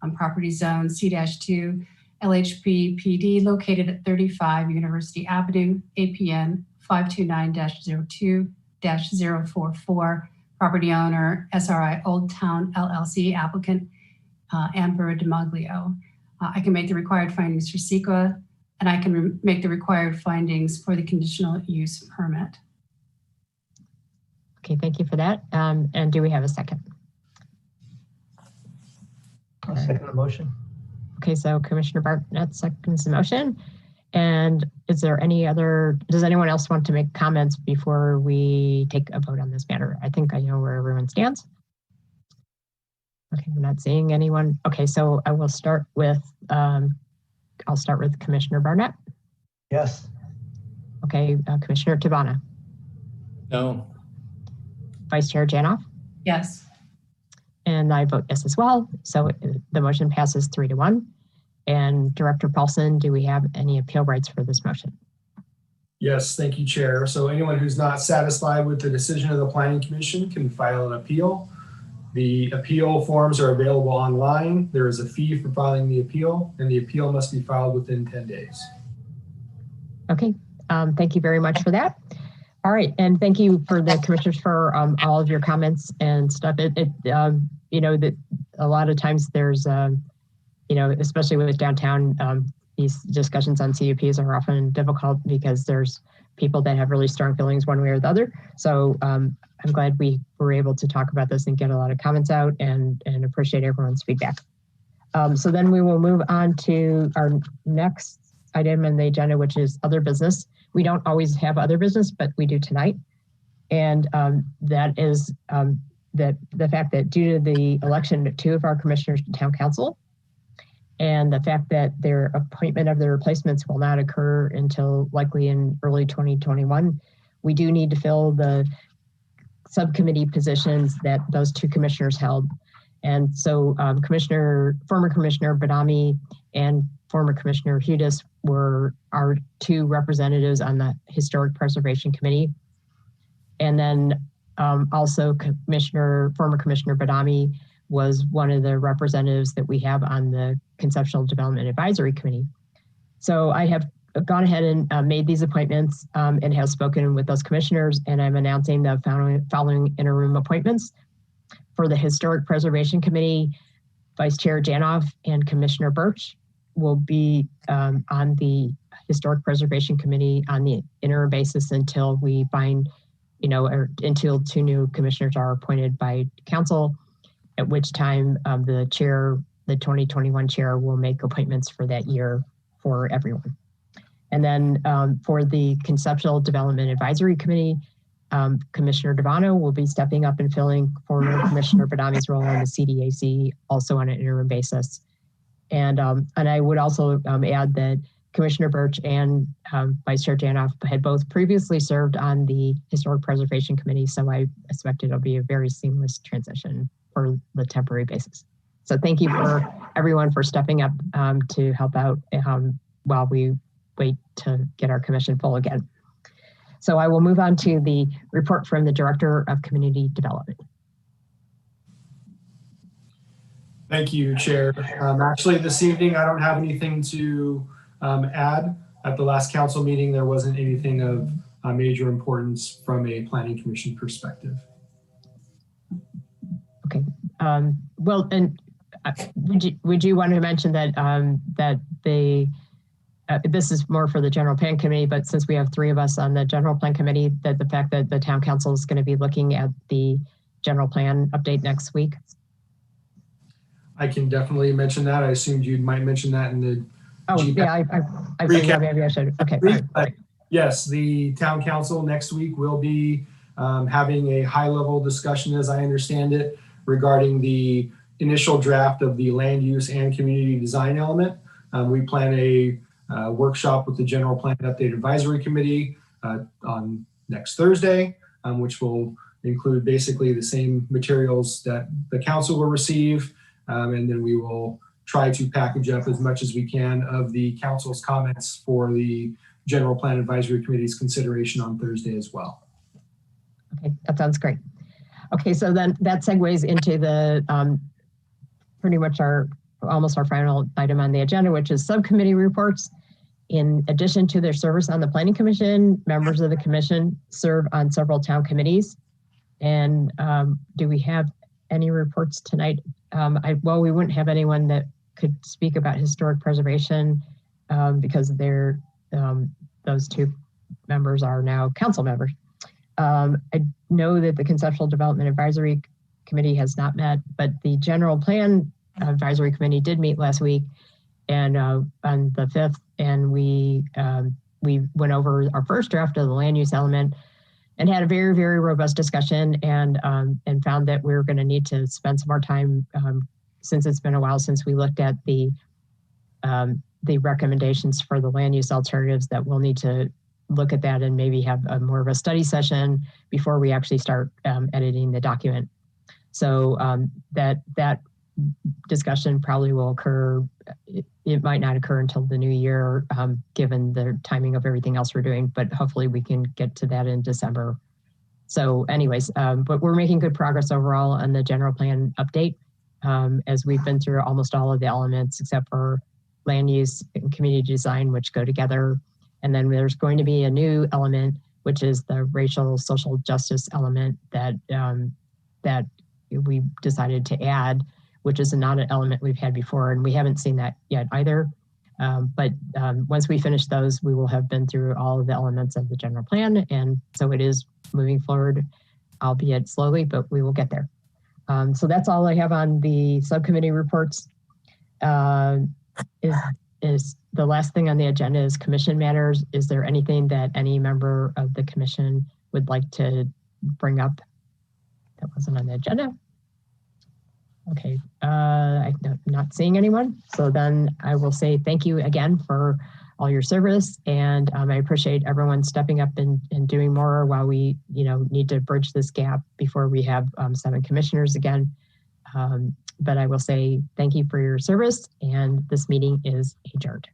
on property zone C-2 LHP PD located at 35 University Avenue, APN 529-02-044. Property owner SRI Old Town LLC. Applicant Amber DiMaglio. I can make the required findings for CEQA, and I can make the required findings for the conditional use permit. Okay, thank you for that. And do we have a second? I'll second the motion. Okay, so Commissioner Barnett seconds the motion. And is there any other, does anyone else want to make comments before we take a vote on this matter? I think I know where everyone stands. Okay, I'm not seeing anyone. Okay, so I will start with, I'll start with Commissioner Barnett. Yes. Okay, Commissioner Tabana. No. Vice Chair Janoff. Yes. And I vote yes as well. So the motion passes 3-1. And Director Paulson, do we have any appeal rights for this motion? Yes, thank you, Chair. So anyone who's not satisfied with the decision of the Planning Commission can file an appeal. The appeal forms are available online. There is a fee for filing the appeal, and the appeal must be filed within 10 days. Okay, thank you very much for that. All right, and thank you for the commissioners for all of your comments and stuff. You know, that a lot of times there's, you know, especially with downtown, these discussions on CUPs are often difficult because there's people that have really strong feelings one way or the other. So I'm glad we were able to talk about this and get a lot of comments out and appreciate everyone's feedback. So then we will move on to our next item on the agenda, which is other business. We don't always have other business, but we do tonight. And that is the fact that due to the election of 2 of our commissioners to town council, and the fact that their appointment of the replacements will not occur until likely in early 2021, we do need to fill the subcommittee positions that those 2 commissioners held. And so former Commissioner Badami and former Commissioner Hudis were our 2 representatives on the Historic Preservation Committee. And then also former Commissioner Badami was one of the representatives that we have on the Conceptual Development Advisory Committee. So I have gone ahead and made these appointments and have spoken with those commissioners, and I'm announcing the following interim appointments. For the Historic Preservation Committee, Vice Chair Janoff and Commissioner Birch will be on the Historic Preservation Committee on the interim basis until we find, you know, or until 2 new commissioners are appointed by council, at which time the 2021 chair will make appointments for that year for everyone. And then for the Conceptual Development Advisory Committee, Commissioner Devano will be stepping up and filling former Commissioner Badami's role on the CDAC, also on an interim basis. And I would also add that Commissioner Birch and Vice Chair Janoff had both previously served on the Historic Preservation Committee, so I expect it'll be a very seamless transition for the temporary basis. So thank you for everyone for stepping up to help out while we wait to get our commission full again. So I will move on to the report from the Director of Community Development. Thank you, Chair. Actually, this evening, I don't have anything to add. At the last council meeting, there wasn't anything of major importance from a Planning Commission perspective. Okay. Well, and would you want to mention that that this is more for the General Plan Committee, but since we have 3 of us on the General Plan Committee, that the fact that the Town Council is going to be looking at the General Plan update next week? I can definitely mention that. I assumed you might mention that in the yeah, I think maybe I should. Okay. Right. Yes, the Town Council next week will be having a high-level discussion, as I understand it, regarding the initial draft of the land use and community design element. We plan a workshop with the General Plan Update Advisory Committee on next Thursday, which will include basically the same materials that the council will receive. And then we will try to package up as much as we can of the council's comments for the General Plan Advisory Committee's consideration on Thursday as well. Okay, that sounds great. Okay, so then that segues into the pretty much almost our final item on the agenda, which is subcommittee reports. In addition to their service on the Planning Commission, members of the commission serve on several town committees. And do we have any reports tonight? Well, we wouldn't have anyone that could speak about historic preservation because they're those 2 members are now council members. I know that the Conceptual Development Advisory Committee has not met, but the General Plan Advisory Committee did meet last week, and on the 5th, and we went over our first draft of the land use element and had a very, very robust discussion, and found that we're going to need to spend some more time, since it's been a while since we looked at the recommendations for the land use alternatives, that we'll need to look at that and maybe have a more of a study session before we actually start editing the document. So that discussion probably will occur. It might not occur until the new year, given the timing of everything else we're doing, but hopefully we can get to that in December. So anyways, but we're making good progress overall on the general plan update, as we've been through almost all of the elements except for land use and community design, which go together. And then there's going to be a new element, which is the racial social justice element that that we decided to add, which is not an element we've had before, and we haven't seen that yet either. But once we finish those, we will have been through all of the elements of the general plan, and so it is moving forward, albeit slowly, but we will get there. So that's all I have on the subcommittee reports. Is the last thing on the agenda is commission matters. Is there anything that any member of the commission would like to bring up that wasn't on the agenda? Okay, I'm not seeing anyone. So then I will say thank you again for all your service. And I appreciate everyone stepping up and doing more while we need to bridge this gap before we have 7 commissioners again. But I will say thank you for your service, and this meeting is adjourned.